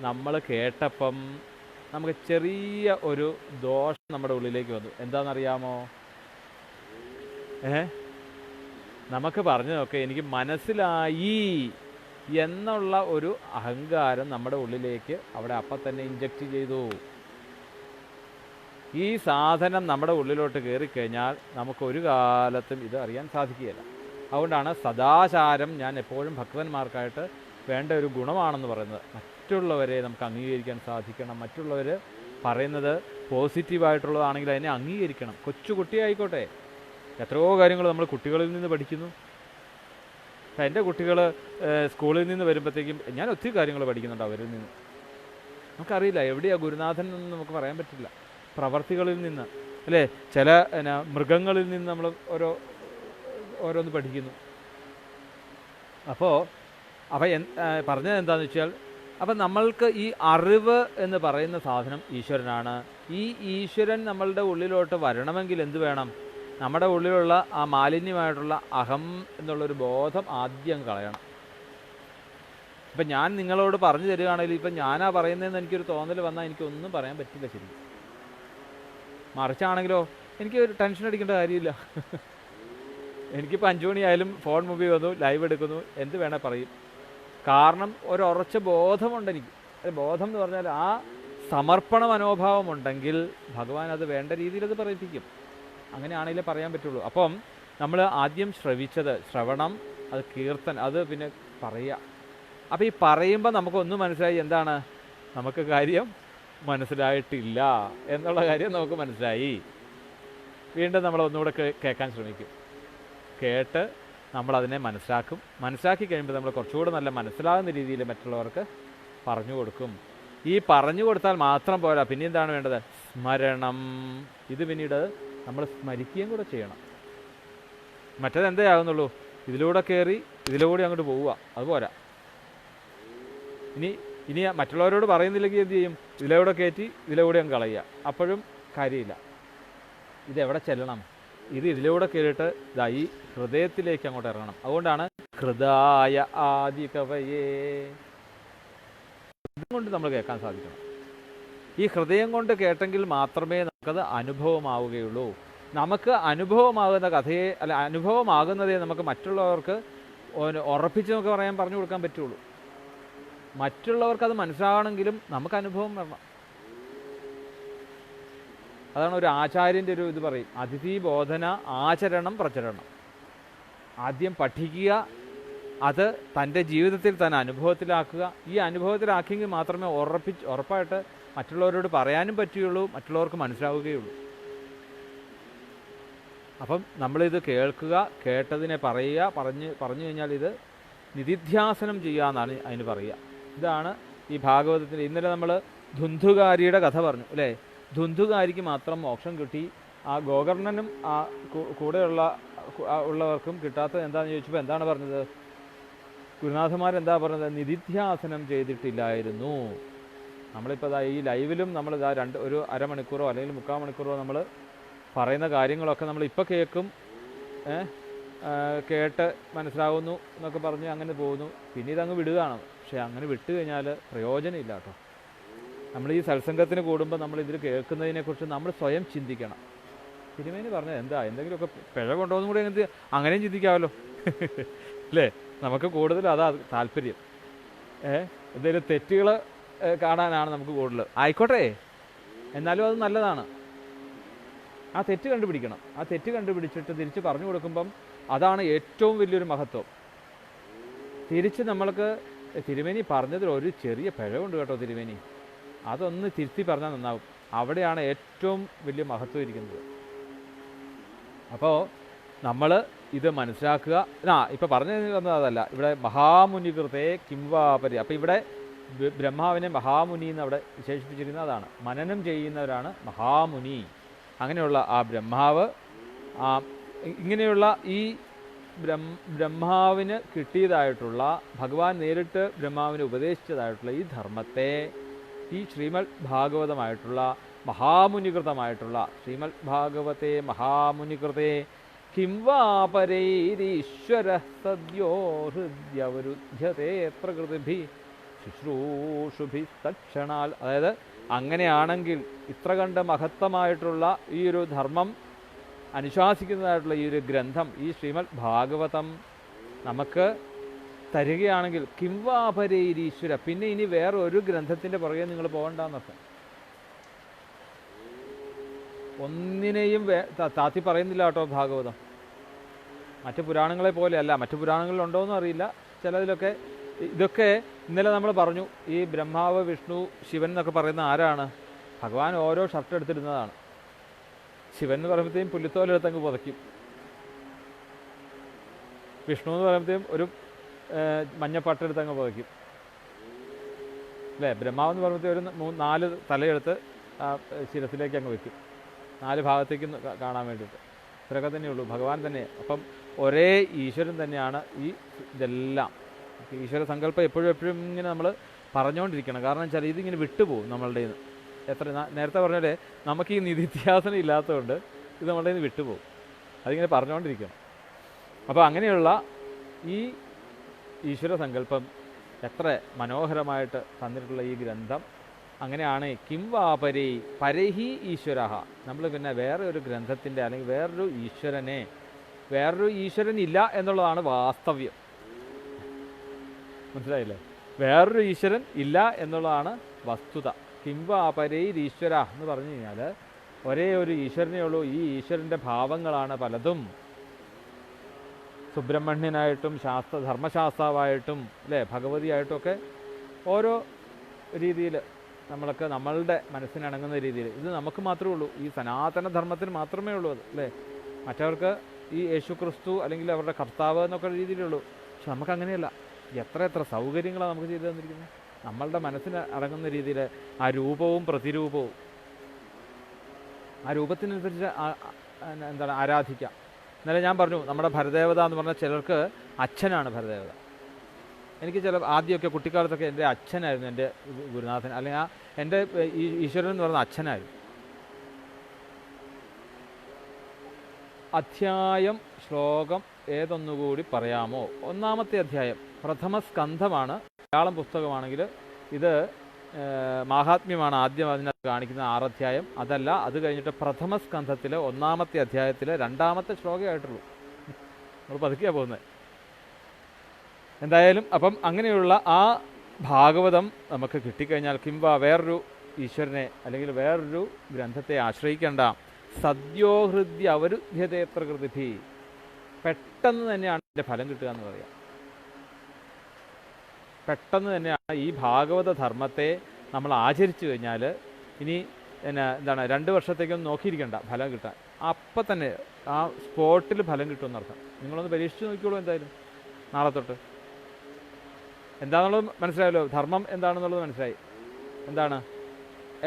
നമ്മൾ കേട്ടപ്പം നമുക്ക് ചെറിയ ഒരു ദോഷം നമ്മുടെ ഉള്ളിലേക്ക് വന്നു. എന്താണെന്നറിയാമോ? നമുക്ക് പറഞ്ഞതൊക്കെ എനിക്ക് മനസ്സിലായി എന്നുള്ള ഒരു അഹങ്കാരം നമ്മുടെ ഉള്ളിലേക്ക് അവിടെ അപ്പം തന്നെ ഇഞ്ചക്റ്റ് ചെയ്തു. ഈ സാധനം നമ്മുടെ ഉള്ളിലോട്ട് കയറിക്കഴിഞ്ഞാൽ നമുക്കൊരു കാലത്തും ഇത് അറിയാൻ സാധിക്കുകയില്ല. അതുകൊണ്ടാണ് സദാചാരം ഞാൻ എപ്പോഴും ഭക്തന്മാർക്കായിട്ട് വേണ്ട ഒരു ഗുണമാണെന്ന് പറയുന്നത്. മറ്റുള്ളവരെ നമുക്ക് അംഗീകരിക്കാൻ സാധിക്കണം. മറ്റുള്ളവർ പറയുന്നത് പോസിറ്റീവായിട്ടുള്ളതാണെങ്കിൽ അതിനെ അംഗീകരിക്കണം. കൊച്ചുകുട്ടിയായിക്കോട്ടെ. എത്രയോ കാര്യങ്ങൾ നമ്മൾ കുട്ടികളിൽ നിന്ന് പഠിക്കുന്നു. അപ്പം എൻ്റെ കുട്ടികൾ സ്കൂളിൽ നിന്ന് വരുമ്പോഴത്തേക്കും ഞാൻ ഒത്തിരി കാര്യങ്ങൾ പഠിക്കുന്നുണ്ട് അവരിൽ നിന്ന്. നമുക്കറിയില്ല എവിടെയാണ് ഗുരുനാഥൻ എന്നൊന്നും നമുക്ക് പറയാൻ പറ്റില്ല. പ്രവർത്തികളിൽ നിന്ന് അല്ലേ, ചില മൃഗങ്ങളിൽ നിന്ന് നമ്മൾ ഓരോന്ന് പഠിക്കുന്നു. അപ്പോൾ പറഞ്ഞത് എന്താണെന്ന് വെച്ചാൽ, അപ്പം നമ്മൾക്ക് ഈ അറിവ് എന്ന് പറയുന്ന സാധനം ഈശ്വരനാണ്. ഈ ഈശ്വരൻ നമ്മളുടെ ഉള്ളിലോട്ട് വരണമെങ്കിൽ എന്ത് വേണം? നമ്മുടെ ഉള്ളിലുള്ള ആ മാലിന്യമായിട്ടുള്ള അഹം എന്നുള്ളൊരു ബോധം ആദ്യം കളയണം. ഇപ്പം ഞാൻ നിങ്ങളോട് പറഞ്ഞു തരികയാണെങ്കിൽ ഇപ്പം ഞാനാ പറയുന്നതെന്ന് എനിക്കൊരു തോന്നൽ വന്നാൽ എനിക്കൊന്നും പറയാൻ പറ്റില്ല ശരിക്കും. മറിച്ചാണെങ്കിലോ എനിക്ക് ഒരു ടെൻഷൻ അടിക്കേണ്ട കാര്യമില്ല. എനിക്കിപ്പോൾ 5 മണിയായാലും ഫോൺ മുമ്പിൽ വന്നു, ലൈവ് എടുക്കുന്നു, എന്ത് വേണേൽ പറയും. കാരണം ഒരുറച്ച ബോധമുണ്ട് എനിക്ക്. ബോധം എന്ന് പറഞ്ഞാൽ ആ സമർപ്പണ മനോഭാവമുണ്ടെങ്കിൽ ഭഗവാൻ അത് വേണ്ട രീതിയിൽ അത് പറയിപ്പിക്കും. അങ്ങനെയാണെങ്കിലേ പറയാൻ പറ്റുള്ളൂ. അപ്പം നമ്മൾ ആദ്യം ശ്രവണം, അത് കീർത്തനം, അത് പിന്നെ പറയുക. അപ്പോൾ ഈ പറയുമ്പോൾ നമുക്കൊന്നും മനസ്സിലായി. എന്താണ്? നമുക്ക് കാര്യം മനസ്സിലായിട്ടില്ല എന്നുള്ള കാര്യം നമുക്ക് മനസ്സിലായി. വീണ്ടും നമ്മൾ ഒന്നുകൂടെ കേൾക്കാൻ ശ്രമിക്കും. കേട്ട് നമ്മളതിനെ മനസ്സിലാക്കി കഴിയുമ്പോൾ നമ്മൾ കുറച്ചുകൂടെ നല്ല മനസ്സിലാകുന്ന രീതിയിൽ മറ്റുള്ളവർക്ക് പറഞ്ഞു കൊടുക്കും. ഈ പറഞ്ഞു കൊടുത്താൽ മാത്രം പോരാ, പിന്നെ എന്താണ് വേണ്ടത്? സ്മരണം. ഇത് പിന്നീട് നമ്മൾ സ്മരിക്കുകയും കൂടെ ചെയ്യണം. മറ്റേത് ആകുന്നുള്ളൂ? ഇതിലൂടെ കയറി ഇതിലൂടെ അങ്ങോട്ട് പോവുക, അതുപോരാ. ഇനി മറ്റുള്ളവരോട് പറയുന്നില്ലെങ്കിൽ എന്ത് ചെയ്യും? ഇതിലൂടെ കയറ്റി ഇതിലൂടെ അങ്ങ് കളയുക. അപ്പോഴും കാര്യമില്ല. ഇതെവിടെ ചെല്ലണം? ഇതിലൂടെ കയറിയിട്ട് ഈ ഹൃദയത്തിലേക്ക് അങ്ങോട്ട് ഇറങ്ങണം. അതുകൊണ്ടാണ് ഹൃദായ ആദി കവയേ. കൊണ്ട് നമ്മൾ കേൾക്കാൻ സാധിക്കണം. ഈ ഹൃദയം കൊണ്ട് കേട്ടെങ്കിൽ മാത്രമേ നമുക്കത് അനുഭവമാവുകയുള്ളൂ. നമുക്ക് അനുഭവമാകുന്ന അനുഭവമാകുന്നതേ നമുക്ക് മറ്റുള്ളവർക്ക് ഉറപ്പിച്ച് നമുക്ക് പറഞ്ഞു കൊടുക്കാൻ പറ്റുള്ളൂ. മറ്റുള്ളവർക്കത് മനസ്സിലാകണമെങ്കിലും നമുക്ക് അനുഭവം വരണം. അതാണ് ഒരു ആചാര്യൻ്റെ ഒരു ഇത് പറയും, അതിഥി ബോധന ആചരണം പ്രചരണം. ആദ്യം പഠിക്കുക, അത് തൻ്റെ ജീവിതത്തിൽ തന്നെ അനുഭവത്തിലാക്കുക. ഈ അനുഭവത്തിലാക്കിയെങ്കിൽ മാത്രമേ ഉറപ്പായിട്ട് മറ്റുള്ളവരോട് പറയാനും പറ്റുകയുള്ളൂ, മറ്റുള്ളവർക്ക് മനസ്സിലാവുകയുള്ളൂ. അപ്പം നമ്മളിത് കേൾക്കുക, കേട്ടതിനെ പറയുക, പറഞ്ഞു കഴിഞ്ഞാൽ ഇത് നിധിധ്യാസനം ചെയ്യുക എന്നാണ് അതിന് പറയുക. ഇതാണ് ഈ ഭാഗവതത്തിൽ. ഇന്നലെ നമ്മൾ ധുന്ധുകാരിയുടെ കഥ പറഞ്ഞു അല്ലേ? ധുന്ധുകാരിക്ക് മാത്രം മോക്ഷം കിട്ടി, ആ ഗോകർണനും ആ ഉള്ളവർക്കും കിട്ടാത്തത് എന്താണെന്ന് ചോദിച്ചപ്പോൾ എന്താണ് പറഞ്ഞത്? ഗുരുനാഥന്മാരെന്താ പറഞ്ഞത്? നിധിധ്യാസനം ചെയ്തിട്ടില്ലായിരുന്നു. നമ്മളിപ്പോൾ ഈ ലൈവിലും നമ്മൾ ഒരു അരമണിക്കൂറോ അല്ലെങ്കിൽ 3/4 മണിക്കൂറോ നമ്മൾ പറയുന്ന കാര്യങ്ങളൊക്കെ നമ്മളിപ്പോൾ കേൾക്കും, കേട്ട് മനസ്സിലാവുന്നു എന്നൊക്കെ പറഞ്ഞ് അങ്ങനെ പോകുന്നു, പിന്നെ ഇതങ്ങ് വിടുകയാണ്. പക്ഷേ അങ്ങനെ വിട്ടു കഴിഞ്ഞാൽ പ്രയോജനമില്ല കേട്ടോ. നമ്മൾ ഈ സത്സംഗത്തിന് കൂടുമ്പോൾ നമ്മളിതിൽ കേൾക്കുന്നതിനെക്കുറിച്ച് നമ്മൾ സ്വയം ചിന്തിക്കണം. തിരുമേനി പറഞ്ഞത് എന്തെങ്കിലുമൊക്കെ പിഴ കൊണ്ടുപോകുന്ന കൂടി അങ്ങനെയും ചിന്തിക്കാമല്ലോ അല്ലേ? നമുക്ക് കൂടുതൽ അതാ താല്പര്യം. എന്തെങ്കിലും തെറ്റുകൾ കാണാനാണ് നമുക്ക് കൂടുതൽ. ആയിക്കോട്ടെ, എന്നാലും അത് നല്ലതാണ്. ആ തെറ്റ് കണ്ടുപിടിക്കണം. ആ തെറ്റ് കണ്ടുപിടിച്ചിട്ട് തിരിച്ച് പറഞ്ഞു കൊടുക്കുമ്പം അതാണ് ഏറ്റവും വലിയൊരു മഹത്വം. തിരിച്ച് നമ്മൾക്ക് തിരുമേനി പറഞ്ഞതിൽ ഒരു ചെറിയ പിഴവുണ്ട് കേട്ടോ തിരുമേനി, അതൊന്ന് തിരുത്തി പറഞ്ഞാൽ നന്നാവും. അവിടെയാണ് ഏറ്റവും വലിയ മഹത്വം ഇരിക്കുന്നത്. അപ്പോൾ നമ്മൾ ഇത് മനസ്സിലാക്കുക. ഇപ്പോൾ പറഞ്ഞു തന്നത് അതല്ല, ഇവിടെ മഹാമുനികൃതേ കിംവാപരി. അപ്പോൾ ഇവിടെ ബ്രഹ്മാവിനെ മഹാമുനി എന്ന് അവിടെ വിശേഷിപ്പിച്ചിരിക്കുന്നത് അതാണ്. മനനം ചെയ്യുന്നവരാണ് മഹാമുനി. അങ്ങനെയുള്ള ആ ബ്രഹ്മാവ്, ഇങ്ങനെയുള്ള ഈ ബ്രഹ്മാവിന് കിട്ടിയതായിട്ടുള്ള, ഭഗവാൻ നേരിട്ട് ബ്രഹ്മാവിന് ഉപദേശിച്ചതായിട്ടുള്ള ഈ ധർമ്മത്തെ, ഈ ശ്രീമദ് ഭാഗവതമായിട്ടുള്ള മഹാമുനികൃതമായിട്ടുള്ള ശ്രീമദ് ഭാഗവതേ മഹാമുനികൃതേ കിംവാപരൈരീശ്വര സദ്യോ ഹൃദ്യവരുധ്യതേ പ്രകൃതിഭി ശുശ്രൂഷുഭി തക്ഷണാൽ. അതായത് അങ്ങനെയാണെങ്കിൽ ഇത്ര കണ്ട് മഹത്തമായിട്ടുള്ള ഈ ഒരു ധർമ്മം അനുശാസിക്കുന്നതായിട്ടുള്ള ഈ ഒരു ഗ്രന്ഥം, ഈ ശ്രീമദ് ഭാഗവതം നമുക്ക് തരികയാണെങ്കിൽ കിംവാപരൈരീശ്വര, പിന്നെ ഇനി വേറെ ഒരു ഗ്രന്ഥത്തിൻ്റെ പുറകെ നിങ്ങൾ പോകണ്ടെന്നർത്ഥം. ഒന്നിനെയും താത്തി പറയുന്നില്ല കേട്ടോ ഭാഗവതം. മറ്റു പുരാണങ്ങളെ പോലെയല്ല. മറ്റു പുരാണങ്ങളിലുണ്ടോയെന്നും അറിയില്ല, ചിലതിലൊക്കെ. ഇതൊക്കെ ഇന്നലെ നമ്മൾ പറഞ്ഞു, ഈ ബ്രഹ്മാവ് വിഷ്ണു ശിവൻ എന്നൊക്കെ പറയുന്ന ആരാണ്? ഭഗവാൻ ഓരോ ഷർട്ട് എടുത്തിടുന്നതാണ്. ശിവൻ എന്ന് പറയുമ്പോഴത്തേക്കും പുല്ലിത്തോലെടുത്തങ്ങ് പുതയ്ക്കും. വിഷ്ണു എന്ന് പറയുമ്പോഴത്തേക്കും ഒരു മഞ്ഞപ്പട്ടെടുത്തങ്ങ് പുതയ്ക്കും അല്ലേ? ബ്രഹ്മാവെന്ന് പറയുമ്പോഴത്തേക്കും ഒരു 4 തലയെടുത്ത് ശിരസിലേക്ക് അങ്ങ് വയ്ക്കും, 4 ഭാഗത്തേക്ക് കാണാൻ വേണ്ടിയിട്ട്. ഇത്രയൊക്കെ തന്നെയുള്ളൂ, ഭഗവാൻ തന്നെ. അപ്പം ഒരേ ഈശ്വരൻ തന്നെയാണ് ഈ ഇതെല്ലാം. ഈശ്വര സങ്കല്പം എപ്പോഴും ഇങ്ങനെ നമ്മൾ പറഞ്ഞുകൊണ്ടിരിക്കണം. കാരണം വെച്ചാൽ ഇതിങ്ങനെ വിട്ടുപോകും നമ്മളുടെ നിന്ന്. നേരത്തെ പറഞ്ഞാലേ നമുക്ക് ഈ നിധിധ്യാസനം ഇല്ലാത്തതുകൊണ്ട് ഇത് നമ്മളുടെ നിന്ന് വിട്ടുപോകും. അതിങ്ങനെ പറഞ്ഞുകൊണ്ടിരിക്കണം. അപ്പോൾ അങ്ങനെയുള്ള ഈ ഈശ്വര സങ്കല്പം എത്ര മനോഹരമായിട്ട് തന്നിട്ടുള്ള ഈ ഗ്രന്ഥം, അങ്ങനെയാണ് കിംവാപരൈ പരഹി ഈശ്വര. നമ്മൾ പിന്നെ വേറെ ഒരു ഗ്രന്ഥത്തിൻ്റെ അല്ലെങ്കിൽ വേറൊരു ഈശ്വരൻ ഇല്ല എന്നുള്ളതാണ് വാസ്തവ്യം. മനസ്സിലായില്ലേ? വേറൊരു ഈശ്വരൻ ഇല്ല എന്നുള്ളതാണ് വസ്തുത. കിംവാപരൈരീശ്വര എന്ന് പറഞ്ഞു കഴിഞ്ഞാൽ ഒരേ ഒരു ഈശ്വരനേ ഉള്ളൂ. ഈ ഈശ്വരൻ്റെ ഭാവങ്ങളാണ് പലതും. സുബ്രഹ്മണ്യനായിട്ടും ധർമ്മശാസ്താവായിട്ടും അല്ലേ, ഭഗവതിയായിട്ടും ഒക്കെ ഓരോ രീതിയിൽ നമ്മളുടെ മനസ്സിനിണങ്ങുന്ന രീതിയിൽ. ഇത് നമുക്ക് മാത്രമേ ഉള്ളൂ, ഈ സനാതന ധർമ്മത്തിന് മാത്രമേ ഉള്ളൂ അത് അല്ലേ. മറ്റവർക്ക് ഈ യേശു ക്രിസ്തു അല്ലെങ്കിൽ അവരുടെ കർത്താവ് എന്നൊക്കെ രീതിയിലുള്ളൂ. പക്ഷെ നമുക്കങ്ങനെയല്ല. എത്ര സൗകര്യങ്ങളാണ് നമുക്ക് ചെയ്തു തന്നിരിക്കുന്നത്. നമ്മളുടെ മനസ്സിന് അടങ്ങുന്ന രീതിയിൽ ആ രൂപവും പ്രതിരൂപവും, ആ രൂപത്തിനനുസരിച്ച് ആരാധിക്കാം. ഇന്നലെ ഞാൻ പറഞ്ഞു, നമ്മുടെ ഭരദേവത എന്ന് പറഞ്ഞാൽ ചിലർക്ക് അച്ഛനാണ് ഭരദേവത. എനിക്ക് ആദ്യമൊക്കെ കുട്ടിക്കാലത്തൊക്കെ എൻ്റെ അച്ഛനായിരുന്നു എൻ്റെ ഗുരുനാഥൻ, അല്ലെങ്കിൽ എൻ്റെ ഈശ്വരൻ എന്ന് പറയുന്ന അച്ഛനായിരുന്നു. അധ്യായം ശ്ലോകം ഏതൊന്നുകൂടി പറയാമോ? 1-ാമത്തെ അധ്യായം പ്രഥമ സ്കന്ധമാണ്. മലയാളം പുസ്തകമാണെങ്കിൽ ഇത് മാഹാത്മ്യമാണ് ആദ്യം അതിനകത്ത് കാണിക്കുന്ന 6 അധ്യായം. അതല്ല, അത് കഴിഞ്ഞിട്ട് പ്രഥമ സ്കന്ധത്തിൽ 1-ാമത്തെ അധ്യായത്തിൽ 2-ാമത്തെ ശ്ലോകമായിട്ടുള്ളൂ. നമ്മൾ പതുക്കെയാണ് പോകുന്നത്. എന്തായാലും അപ്പം അങ്ങനെയുള്ള ആ ഭാഗവതം നമുക്ക് കിട്ടിക്കഴിഞ്ഞാൽ കിംബ വേറൊരു ഈശ്വരനെ അല്ലെങ്കിൽ വേറൊരു ഗ്രന്ഥത്തെ ആശ്രയിക്കേണ്ട. സദ്യോഹൃദ്യ അവരുദ്ധ്യതേത്ര കൃതിഭി, പെട്ടെന്ന് തന്നെയാണ് ഇതിൻ്റെ ഫലം കിട്ടുക എന്ന് പറയാം. പെട്ടെന്ന് തന്നെയാണ് ഈ ഭാഗവത ധർമ്മത്തെ നമ്മൾ ആചരിച്ചു കഴിഞ്ഞാൽ ഇനി എന്താണ് 2 വർഷത്തേക്കൊന്നും നോക്കിയിരിക്കണ്ട ഫലം കിട്ടാൻ. അപ്പം തന്നെ ആ സ്പോട്ടിൽ ഫലം കിട്ടുമെന്നർത്ഥം. നിങ്ങളൊന്ന് പരീക്ഷിച്ച് നോക്കിക്കോളൂ എന്തായാലും നാളെ തൊട്ട്. എന്താണെന്നുള്ളത് മനസ്സിലായല്ലോ, ധർമ്മം എന്താണെന്നുള്ളത് മനസ്സിലായി. എന്താണ്?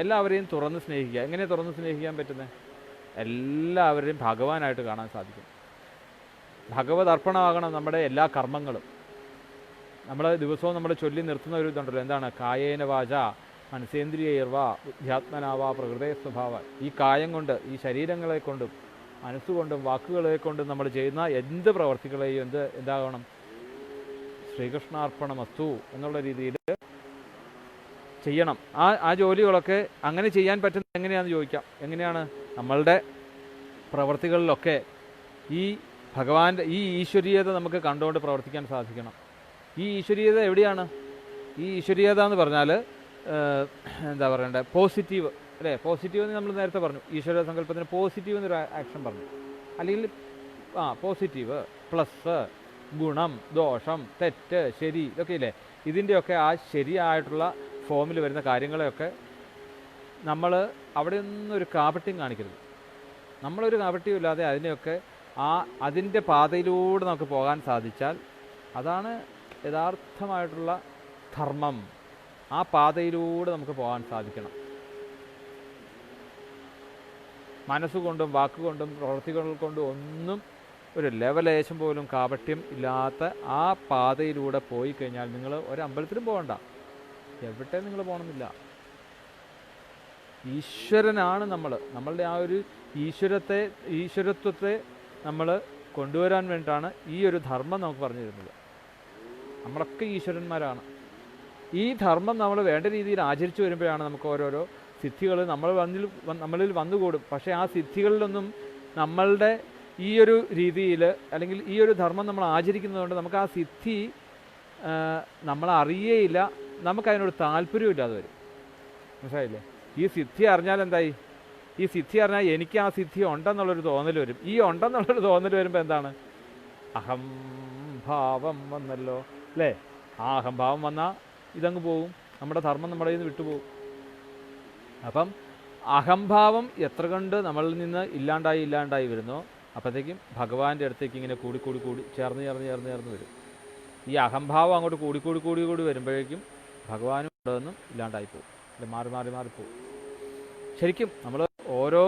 എല്ലാവരെയും തുറന്ന് സ്നേഹിക്കുക. എങ്ങനെ തുറന്ന് സ്നേഹിക്കാൻ പറ്റുന്നത്? എല്ലാവരെയും ഭഗവാനായിട്ട് കാണാൻ സാധിക്കും. ഭഗവത് അർപ്പണമാകണം നമ്മുടെ എല്ലാ കർമ്മങ്ങളും. നമ്മൾ ദിവസവും നമ്മൾ ചൊല്ലി നിർത്തുന്ന ഒരു ഇതുണ്ടല്ലോ, എന്താണ്? കായേന വാച മനസ്സേന്ദ്രിയർവ ബുദ്ധ്യാത്മനാവ പ്രകൃതേ സ്വഭാവ. ഈ കായം കൊണ്ട്, ഈ ശരീരങ്ങളെ കൊണ്ടും മനസ്സുകൊണ്ടും വാക്കുകളെ കൊണ്ടും നമ്മൾ ചെയ്യുന്ന എന്ത് പ്രവർത്തികളെയും എന്താകണം? ശ്രീകൃഷ്ണാർപ്പണമസ്തു എന്നുള്ള രീതിയിൽ ചെയ്യണം. ആ ജോലികളൊക്കെ അങ്ങനെ ചെയ്യാൻ പറ്റുന്നത് എങ്ങനെയാണെന്ന് ചോദിക്കാം. എങ്ങനെയാണ്? നമ്മളുടെ പ്രവർത്തികളിലൊക്കെ ഈ ഭഗവാന്റെ ഈ ഈശ്വരീയത നമുക്ക് കണ്ടുകൊണ്ട് പ്രവർത്തിക്കാൻ സാധിക്കണം. ഈ ഈശ്വരീയത എവിടെയാണ്? ഈ ഈശ്വരീയത എന്ന് പറഞ്ഞാൽ എന്താ പറയണ്ടേ? പോസിറ്റീവ് അല്ലേ? പോസിറ്റീവ് എന്ന് നമ്മൾ നേരത്തെ പറഞ്ഞു. ഈശ്വര സങ്കല്പത്തിന് പോസിറ്റീവ് എന്നൊരു ആക്ഷൻ പറഞ്ഞു. അല്ലെങ്കിൽ പോസിറ്റീവ്, പ്ലസ്, ഗുണം, ദോഷം, തെറ്റ്, ശരി, ഇതൊക്കെ ഇല്ലേ? ഇതിൻ്റെയൊക്കെ ആ ശരിയായിട്ടുള്ള ഫോമിൽ വരുന്ന കാര്യങ്ങളെയൊക്കെ നമ്മൾ അവിടെ നിന്നൊരു കാപട്യം കാണിക്കരുത്. നമ്മളൊരു കാപട്യം ഇല്ലാതെ അതിനെയൊക്കെ അതിൻ്റെ പാതയിലൂടെ നമുക്ക് പോകാൻ സാധിച്ചാൽ അതാണ് യഥാർത്ഥമായിട്ടുള്ള ധർമ്മം. ആ പാതയിലൂടെ നമുക്ക് പോകാൻ സാധിക്കണം. മനസ്സുകൊണ്ടും വാക്കുകൊണ്ടും പ്രവൃത്തികൾ കൊണ്ടും ഒന്നും ഒരു ലെവലേശം പോലും കാപട്യം ഇല്ലാത്ത ആ പാതയിലൂടെ പോയി കഴിഞ്ഞാൽ നിങ്ങൾ ഒരമ്പലത്തിലും പോകണ്ട, എവിടെ നിങ്ങൾ പോകണമെന്നില്ല. ഈശ്വരനാണ് നമ്മളുടെ ആ ഒരു ഈശ്വരത്വത്തെ നമ്മൾ കൊണ്ടുവരാൻ വേണ്ടിയിട്ടാണ് ഈ ഒരു ധർമ്മം നമുക്ക് പറഞ്ഞു തരുന്നത്. നമ്മളൊക്കെ ഈശ്വരന്മാരാണ്. ഈ ധർമ്മം നമ്മൾ വേണ്ട രീതിയിൽ ആചരിച്ചു വരുമ്പോഴാണ് നമുക്ക് ഓരോരോ സിദ്ധികൾ നമ്മളിൽ വന്നുകൂടും. പക്ഷേ ആ സിദ്ധികളിലൊന്നും നമ്മളുടെ ഈ ഒരു രീതിയിൽ അല്ലെങ്കിൽ ഈ ഒരു ധർമ്മം നമ്മൾ ആചരിക്കുന്നതുകൊണ്ട് നമുക്ക് ആ സിദ്ധി നമ്മളറിയേയില്ല, നമുക്കതിനോട് താല്പര്യമില്ലാതെ വരും. മനസ്സിലായില്ലേ? ഈ സിദ്ധി അറിഞ്ഞാൽ എന്തായി? ഈ സിദ്ധി അറിഞ്ഞാൽ എനിക്ക് ആ സിദ്ധി ഉണ്ടെന്നുള്ളൊരു തോന്നൽ വരും. ഈ ഉണ്ടെന്നുള്ളൊരു തോന്നൽ വരുമ്പോൾ എന്താണ്? അഹംഭാവം വന്നല്ലോ അല്ലേ? ആ അഹംഭാവം വന്നാൽ ഇതങ്ങ് പോവും, നമ്മുടെ ധർമ്മം നമ്മുടെ കയ്യിൽ നിന്ന് വിട്ടുപോകും. അപ്പം അഹംഭാവം എത്ര കണ്ട് നമ്മളിൽ നിന്ന് ഇല്ലാണ്ടായി വരുന്നോ അപ്പോഴത്തേക്കും ഭഗവാന്റെ അടുത്തേക്ക് ഇങ്ങനെ കൂടി ചേർന്ന് വരും. ഈ അഹംഭാവം അങ്ങോട്ട് കൂടി വരുമ്പോഴേക്കും ഭഗവാനും ഇവിടെ നിന്നും ഇല്ലാണ്ടായിപ്പോവും, അല്ലെ? മാറിപ്പോവും. ശരിക്കും നമ്മൾ ഓരോ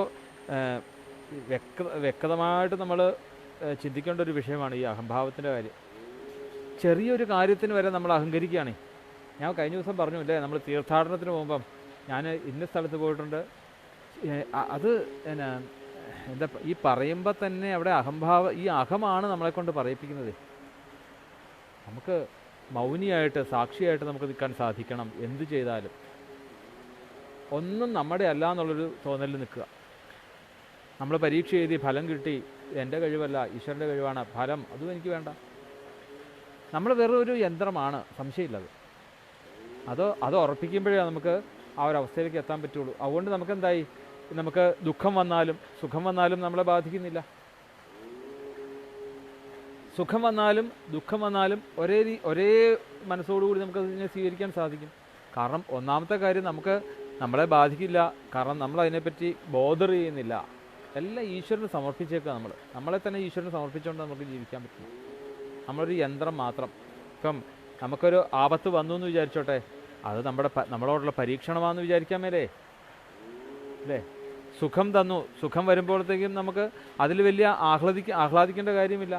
വ്യക്തമായിട്ട് നമ്മൾ ചിന്തിക്കേണ്ട ഒരു വിഷയമാണ് ഈ അഹംഭാവത്തിൻ്റെ കാര്യം. ചെറിയൊരു കാര്യത്തിന് വരെ നമ്മൾ അഹങ്കരിക്കുകയാണ്. ഞാൻ കഴിഞ്ഞ ദിവസം പറഞ്ഞു അല്ലേ, നമ്മൾ തീർത്ഥാടനത്തിന് പോകുമ്പം ഞാൻ ഇന്ന സ്ഥലത്ത് പോയിട്ടുണ്ട്, അത് എന്താ ഈ പറയുമ്പോൾ തന്നെ അവിടെ ഈ അഹമാണ് നമ്മളെക്കൊണ്ട് പറയിപ്പിക്കുന്നത്. നമുക്ക് മൗനിയായിട്ട് സാക്ഷിയായിട്ട് നമുക്ക് നിൽക്കാൻ സാധിക്കണം. എന്ത് ചെയ്താലും ഒന്നും നമ്മുടെ അല്ല എന്നുള്ളൊരു തോന്നലിൽ നിൽക്കുക. നമ്മൾ പരീക്ഷ എഴുതി ഫലം കിട്ടി, എൻ്റെ കഴിവല്ല ഈശ്വരൻ്റെ കഴിവാണ് ഫലം, അതും എനിക്ക് വേണ്ട. നമ്മൾ വെറും ഒരു യന്ത്രമാണ്, സംശയമില്ലത്. അത് ഉറപ്പിക്കുമ്പോഴേ നമുക്ക് ആ ഒരു അവസ്ഥയിലേക്ക് എത്താൻ പറ്റുള്ളൂ. അതുകൊണ്ട് നമുക്ക് ദുഃഖം വന്നാലും സുഖം വന്നാലും നമ്മളെ ബാധിക്കുന്നില്ല. സുഖം വന്നാലും ദുഃഖം വന്നാലും ഒരേ മനസ്സോടുകൂടി നമുക്കതിനെ സ്വീകരിക്കാൻ സാധിക്കും. കാരണം ഒന്നാമത്തെ കാര്യം നമ്മളെ ബാധിക്കില്ല. കാരണം നമ്മളതിനെപ്പറ്റി ബോധർ ചെയ്യുന്നില്ല. എല്ലാം ഈശ്വരന് സമർപ്പിച്ചേക്കുക. നമ്മളെ തന്നെ ഈശ്വരന് സമർപ്പിച്ചുകൊണ്ട് നമുക്ക് ജീവിക്കാൻ പറ്റും. നമ്മളൊരു യന്ത്രം മാത്രം. ഇപ്പം നമുക്കൊരു ആപത്ത് വന്നു എന്ന് വിചാരിച്ചോട്ടെ, അത് നമ്മളോടുള്ള പരീക്ഷണമാണെന്ന് വിചാരിക്കാൻ മേലേ അല്ലേ? സുഖം തന്നു, സുഖം വരുമ്പോഴത്തേക്കും നമുക്ക് അതിൽ വലിയ ആഹ്ലാദിക്കേണ്ട കാര്യമില്ല.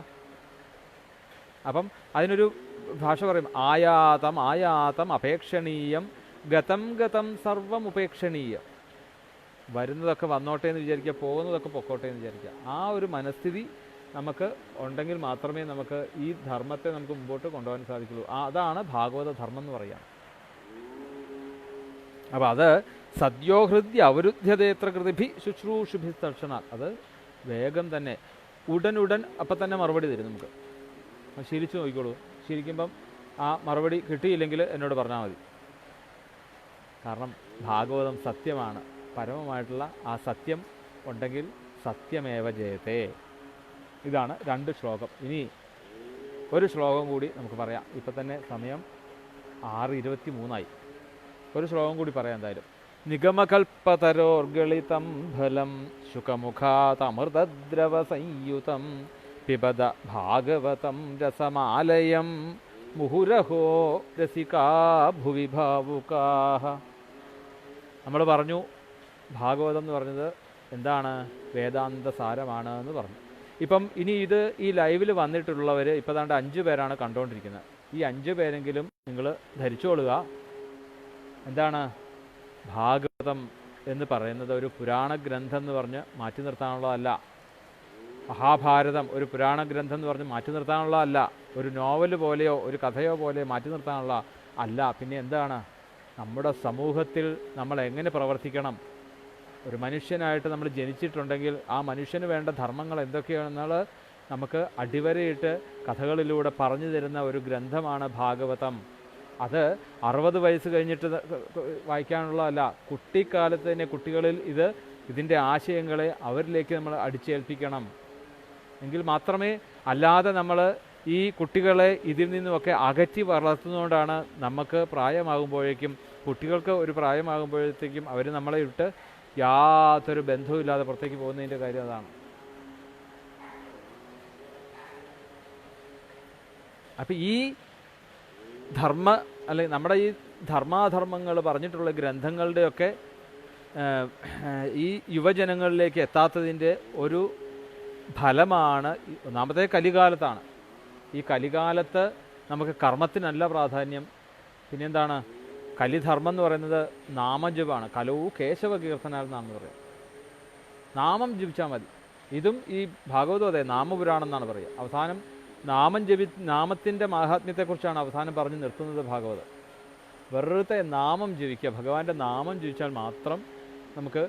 അപ്പം അതിനൊരു ഭാഷ പറയും, ആയാതം അപേക്ഷണീയം ഗതം സർവം ഉപേക്ഷണീയം. വരുന്നതൊക്കെ വന്നോട്ടെ എന്ന് വിചാരിക്കുക, പോകുന്നതൊക്കെ പൊക്കോട്ടെ എന്ന് വിചാരിക്കുക. ആ ഒരു മനസ്ഥിതി നമുക്ക് ഉണ്ടെങ്കിൽ മാത്രമേ നമുക്ക് ഈ ധർമ്മത്തെ നമുക്ക് മുമ്പോട്ട് കൊണ്ടുപോകാൻ സാധിക്കുള്ളൂ. അതാണ് ഭാഗവത ധർമ്മം എന്ന് പറയുക. അപ്പോൾ അത് സദ്യോഹൃദ്യ അവരുദ്ധ്യതേത്ര കൃതിഭി ശുശ്രൂഷുഭി തക്ഷണാത്. അത് വേഗം തന്നെ ഉടൻ അപ്പം തന്നെ മറുപടി തരും. നമുക്ക് ശീലിച്ച് നോക്കിക്കോളൂ. ശീലിക്കുമ്പം ആ മറുപടി കിട്ടിയില്ലെങ്കിൽ എന്നോട് പറഞ്ഞാൽ മതി. കാരണം ഭാഗവതം സത്യമാണ്, പരമമായിട്ടുള്ള ആ സത്യം ഉണ്ടെങ്കിൽ സത്യമേവ ജയത്തെ. ഇതാണ് 2 ശ്ലോകം. ഇനി ഒരു ശ്ലോകം കൂടി നമുക്ക് പറയാം. ഇപ്പം തന്നെ സമയം 6:23 ഒരു ശ്ലോകം കൂടി പറയാം എന്തായാലും. നിഗമകൽപ്പതരോർഗളിതം ഫലം ശുകമുഖാതമൃതദ്രവ സംയുതം പിബത ഭാഗവതം രസമാലയം മുഹുരഹോ രസികാ ഭുവി ഭാവുകാഹ. നമ്മൾ പറഞ്ഞു ഭാഗവതം എന്ന് പറഞ്ഞത് എന്താണ്? വേദാന്ത സാരമാണ് എന്ന് പറഞ്ഞു. ഇപ്പം ഇനി ഇത് ഈ ലൈവിൽ വന്നിട്ടുള്ളവർ ഇപ്പോൾ ദാണ്ട് 5 പേരാണ് കണ്ടുകൊണ്ടിരിക്കുന്നത്. ഈ 5 പേരെങ്കിലും നിങ്ങൾ ധരിച്ചുകൊള്ളുക, എന്താണ് ഭാഗവതം എന്ന് പറയുന്നത് ഒരു പുരാണ ഗ്രന്ഥം എന്ന് പറഞ്ഞ് മാറ്റി നിർത്താനുള്ളതല്ല. മഹാഭാരതം ഒരു പുരാണ ഗ്രന്ഥം എന്ന് പറഞ്ഞ് മാറ്റി നിർത്താനുള്ളതല്ല. ഒരു നോവൽ പോലെയോ ഒരു കഥയോ പോലെയോ മാറ്റി നിർത്താനുള്ള അല്ല. പിന്നെ എന്താണ്? നമ്മുടെ സമൂഹത്തിൽ നമ്മൾ എങ്ങനെ പ്രവർത്തിക്കണം, ഒരു മനുഷ്യനായിട്ട് നമ്മൾ ജനിച്ചിട്ടുണ്ടെങ്കിൽ ആ മനുഷ്യന് വേണ്ട ധർമ്മങ്ങൾ എന്തൊക്കെയാണെന്നുള്ള നമുക്ക് അടിവരയിട്ട് കഥകളിലൂടെ പറഞ്ഞു തരുന്ന ഒരു ഗ്രന്ഥമാണ് ഭാഗവതം. അത് 60 വയസ്സ് കഴിഞ്ഞിട്ട് വായിക്കാനുള്ളതല്ല. കുട്ടിക്കാലത്ത് തന്നെ കുട്ടികളിൽ ഇതിൻ്റെ ആശയങ്ങളെ അവരിലേക്ക് നമ്മൾ അടിച്ചേൽപ്പിക്കണം. എങ്കിൽ മാത്രമേ, അല്ലാതെ നമ്മൾ ഈ കുട്ടികളെ ഇതിൽ നിന്നുമൊക്കെ അകറ്റി വളർത്തുന്നതുകൊണ്ടാണ് നമുക്ക് പ്രായമാകുമ്പോഴേക്കും, കുട്ടികൾക്ക് ഒരു പ്രായമാകുമ്പോഴത്തേക്കും അവർ നമ്മളെ ഇട്ട് യാതൊരു ബന്ധവുമില്ലാതെ പുറത്തേക്ക് പോകുന്നതിൻ്റെ കാര്യം അതാണ്. അപ്പം ഈ അല്ലെങ്കിൽ നമ്മുടെ ഈ ധർമാധർമ്മങ്ങൾ പറഞ്ഞിട്ടുള്ള ഗ്രന്ഥങ്ങളുടെയൊക്കെ ഈ യുവജനങ്ങളിലേക്ക് എത്താത്തതിൻ്റെ ഒരു ഫലമാണ് ഒന്നാമത്തെ കലികാലത്താണ്. ഈ കലികാലത്ത് നമുക്ക് കർമ്മത്തിനല്ല പ്രാധാന്യം. പിന്നെന്താണ്? കലിധർമ്മം എന്ന് പറയുന്നത് നാമജപമാണ്. കലവും കേശവ കീർത്തനാൽ എന്നാണ് പറയുക. നാമം ജപിച്ചാൽ മതി. ഇതും ഈ ഭാഗവതം അതെ നാമപുരാണം എന്നാണ് പറയുക. അവസാനം നാമത്തിൻ്റെ മാഹാത്മ്യത്തെക്കുറിച്ചാണ് അവസാനം പറഞ്ഞു നിർത്തുന്നത് ഭാഗവതം. വെറുതെ നാമം ജപിക്കുക, ഭഗവാന്റെ നാമം ജപിച്ചാൽ മാത്രം നമുക്ക്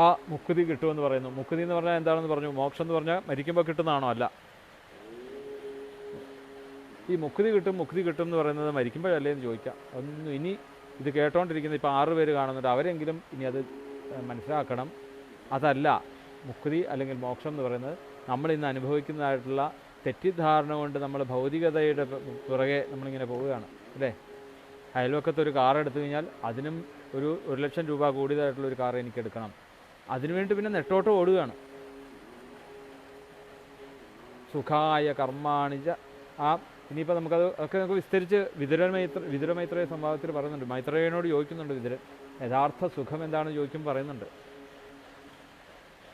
ആ മുക്തി കിട്ടുമെന്ന് പറയുന്നു. മുക്തി എന്ന് പറഞ്ഞാൽ എന്താണെന്ന് പറഞ്ഞു? മോക്ഷം എന്ന് പറഞ്ഞാൽ മരിക്കുമ്പോൾ കിട്ടുന്നതാണോ? അല്ല. ഈ മുക്തി കിട്ടും എന്ന് പറയുന്നത് മരിക്കുമ്പോഴല്ലേ എന്ന് ചോദിക്കാം. ഇനി ഇത് കേട്ടോണ്ടിരിക്കുന്ന ഇപ്പോൾ 6 പേര് കാണുന്നുണ്ട്, അവരെങ്കിലും ഇനി അത് മനസ്സിലാക്കണം. അതല്ല മുക്തി അല്ലെങ്കിൽ മോക്ഷം എന്ന് പറയുന്നത് നമ്മളിന്ന് അനുഭവിക്കുന്നതായിട്ടുള്ള തെറ്റിദ്ധാരണ കൊണ്ട് നമ്മൾ ഭൗതികതയുടെ പുറകെ നമ്മളിങ്ങനെ പോവുകയാണ് അല്ലേ. അയൽവക്കത്തൊരു കാർ എടുത്തു കഴിഞ്ഞാൽ അതിനും ഒരു 1,00,000 രൂപ കൂടിയതായിട്ടുള്ളൊരു കാർ എനിക്ക് എടുക്കണം. അതിനുവേണ്ടി പിന്നെ നെട്ടോട്ട് ഓടുകയാണ്. സുഖായ കർമാണിജ ഇനിയിപ്പോൾ നമുക്കത് ഒക്കെ നമുക്ക് വിസ്തരിച്ച് വിതുരമൈത്രേയ സംവാദത്തിൽ പറയുന്നുണ്ട്. മൈത്രേയനോട് ചോദിക്കുന്നുണ്ട് വിതുരൻ, യഥാർത്ഥ സുഖം എന്താണെന്ന് ചോദിക്കുമ്പോൾ പറയുന്നുണ്ട്.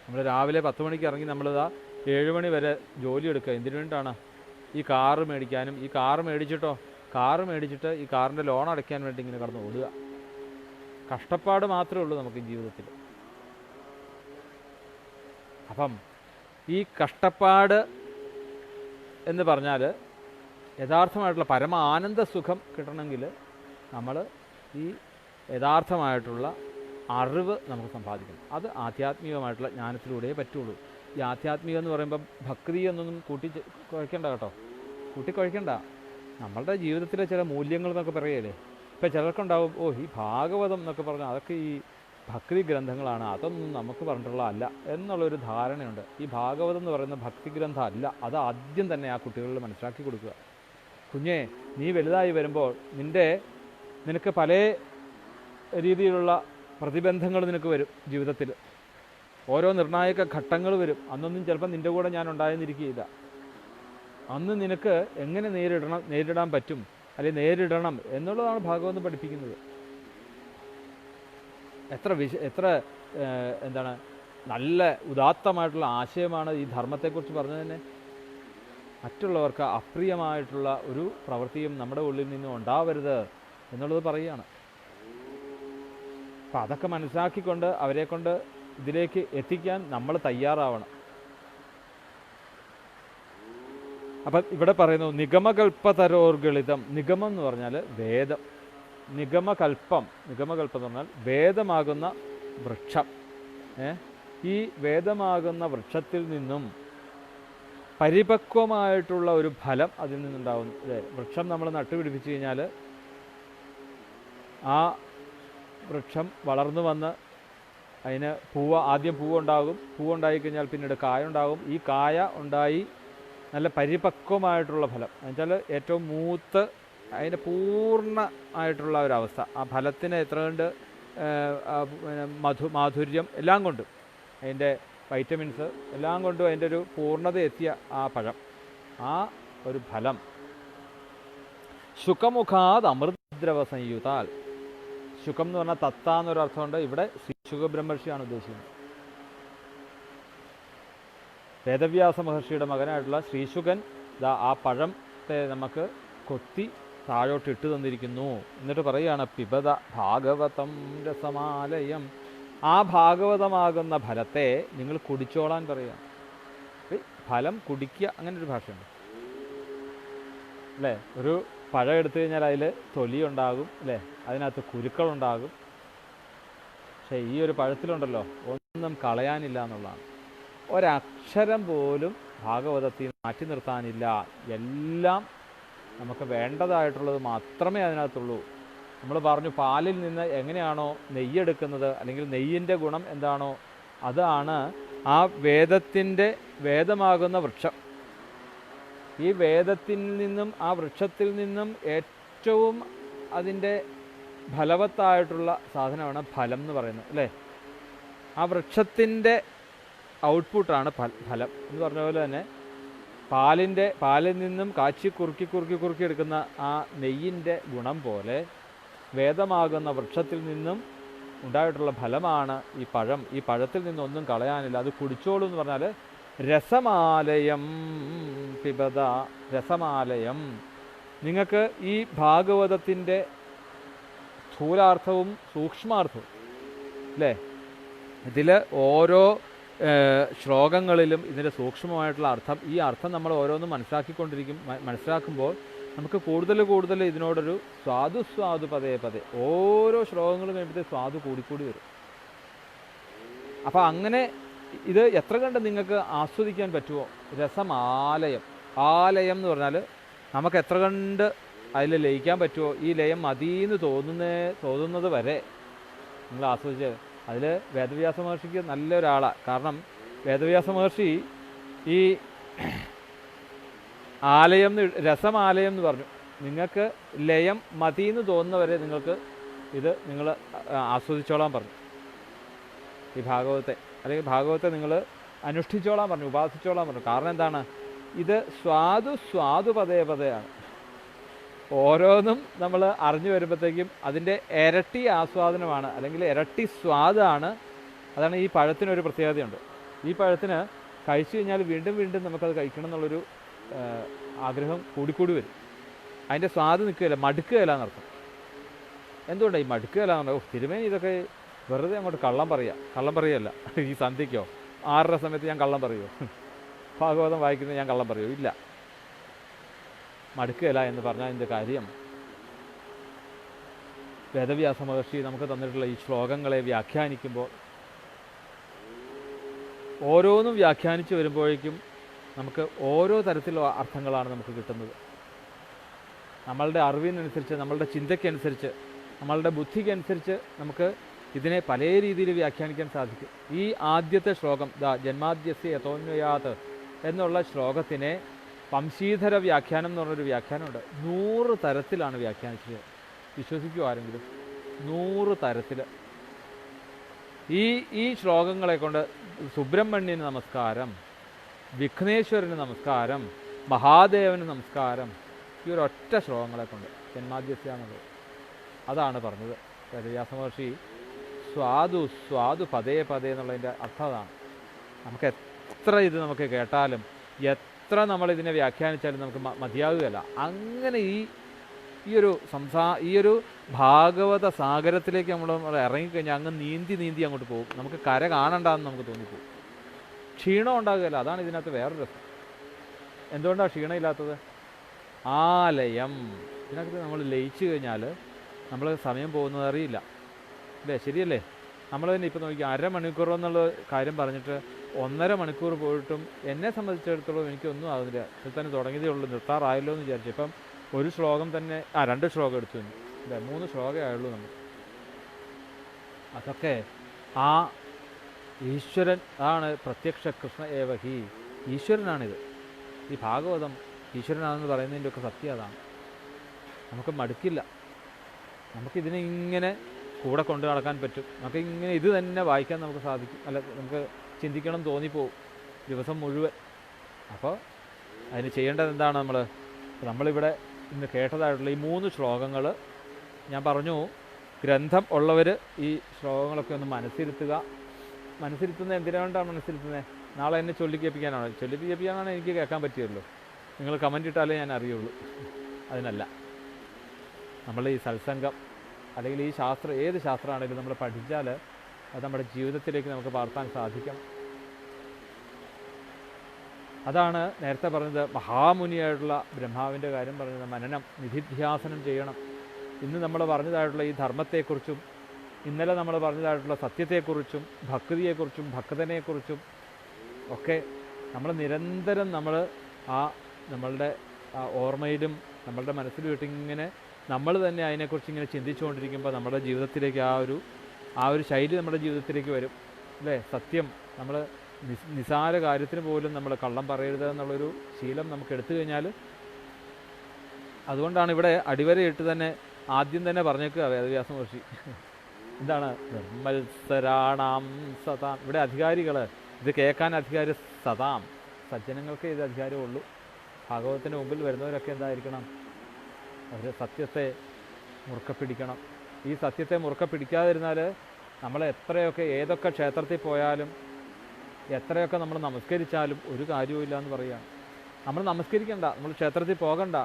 നമ്മൾ രാവിലെ 10 മണിക്ക് ഇറങ്ങി നമ്മളിതാ 7 മണി വരെ ജോലി എടുക്കുക. എന്തിനു വേണ്ടിയിട്ടാണ്? ഈ കാറ് മേടിക്കാനും. ഈ കാറ് മേടിച്ചിട്ട് ഈ കാറിൻ്റെ ലോൺ അടയ്ക്കാൻ വേണ്ടി ഇങ്ങനെ കടന്ന് ഓടുക. കഷ്ടപ്പാട് മാത്രമേ ഉള്ളൂ നമുക്ക് ജീവിതത്തിൽ. അപ്പം ഈ കഷ്ടപ്പാട് എന്ന് പറഞ്ഞാൽ യഥാർത്ഥമായിട്ടുള്ള പരമ ആനന്ദ സുഖം കിട്ടണമെങ്കിൽ നമ്മൾ ഈ യഥാർത്ഥമായിട്ടുള്ള അറിവ് നമുക്ക് സമ്പാദിക്കണം. അത് ആധ്യാത്മികമായിട്ടുള്ള ജ്ഞാനത്തിലൂടെയേ പറ്റുള്ളൂ. ഈ ആധ്യാത്മികം എന്ന് പറയുമ്പം ഭക്തി എന്നൊന്നും കുഴയ്ക്കണ്ട കേട്ടോ, കൂട്ടിക്കുഴയ്ക്കണ്ട. നമ്മളുടെ ജീവിതത്തിലെ ചില മൂല്യങ്ങൾ എന്നൊക്കെ പറയല്ലേ. ഇപ്പം ചിലർക്കുണ്ടാവും, ഈ ഭാഗവതം എന്നൊക്കെ പറഞ്ഞാൽ അതൊക്കെ ഈ ഭക്തി ഗ്രന്ഥങ്ങളാണ്, അതൊന്നും നമുക്ക് പറഞ്ഞിട്ടുള്ള അല്ല എന്നുള്ളൊരു ധാരണയുണ്ട്. ഈ ഭാഗവതം എന്ന് പറയുന്ന ഭക്തി ഗ്രന്ഥം അല്ല. അത് ആദ്യം തന്നെ ആ കുട്ടികളിൽ മനസ്സിലാക്കി കൊടുക്കുക. കുഞ്ഞേ, നീ വലുതായി വരുമ്പോൾ നിനക്ക് പല രീതിയിലുള്ള പ്രതിബന്ധങ്ങൾ നിനക്ക് വരും ജീവിതത്തിൽ. ഓരോ നിർണായക ഘട്ടങ്ങൾ വരും. അന്നൊന്നും ചിലപ്പോൾ നിൻ്റെ കൂടെ ഞാൻ ഉണ്ടായിരുന്നിരിക്കുകയില്ല. അന്ന് നിനക്ക് എങ്ങനെ നേരിടാൻ പറ്റും, അല്ലെങ്കിൽ നേരിടണം എന്നുള്ളതാണ് ഭാഗവതം പഠിപ്പിക്കുന്നത്. എത്ര എന്താണ് നല്ല ഉദാത്തമായിട്ടുള്ള ആശയമാണ് ഈ ധർമ്മത്തെക്കുറിച്ച് പറഞ്ഞത് തന്നെ. മറ്റുള്ളവർക്ക് അപ്രിയമായിട്ടുള്ള ഒരു പ്രവൃത്തിയും നമ്മുടെ ഉള്ളിൽ നിന്നും ഉണ്ടാവരുത് എന്നുള്ളത് പറയുകയാണ്. അപ്പം അതൊക്കെ മനസ്സിലാക്കിക്കൊണ്ട് അവരെക്കൊണ്ട് ഇതിലേക്ക് എത്തിക്കാൻ നമ്മൾ തയ്യാറാവണം. അപ്പം ഇവിടെ പറയുന്നു നിഗമകൽപ്പതരോർഗളിതം. നിഗമം എന്ന് പറഞ്ഞാൽ വേദം. നിഗമകൽപ്പം എന്ന് പറഞ്ഞാൽ വേദമാകുന്ന വൃക്ഷം. ഈ വേദമാകുന്ന വൃക്ഷത്തിൽ നിന്നും പരിപക്വമായിട്ടുള്ള ഒരു ഫലം അതിൽ നിന്നുണ്ടാകുന്നു. അല്ലേ, വൃക്ഷം നമ്മൾ നട്ടുപിടിപ്പിച്ച് കഴിഞ്ഞാൽ ആ വൃക്ഷം വളർന്നു വന്ന് അതിന് ആദ്യം പൂവുണ്ടാകും, പൂവുണ്ടായിക്കഴിഞ്ഞാൽ പിന്നീട് കായ ഉണ്ടാകും, ഈ കായ ഉണ്ടായി നല്ല പരിപക്വമായിട്ടുള്ള ഫലം എന്നുവെച്ചാൽ ഏറ്റവും മൂത്ത് അതിൻ്റെ പൂർണ്ണമായിട്ടുള്ള ഒരവസ്ഥ, ആ ഫലത്തിന് എത്ര കണ്ട് മാധുര്യം എല്ലാം കൊണ്ടും അതിൻ്റെ വൈറ്റമിൻസ് എല്ലാം കൊണ്ടും അതിൻ്റെ ഒരു പൂർണ്ണത എത്തിയ ആ പഴം, ആ ഒരു ഫലം ശുഖമുഖാത് അമൃതദ്രവ സംയുതാൽ. ശുഖം എന്ന് പറഞ്ഞാൽ തത്ത എന്നൊരർത്ഥമുണ്ട്. ഇവിടെ ശ്രീ ശുഖബ്രഹ്മർഷിയാണ് ഉദ്ദേശിക്കുന്നത്. വേദവ്യാസ മഹർഷിയുടെ മകനായിട്ടുള്ള ശ്രീശുഖൻ ആ പഴത്തെ നമുക്ക് കൊത്തി താഴോട്ട് ഇട്ട് തന്നിരിക്കുന്നു. എന്നിട്ട് പറയുകയാണ് പിബത ഭാഗവതം രസമാലയം. ആ ഭാഗവതമാകുന്ന ഫലത്തെ നിങ്ങൾ കുടിച്ചോളാൻ പറയുകയാണ്. ഫലം കുടിക്കുക, അങ്ങനെ ഒരു ഭാഷയുണ്ട് അല്ലേ. ഒരു പഴം എടുത്തു കഴിഞ്ഞാൽ അതിൽ തൊലിയുണ്ടാകും അല്ലേ, അതിനകത്ത് കുരുക്കളുണ്ടാകും. പക്ഷേ ഈ ഒരു പഴത്തിലുണ്ടല്ലോ ഒന്നും കളയാനില്ല എന്നുള്ളതാണ്. ഒരക്ഷരം പോലും ഭാഗവതത്തിൽ മാറ്റി നിർത്താനില്ല. എല്ലാം നമുക്ക് വേണ്ടതായിട്ടുള്ളത് മാത്രമേ അതിനകത്തുള്ളൂ. നമ്മൾ പറഞ്ഞു പാലിൽ നിന്ന് എങ്ങനെയാണോ നെയ്യെടുക്കുന്നത്, അല്ലെങ്കിൽ നെയ്യിൻ്റെ ഗുണം എന്താണോ അതാണ് ആ വേദമാകുന്ന വൃക്ഷം. ഈ വേദത്തിൽ നിന്നും ആ വൃക്ഷത്തിൽ നിന്നും ഏറ്റവും അതിൻ്റെ ഫലവത്തായിട്ടുള്ള സാധനമാണ് ഫലം എന്ന് പറയുന്നത് അല്ലേ. ആ വൃക്ഷത്തിൻ്റെ ഔട്ട്പുട്ടാണ് ഫലം എന്ന് പറഞ്ഞ പോലെ തന്നെ പാലിൽ നിന്നും കാച്ചി കുറുക്കി എടുക്കുന്ന ആ നെയ്യിൻ്റെ ഗുണം പോലെ വേദമാകുന്ന വൃക്ഷത്തിൽ നിന്നും ഉണ്ടായിട്ടുള്ള ഫലമാണ് ഈ പഴം. ഈ പഴത്തിൽ നിന്നൊന്നും കളയാനില്ല, അത് കുടിച്ചോളൂ എന്ന് പറഞ്ഞാൽ രസമാലയം പിബത. രസമാലയം, നിങ്ങൾക്ക് ഈ ഭാഗവതത്തിൻ്റെ സ്ഥൂലാർത്ഥവും സൂക്ഷ്മാർത്ഥവും അല്ലേ, ഇതിൽ ഓരോ ശ്ലോകങ്ങളിലും ഇതിൻ്റെ സൂക്ഷ്മമായിട്ടുള്ള അർത്ഥം, ഈ അർത്ഥം നമ്മൾ ഓരോന്നും മനസ്സിലാക്കുമ്പോൾ നമുക്ക് കൂടുതൽ ഇതിനോടൊരു സ്വാദു പതേ ഓരോ ശ്ലോകങ്ങളും കഴിയുമ്പോഴത്തെ സ്വാദ് കൂടിക്കൂടി വരും. അപ്പോൾ അങ്ങനെ ഇത് എത്ര കണ്ട് നിങ്ങൾക്ക് ആസ്വദിക്കാൻ പറ്റുമോ. രസമാലയം, ആലയം എന്ന് പറഞ്ഞാൽ നമുക്ക് എത്ര കണ്ട് അതിൽ ലയിക്കാൻ പറ്റുമോ, ഈ ലയം മതിയെന്ന് തോന്നുന്നത് വരെ നിങ്ങൾ ആസ്വദിച്ച്. അതിൽ വേദവ്യാസ മഹർഷിക്ക് നല്ലൊരാളാണ്. കാരണം വേദവ്യാസ മഹർഷി ഈ ആലയം രസമാലയം എന്ന് പറഞ്ഞു. നിങ്ങൾക്ക് ലയം മതിയെന്ന് തോന്നുന്നവരെ നിങ്ങൾക്ക് നിങ്ങൾ ആസ്വദിച്ചോളാൻ പറഞ്ഞു. ഈ ഭാഗവത്തെ അല്ലെങ്കിൽ ഭാഗവത്തെ നിങ്ങൾ അനുഷ്ഠിച്ചോളാൻ പറഞ്ഞു, ഉപാസിച്ചോളാൻ പറഞ്ഞു. കാരണം എന്താണ്, ഇത് സ്വാദു പതേയാണ്. ഓരോന്നും നമ്മൾ അറിഞ്ഞു വരുമ്പോഴത്തേക്കും അതിൻ്റെ ഇരട്ടി ആസ്വാദനമാണ്, അല്ലെങ്കിൽ ഇരട്ടി സ്വാദാണ്. അതാണ് ഈ പഴത്തിനൊരു പ്രത്യേകതയുണ്ട്. ഈ പഴത്തിന് കഴിച്ചു കഴിഞ്ഞാൽ വീണ്ടും നമുക്കത് കഴിക്കണം എന്നുള്ളൊരു ആഗ്രഹം കൂടിക്കൂടി വരും. അതിൻ്റെ സ്വാദ് നിൽക്കുകയില്ല, മടുക്കുകയില്ല എന്നർത്ഥം. എന്തുകൊണ്ടാണ് ഈ മടുക്കുകയില്ല എന്ന് പറഞ്ഞാൽ, തിരുമേനി ഇതൊക്കെ വെറുതെ അങ്ങോട്ട് കള്ളം പറയുകയല്ല. ഈ സന്ധ്യയ്ക്കോ 6:30 സമയത്ത് ഞാൻ കള്ളം പറയുമോ, ഭാഗവതം വായിക്കുന്നത് ഞാൻ കള്ളം പറയുമോ? ഇല്ല, മടുക്കുകയില്ല എന്ന് പറഞ്ഞാൽ അതിൻ്റെ കാര്യം വേദവ്യാസ മഹർഷി നമുക്ക് തന്നിട്ടുള്ള ഈ ശ്ലോകങ്ങളെ വ്യാഖ്യാനിക്കുമ്പോൾ ഓരോന്നും വ്യാഖ്യാനിച്ച് വരുമ്പോഴേക്കും നമുക്ക് ഓരോ തരത്തിലുള്ള അർത്ഥങ്ങളാണ് നമുക്ക് കിട്ടുന്നത്. നമ്മളുടെ അറിവിനനുസരിച്ച്, നമ്മളുടെ ചിന്തയ്ക്കനുസരിച്ച്, നമ്മളുടെ ബുദ്ധിക്കനുസരിച്ച് നമുക്ക് ഇതിനെ പല രീതിയിൽ വ്യാഖ്യാനിക്കാൻ സാധിക്കും. ഈ ആദ്യത്തെ ശ്ലോകം ജന്മാദ്യസ്യ യതോന്വയാത് എന്നുള്ള ശ്ലോകത്തിനെ വംശീധര വ്യാഖ്യാനം എന്ന് പറഞ്ഞൊരു വ്യാഖ്യാനമുണ്ട്. 100 തരത്തിലാണ് വ്യാഖ്യാനിച്ചത്. വിശ്വസിക്കുമോ ആരെങ്കിലും? 100 തരത്തിൽ. ഈ ശ്ലോകങ്ങളെ കൊണ്ട് സുബ്രഹ്മണ്യന് നമസ്കാരം, വിഘ്നേശ്വരന് നമസ്കാരം, മഹാദേവന് നമസ്കാരം, ഈ ഒരൊറ്റ ശ്ലോകങ്ങളെ കൊണ്ട് ജന്മാദ്യസ്യ എന്നുള്ളത് അതാണ് പറഞ്ഞത് വേദവ്യാസ മഹർഷി. സ്വാദു പതേ എന്നുള്ളതിൻ്റെ അർത്ഥം അതാണ്. നമുക്ക് എത്ര ഇത് നമുക്ക് കേട്ടാലും എത്ര നമ്മളിതിനെ വ്യാഖ്യാനിച്ചാലും നമുക്ക് മതിയാകുകയല്ല. അങ്ങനെ ഈ ഒരു ഭാഗവത സാഗരത്തിലേക്ക് നമ്മൾ ഇറങ്ങിക്കഴിഞ്ഞാൽ അങ്ങ് നീന്തി അങ്ങോട്ട് പോകും. നമുക്ക് കര കാണണ്ടെന്ന് നമുക്ക് തോന്നിപ്പോകും. ക്ഷീണം ഉണ്ടാകുകയില്ല. അതാണ് ഇതിനകത്ത് വേറൊരു രസം. എന്തുകൊണ്ടാണ് ക്ഷീണമില്ലാത്തത്? ആലയം. ഇതിനകത്ത് നമ്മൾ ലയിച്ചു കഴിഞ്ഞാൽ നമ്മൾ സമയം പോകുന്നത് അറിയില്ല അല്ലേ? ശരിയല്ലേ? നമ്മൾ തന്നെ ഇപ്പോൾ നോക്കി 1/2 മണിക്കൂർ എന്നുള്ള കാര്യം പറഞ്ഞിട്ട് 1.5 മണിക്കൂർ പോയിട്ടും എന്നെ സംബന്ധിച്ചിടത്തോളം എനിക്കൊന്നും ആകുന്നില്ല. ഇതിൽ തന്നെ തുടങ്ങിയതേ ഉള്ളൂ, നിർത്താറായല്ലോ എന്ന് വിചാരിച്ചു. ഇപ്പം ഒരു ശ്ലോകം തന്നെ 2 ശ്ലോകം എടുത്തു തന്നു, അല്ലേ, 3 ശ്ലോകമേ ആയുള്ളൂ നമുക്ക്. അതൊക്കെ ആ ഈശ്വരൻ ആണ്, പ്രത്യക്ഷ കൃഷ്ണ ഏവഹി, ഈശ്വരനാണിത്. ഈ ഭാഗവതം ഈശ്വരനാണെന്ന് പറയുന്നതിൻ്റെയൊക്കെ സത്യം അതാണ്. നമുക്ക് മടുക്കില്ല, നമുക്കിതിനെ ഇങ്ങനെ കൂടെ കൊണ്ടു നടക്കാൻ പറ്റും. നമുക്ക് ഇങ്ങനെ ഇത് തന്നെ വായിക്കാൻ നമുക്ക് സാധിക്കും, അല്ല നമുക്ക് ചിന്തിക്കണം തോന്നിപ്പോവും ദിവസം മുഴുവൻ. അപ്പോൾ അതിന് ചെയ്യേണ്ടത് എന്താണ്? നമ്മളിവിടെ ഇന്ന് കേട്ടതായിട്ടുള്ള ഈ 3 ശ്ലോകങ്ങൾ ഞാൻ പറഞ്ഞു. ഗ്രന്ഥം ഉള്ളവർ ഈ ശ്ലോകങ്ങളൊക്കെ ഒന്ന് മനസ്സിരുത്തുന്നത് എന്തിനാണ്ടാണ് മനസ്സിരുത്തുന്നത്? നാളെ എന്നെ ചൊല്ലിക്കേൽപ്പിക്കാനാണോ? ചൊല്ലിക്കേൽപ്പിക്കാനാണ് എനിക്ക് കേൾക്കാൻ പറ്റുമല്ലോ. നിങ്ങൾ കമൻ്റ് ഇട്ടാലേ ഞാൻ അറിയുള്ളൂ. അതിനല്ല. നമ്മൾ ഈ സത്സംഗം അല്ലെങ്കിൽ ഈ ശാസ്ത്രം, ഏത് ശാസ്ത്രമാണെങ്കിലും നമ്മൾ പഠിച്ചാൽ അത് നമ്മുടെ ജീവിതത്തിലേക്ക് നമുക്ക് പകർത്താൻ സാധിക്കണം. അതാണ് നേരത്തെ പറഞ്ഞത്, മഹാമുനിയായിട്ടുള്ള ബ്രഹ്മാവിൻ്റെ കാര്യം പറഞ്ഞത്, മനനം നിധിധ്യാസനം ചെയ്യണം. ഇന്ന് നമ്മൾ പറഞ്ഞതായിട്ടുള്ള ഈ ധർമ്മത്തെക്കുറിച്ചും ഇന്നലെ നമ്മൾ പറഞ്ഞതായിട്ടുള്ള സത്യത്തെക്കുറിച്ചും ഭക്തിയെക്കുറിച്ചും ഭക്തനെക്കുറിച്ചും ഒക്കെ നമ്മൾ നിരന്തരം നമ്മളുടെ ഓർമ്മയിലും നമ്മളുടെ മനസ്സിലും ഇട്ടിങ്ങനെ നമ്മൾ തന്നെ അതിനെക്കുറിച്ച് ഇങ്ങനെ ചിന്തിച്ചുകൊണ്ടിരിക്കുമ്പോൾ നമ്മുടെ ജീവിതത്തിലേക്ക് ആ ഒരു ശൈലി നമ്മുടെ ജീവിതത്തിലേക്ക് വരും, അല്ലേ? സത്യം, നമ്മൾ നിസാര കാര്യത്തിന് പോലും നമ്മൾ കള്ളം പറയരുത് എന്നുള്ളൊരു ശീലം നമുക്ക് എടുത്തു കഴിഞ്ഞാൽ, അതുകൊണ്ടാണ് ഇവിടെ അടിവരയിട്ട് തന്നെ ആദ്യം തന്നെ പറഞ്ഞേക്കുക വേദവ്യാസ മഹർഷി. എന്താണ്? നിർമ്മത്സരാണാം സതാം. ഇവിടെ അധികാരികൾ, ഇത് കേൾക്കാൻ അധികാരി സതാം, സജ്ജനങ്ങൾക്ക് ഇത് അധികാരമുള്ളൂ. ഭാഗവതത്തിന് മുമ്പിൽ വരുന്നവരൊക്കെ എന്തായിരിക്കണം? അവർ സത്യത്തെ മുറുക്കെ പിടിക്കണം. ഈ സത്യത്തെ മുറുക്കെ പിടിക്കാതിരുന്നാൽ നമ്മൾ ഏതൊക്കെ ക്ഷേത്രത്തിൽ പോയാലും എത്രയൊക്കെ നമ്മൾ നമസ്കരിച്ചാലും ഒരു കാര്യവുമില്ല എന്ന് പറയുകയാണ്. നമ്മൾ നമസ്കരിക്കണ്ട, നമ്മൾ ക്ഷേത്രത്തിൽ പോകണ്ട.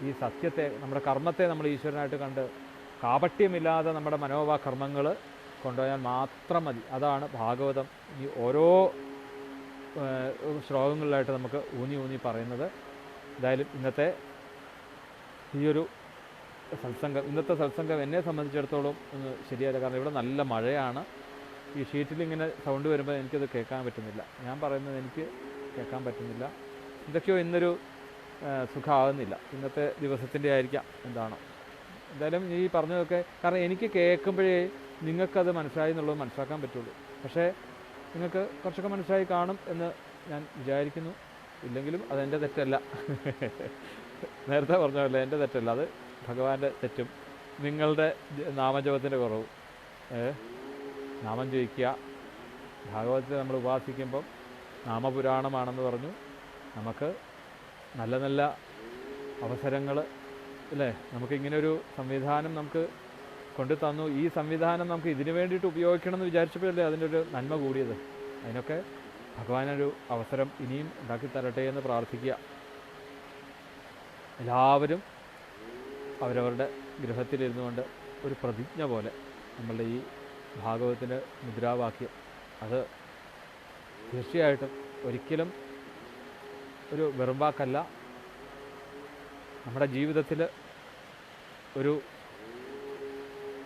ഈ സത്യത്തെ, നമ്മുടെ കർമ്മത്തെ നമ്മൾ ഈശ്വരനായിട്ട് കണ്ട് കാപട്യമില്ലാതെ നമ്മുടെ മനോഭാവകർമ്മങ്ങൾ കൊണ്ടുപോയാൽ മാത്രം മതി. അതാണ് ഭാഗവതം ഈ ഓരോ ശ്ലോകങ്ങളിലായിട്ട് നമുക്ക് ഊന്നി പറയുന്നത്. എന്തായാലും ഇന്നത്തെ സത്സംഗം എന്നെ സംബന്ധിച്ചിടത്തോളം ഒന്ന് ശരിയല്ല. കാരണം ഇവിടെ നല്ല മഴയാണ്. ഈ ഷീറ്റിൽ ഇങ്ങനെ സൗണ്ട് വരുമ്പോൾ എനിക്കത് കേൾക്കാൻ പറ്റുന്നില്ല. ഞാൻ പറയുന്നത് എനിക്ക് കേൾക്കാൻ പറ്റുന്നില്ല. എന്തൊക്കെയോ ഇന്നൊരു സുഖമാകുന്നില്ല. ഇന്നത്തെ ദിവസത്തിൻ്റെ ആയിരിക്കാം, എന്താണോ. എന്തായാലും ഈ പറഞ്ഞതൊക്കെ, കാരണം എനിക്ക് കേൾക്കുമ്പോഴേ നിങ്ങൾക്കത് മനസ്സിലായി എന്നുള്ളത് മനസ്സിലാക്കാൻ പറ്റുള്ളൂ. പക്ഷേ നിങ്ങൾക്ക് കുറച്ചൊക്കെ മനസ്സിലായി കാണും എന്ന് ഞാൻ വിചാരിക്കുന്നു. ഇല്ലെങ്കിലും അതെൻ്റെ തെറ്റല്ല. നേരത്തെ പറഞ്ഞതല്ല, എൻ്റെ തെറ്റല്ല, അത് ഭഗവാന്റെ തെറ്റും നിങ്ങളുടെ നാമജപത്തിൻ്റെ കുറവും. നാമം ജപിക്കുക, ഭാഗവതത്തെ നമ്മൾ ഉപാസിക്കുമ്പം നാമപുരാണമാണെന്ന് പറഞ്ഞു. നമുക്ക് നല്ല നല്ല അവസരങ്ങൾ, അല്ലേ? നമുക്കിങ്ങനൊരു സംവിധാനം നമുക്ക് കൊണ്ടു തന്നു. ഈ സംവിധാനം നമുക്ക് ഇതിനു വേണ്ടിയിട്ട് ഉപയോഗിക്കണം എന്ന് വിചാരിച്ചപ്പോഴല്ലേ അതിൻ്റെ ഒരു നന്മ കൂടിയത്. അതിനൊക്കെ ഭഗവാനൊരു അവസരം ഇനിയും ഉണ്ടാക്കി തരട്ടെ എന്ന് പ്രാർത്ഥിക്കുക. എല്ലാവരും അവരവരുടെ ഗൃഹത്തിലിരുന്നു കൊണ്ട് ഒരു പ്രതിജ്ഞ പോലെ നമ്മളുടെ ഈ ഭാഗവതത്തിൻ്റെ മുദ്രാവാക്യം, അത് തീർച്ചയായിട്ടും ഒരിക്കലും ഒരു വെറും വാക്കല്ല, നമ്മുടെ ജീവിതത്തിൽ ഒരു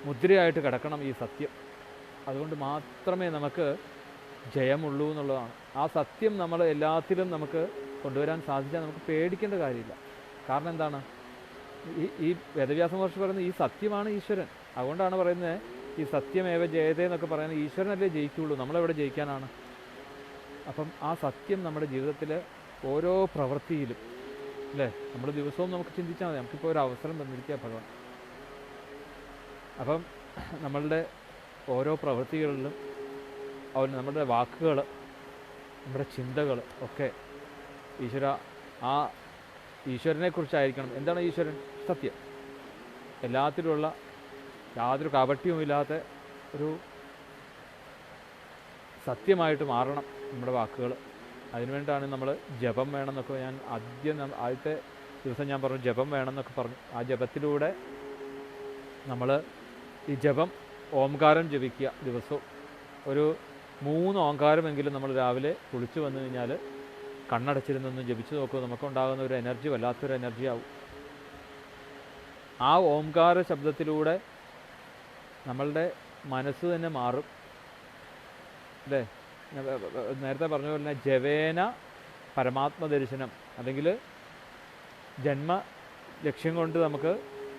മുദ്രയായിട്ട് കിടക്കണം ഈ സത്യം. അതുകൊണ്ട് മാത്രമേ നമുക്ക് ജയമുള്ളൂ എന്നുള്ളതാണ്. ആ സത്യം നമ്മൾ എല്ലാത്തിലും നമുക്ക് കൊണ്ടുവരാൻ സാധിച്ചാൽ നമുക്ക് പേടിക്കേണ്ട കാര്യമില്ല. കാരണം എന്താണ്? ഈ വേദവ്യാസ മഹർഷി പറയുന്നത് ഈ സത്യമാണ് ഈശ്വരൻ. അതുകൊണ്ടാണ് പറയുന്നത് ഈ സത്യമേവ ജയതേ എന്നൊക്കെ പറയുന്നത്. ഈശ്വരനല്ലേ ജയിക്കുള്ളൂ, നമ്മളെവിടെ ജയിക്കാനാണ്? അപ്പം ആ സത്യം നമ്മുടെ ജീവിതത്തിൽ ഓരോ പ്രവൃത്തിയിലും, അല്ലേ, നമ്മൾ ദിവസവും നമുക്ക് ചിന്തിച്ചാൽ മതി. നമുക്കിപ്പോൾ ഒരു അവസരം തന്നിരിക്കുക ഭഗവാൻ. അപ്പം നമ്മളുടെ ഓരോ പ്രവൃത്തികളിലും നമ്മുടെ വാക്കുകൾ, നമ്മുടെ ചിന്തകൾ ഒക്കെ ഈശ്വരനെക്കുറിച്ചായിരിക്കണം. എന്താണ് ഈശ്വരൻ? സത്യം. എല്ലാത്തിലുമുള്ള യാതൊരു കാപട്യവുമില്ലാത്ത ഒരു സത്യമായിട്ട് മാറണം നമ്മുടെ വാക്കുകൾ. അതിനുവേണ്ടിയാണ് നമ്മൾ ജപം വേണമെന്നൊക്കെ ഞാൻ ആദ്യത്തെ ദിവസം ഞാൻ പറഞ്ഞു, ജപം വേണമെന്നൊക്കെ പറഞ്ഞു. ആ ജപത്തിലൂടെ നമ്മൾ ഈ ജപം ഓംകാരം ജപിക്കുക. ദിവസവും ഒരു 3 ഓംകാരമെങ്കിലും നമ്മൾ രാവിലെ കുളിച്ച് വന്നു കഴിഞ്ഞാൽ കണ്ണടച്ചിരുന്നൊന്ന് ജപിച്ച് നോക്കുക. നമുക്കുണ്ടാകുന്ന ഒരു എനർജി വല്ലാത്തൊരു എനർജി ആവും. ആ ഓംകാര ശബ്ദത്തിലൂടെ നമ്മളുടെ മനസ്സ് തന്നെ മാറും, അല്ലേ? നേരത്തെ പറഞ്ഞ പോലെ തന്നെ ജവേന പരമാത്മദർശനം, അല്ലെങ്കിൽ ജന്മ ലക്ഷ്യം കൊണ്ട് നമുക്ക്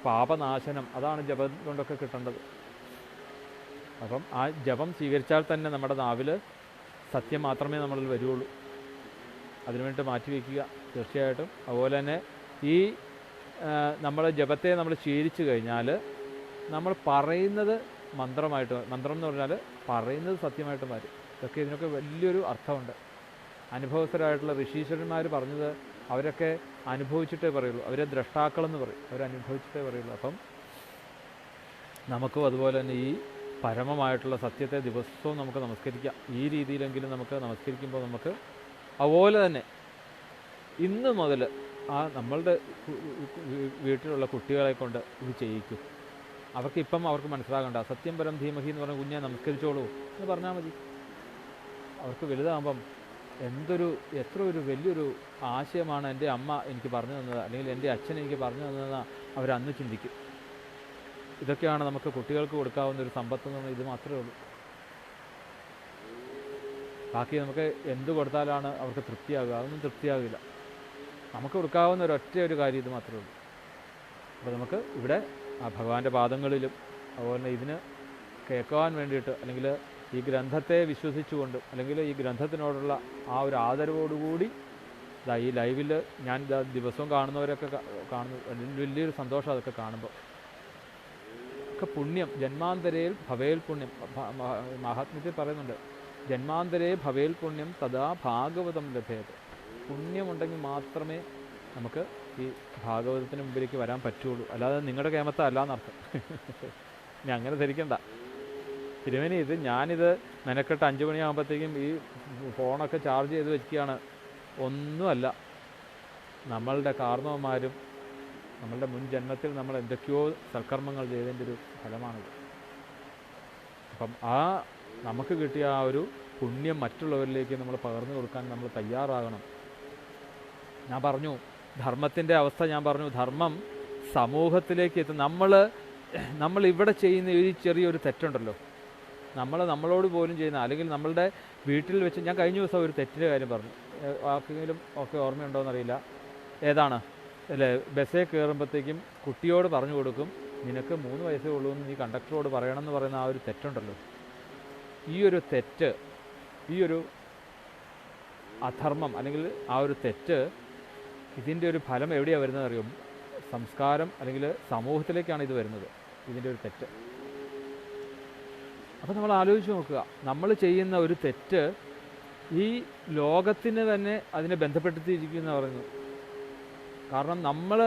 പാപനാശനം, അതാണ് ജപം കൊണ്ടൊക്കെ കിട്ടേണ്ടത്. അപ്പം ആ ജപം സ്വീകരിച്ചാൽ തന്നെ നമ്മുടെ നാവിൽ സത്യം മാത്രമേ നമ്മളിൽ വരുള്ളൂ. അതിനുവേണ്ടി മാറ്റിവെക്കുക തീർച്ചയായിട്ടും. അതുപോലെ തന്നെ ഈ നമ്മൾ ജപത്തെ നമ്മൾ ശീലിച്ചു കഴിഞ്ഞാൽ നമ്മൾ പറയുന്നത് മന്ത്രമായിട്ട്, മന്ത്രം എന്ന് പറഞ്ഞാൽ പറയുന്നത് സത്യമായിട്ട് മാറും. ഇതൊക്കെ ഇതിനൊക്കെ വലിയൊരു അർത്ഥമുണ്ട്. അനുഭവസ്ഥരായിട്ടുള്ള ഋഷീശ്വരന്മാർ പറഞ്ഞത് അവരൊക്കെ അനുഭവിച്ചിട്ടേ പറയുള്ളൂ. അവരെ ദ്രഷ്ടാക്കളെന്ന് പറയും, അവരനുഭവിച്ചിട്ടേ പറയുള്ളൂ. അപ്പം നമുക്കും അതുപോലെ തന്നെ ഈ പരമമായിട്ടുള്ള സത്യത്തെ ദിവസവും നമുക്ക് നമസ്കരിക്കാം. ഈ രീതിയിലെങ്കിലും നമുക്ക് നമസ്കരിക്കുമ്പോൾ നമുക്ക് അതുപോലെ തന്നെ ഇന്ന് മുതൽ നമ്മളുടെ വീട്ടിലുള്ള കുട്ടികളെ കൊണ്ട് ഇത് ചെയ്യിക്കും. അവർക്ക് മനസ്സിലാകണ്ട. സത്യം പരം ധീമഹി എന്ന് പറഞ്ഞ കുഞ്ഞെ നമസ്കരിച്ചോളൂ എന്ന് പറഞ്ഞാൽ മതി. അവർക്ക് വലുതാകുമ്പം എത്ര ഒരു വലിയൊരു ആശയമാണ് എൻ്റെ അമ്മ എനിക്ക് പറഞ്ഞു തന്നത്, അല്ലെങ്കിൽ എൻ്റെ അച്ഛൻ എനിക്ക് പറഞ്ഞു തന്നതെന്ന് അവരന്ന് ചിന്തിക്കും. ഇതൊക്കെയാണ് നമുക്ക് കുട്ടികൾക്ക് കൊടുക്കാവുന്ന ഒരു സമ്പത്ത് എന്ന്. ഇത് മാത്രമേ ഉള്ളൂ. ബാക്കി നമുക്ക് എന്ത് കൊടുത്താലാണ് അവർക്ക് തൃപ്തിയാകുക? അതൊന്നും തൃപ്തിയാകില്ല. നമുക്ക് കൊടുക്കാവുന്ന ഒരു കാര്യം ഇത് മാത്രമേ ഉള്ളൂ. അപ്പോൾ നമുക്ക് ഇവിടെ ഭഗവാന്റെ പാദങ്ങളിലും അതുപോലെ തന്നെ ഇതിന് കേൾക്കുവാൻ വേണ്ടിയിട്ട്, അല്ലെങ്കിൽ ഈ ഗ്രന്ഥത്തെ വിശ്വസിച്ചുകൊണ്ട്, അല്ലെങ്കിൽ ഈ ഗ്രന്ഥത്തിനോടുള്ള ആ ഒരു ആദരവോടുകൂടി ഈ ലൈവിൽ ഞാൻ ദിവസവും കാണുന്നവരൊക്കെ കാണുന്നു. വലിയൊരു സന്തോഷം അതൊക്കെ കാണുമ്പോൾ. ഒക്കെ പുണ്യം ജന്മാന്തരയിൽ ഭവേൽ പുണ്യം. മഹാത്മ്യത്തിൽ പറയുന്നുണ്ട്, ജന്മാന്തരേ ഭവേൽ പുണ്യം തഥാ ഭാഗവതം ലഭ്യത്. പുണ്യമുണ്ടെങ്കിൽ മാത്രമേ നമുക്ക് ഈ ഭാഗവതത്തിന് മുമ്പിലേക്ക് വരാൻ പറ്റുള്ളൂ. അല്ലാതെ നിങ്ങളുടെ കേമത്തല്ല എന്നർത്ഥം. ഇനി അങ്ങനെ ധരിക്കണ്ട. തിരുമേനി ഞാനിത് മെനക്കെട്ട് 5 മണിയാകുമ്പോഴത്തേക്കും ഈ ഫോണൊക്കെ ചാർജ് ചെയ്ത് വെക്കുകയാണ്. ഒന്നുമല്ല. നമ്മളുടെ കാർന്നവന്മാരും നമ്മളുടെ മുൻ ജന്മത്തിൽ നമ്മൾ എന്തൊക്കെയോ സൽക്കർമ്മങ്ങൾ ചെയ്തതിൻ്റെ ഒരു ഫലമാണിത്. അപ്പം നമുക്ക് കിട്ടിയ ആ ഒരു പുണ്യം മറ്റുള്ളവരിലേക്ക് നമ്മൾ പകർന്നു കൊടുക്കാൻ നമ്മൾ തയ്യാറാകണം. ഞാൻ പറഞ്ഞു ധർമ്മത്തിൻ്റെ അവസ്ഥ, ഞാൻ പറഞ്ഞു ധർമ്മം സമൂഹത്തിലേക്ക് എത്തും. നമ്മൾ ഇവിടെ ചെയ്യുന്ന ഈ ചെറിയൊരു തെറ്റുണ്ടല്ലോ, നമ്മളോട് പോലും ചെയ്യുന്ന, അല്ലെങ്കിൽ നമ്മളുടെ വീട്ടിൽ വെച്ച്, ഞാൻ കഴിഞ്ഞ ദിവസം ഒരു തെറ്റിൻ്റെ കാര്യം പറഞ്ഞു. ആർക്കെങ്കിലും ഒക്കെ ഓർമ്മയുണ്ടോ എന്നറിയില്ല. ഏതാണ് അല്ലേ, ബസ്സിൽ കയറുമ്പോഴത്തേക്കും കുട്ടിയോട് പറഞ്ഞു കൊടുക്കും, നിനക്ക് 3 വയസ്സേ ഉള്ളൂ എന്ന് നീ കണ്ടക്ടറോട് പറയണമെന്ന് പറയുന്ന ആ ഒരു തെറ്റുണ്ടല്ലോ. ഈ ഒരു തെറ്റ്, ഈ ഒരു അധർമ്മം, അല്ലെങ്കിൽ ആ ഒരു തെറ്റ്, ഇതിൻ്റെ ഒരു ഫലം എവിടെയാണ് വരുന്നത് അറിയും? സംസ്കാരം അല്ലെങ്കിൽ സമൂഹത്തിലേക്കാണ് ഇത് വരുന്നത്, ഇതിൻ്റെ ഒരു തെറ്റ്. അപ്പോൾ നമ്മൾ ആലോചിച്ച് നോക്കുക, നമ്മൾ ചെയ്യുന്ന ഒരു തെറ്റ് ഈ ലോകത്തിന് തന്നെ അതിനെ ബന്ധപ്പെടുത്തിയിരിക്കുന്ന പറയുന്നു. കാരണം നമ്മൾ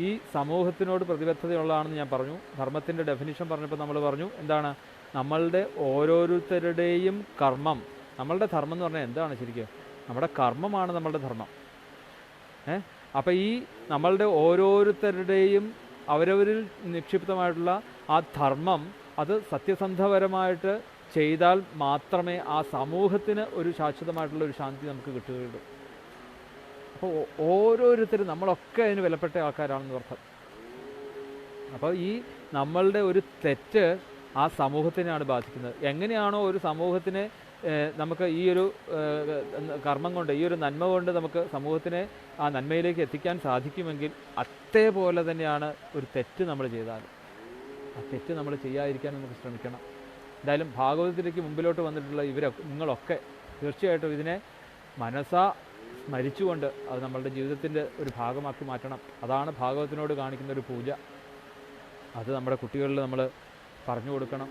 ഈ സമൂഹത്തിനോട് പ്രതിബദ്ധതയുള്ളതാണെന്ന് ഞാൻ പറഞ്ഞു. ധർമ്മത്തിൻ്റെ ഡെഫിനിഷൻ പറഞ്ഞപ്പോൾ നമ്മൾ പറഞ്ഞു എന്താണ്? നമ്മളുടെ ഓരോരുത്തരുടെയും കർമ്മം. നമ്മളുടെ ധർമ്മം എന്ന് പറഞ്ഞാൽ എന്താണ് ശരിക്കും? നമ്മുടെ കർമ്മമാണ് നമ്മളുടെ ധർമ്മം. അപ്പോൾ ഈ നമ്മളുടെ ഓരോരുത്തരുടെയും അവരവരിൽ നിക്ഷിപ്തമായിട്ടുള്ള ആ ധർമ്മം, അത് സത്യസന്ധപരമായിട്ട് ചെയ്താൽ മാത്രമേ ആ സമൂഹത്തിന് ഒരു ശാശ്വതമായിട്ടുള്ള ഒരു ശാന്തി നമുക്ക് കിട്ടുകയുള്ളൂ. അപ്പോൾ ഓരോരുത്തരും നമ്മളൊക്കെ അതിന് വിലപ്പെട്ട ആൾക്കാരാണെന്ന് അർത്ഥം. അപ്പോൾ ഈ നമ്മളുടെ ഒരു തെറ്റ് ആ സമൂഹത്തിനെയാണ് ബാധിക്കുന്നത്. എങ്ങനെയാണോ ഒരു സമൂഹത്തിനെ നമുക്ക് ഈ ഒരു കർമ്മം കൊണ്ട്, ഈ ഒരു നന്മ കൊണ്ട് നമുക്ക് സമൂഹത്തിനെ ആ നന്മയിലേക്ക് എത്തിക്കാൻ സാധിക്കുമെങ്കിൽ, അതേപോലെ തന്നെയാണ് ഒരു തെറ്റ് നമ്മൾ ചെയ്താൽ. ആ തെറ്റ് നമ്മൾ ചെയ്യാതിരിക്കാൻ നമുക്ക് ശ്രമിക്കണം. എന്തായാലും ഭാഗവതത്തിലേക്ക് മുമ്പിലോട്ട് വന്നിട്ടുള്ള നിങ്ങളൊക്കെ തീർച്ചയായിട്ടും ഇതിനെ മനസ്സാ സ്മരിച്ചുകൊണ്ട് അത് നമ്മളുടെ ജീവിതത്തിൻ്റെ ഒരു ഭാഗമാക്കി മാറ്റണം. അതാണ് ഭാഗവതത്തിനോട് കാണിക്കുന്ന ഒരു പൂജ. അത് നമ്മുടെ കുട്ടികളിൽ നമ്മൾ പറഞ്ഞു കൊടുക്കണം.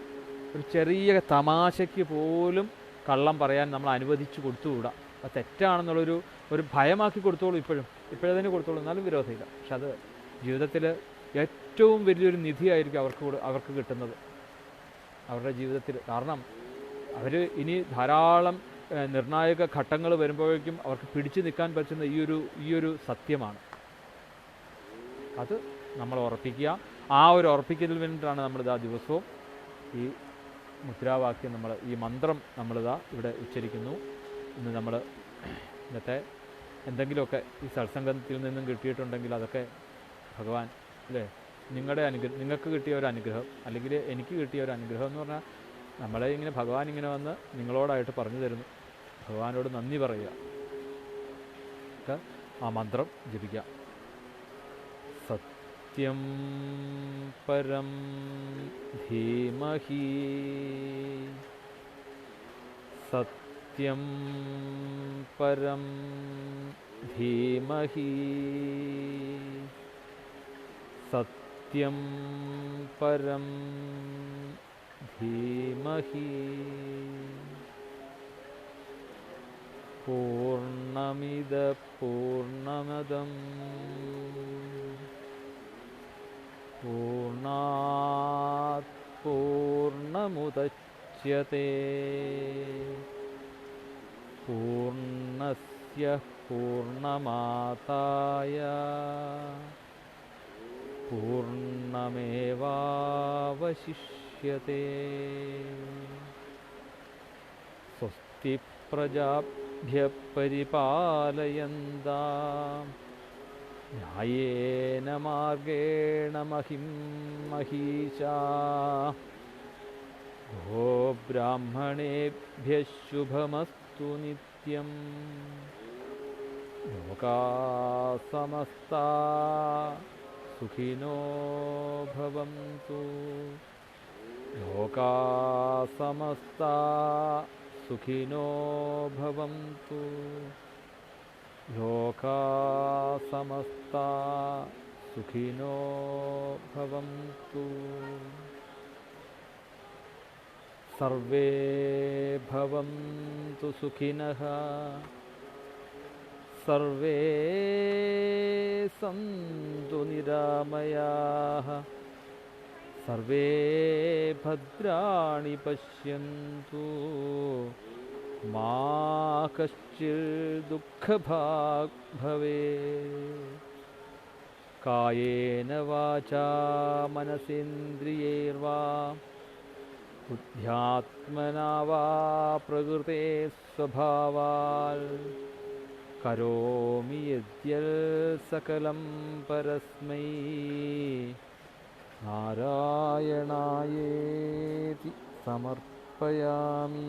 ഒരു ചെറിയ തമാശയ്ക്ക് പോലും കള്ളം പറയാൻ നമ്മൾ അനുവദിച്ചു കൊടുത്തുകൂടാ. അത് തെറ്റാണെന്നുള്ളൊരു ഭയമാക്കി കൊടുത്തോളൂ. ഇപ്പോഴതിന് കൊടുത്തോളൂ, എന്നാലും വിരോധമില്ല. പക്ഷെ അത് ജീവിതത്തിൽ ഏറ്റവും വലിയൊരു നിധിയായിരിക്കും അവർക്ക് കിട്ടുന്നത് അവരുടെ ജീവിതത്തിൽ. കാരണം അവർ ഇനി ധാരാളം നിർണായക ഘട്ടങ്ങൾ വരുമ്പോഴേക്കും അവർക്ക് പിടിച്ചു നിൽക്കാൻ പറ്റുന്ന ഈ ഒരു സത്യമാണ്. അത് നമ്മൾ ഉറപ്പിക്കുക. ആ ഒരു ഉറപ്പിക്കുന്നതിന് വേണ്ടിയിട്ടാണ് നമ്മളിതാ ദിവസവും ഈ മുദ്രാവാക്യം, ഈ മന്ത്രം നമ്മളിതാ ഇവിടെ ഉച്ചരിക്കുന്നു. ഇന്ന് നമ്മൾ ഇന്നത്തെ എന്തെങ്കിലുമൊക്കെ ഈ സത്സംഗത്തിൽ നിന്നും കിട്ടിയിട്ടുണ്ടെങ്കിൽ അതൊക്കെ ഭഗവാൻ അല്ലേ, നിങ്ങൾക്ക് കിട്ടിയ ഒരു അനുഗ്രഹം, അല്ലെങ്കിൽ എനിക്ക് കിട്ടിയ ഒരു അനുഗ്രഹം എന്ന് പറഞ്ഞാൽ നമ്മളെ ഭഗവാൻ ഇങ്ങനെ വന്ന് നിങ്ങളോടായിട്ട് പറഞ്ഞു തരുന്നു. ഭഗവാനോട് നന്ദി പറയുക, ആ മന്ത്രം ജപിക്കാം. സത്യം പരം ധീമഹി, സത്യം പരം ധീമഹി, സത്യം പരം ധീമഹി. പൂർണ്ണമിദ പൂർണ്ണമദം പൂർണ്ണാത് പൂർണ്ണമുദച്യത്തെ പൂർണ്ണസ്യ പൂർണ്ണമാദായ പൂർണ്ണമേവാവശിഷ്യത്തെ. സ്വസ്തി പ്രജാഭ്യഃ പരിപാലയന്താം ന്യായേന മാർഗേണ മഹിം മഹീശാഃ. ഗോബ്രാഹ്മണേഭ്യഃ ശുഭമസ്തു നിത്യം. ലോകാഃ സമസ്താഃ സുഖിനോ ഭവന്തു. ലോകാഃ സമസ്താഃ സുഖിനോ ഭവന്തു. ലോകാഃ സമസ്താഃ സുഖിനോ ഭവന്തു. സർവേ ഭവന്തു സുഖിനഃ, സർവേ സന്തു നിരാമയാഃ, സർവേ ഭദ്രാണി പശ്യന്തു. മാ കശ്ചിത് ദുഃഖഭാഗ് ഭവേത്. കായേന വാചാ മനസേന്ദ്രിയൈർവാ ബുദ്ധ്യാത്മനാ വാ പ്രകൃതേ സ്വഭാവാൽ കരോമി യദ്യത് സകലം പരസ്മൈ നാരായണായേതി സമർപ്പയാമി.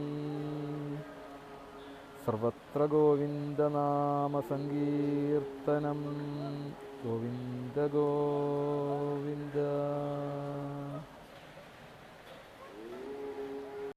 സർവത്ര ഗോവിന്ദനാമസങ്കീർത്തനം. ഗോവിന്ദ ഗോവിന്ദ.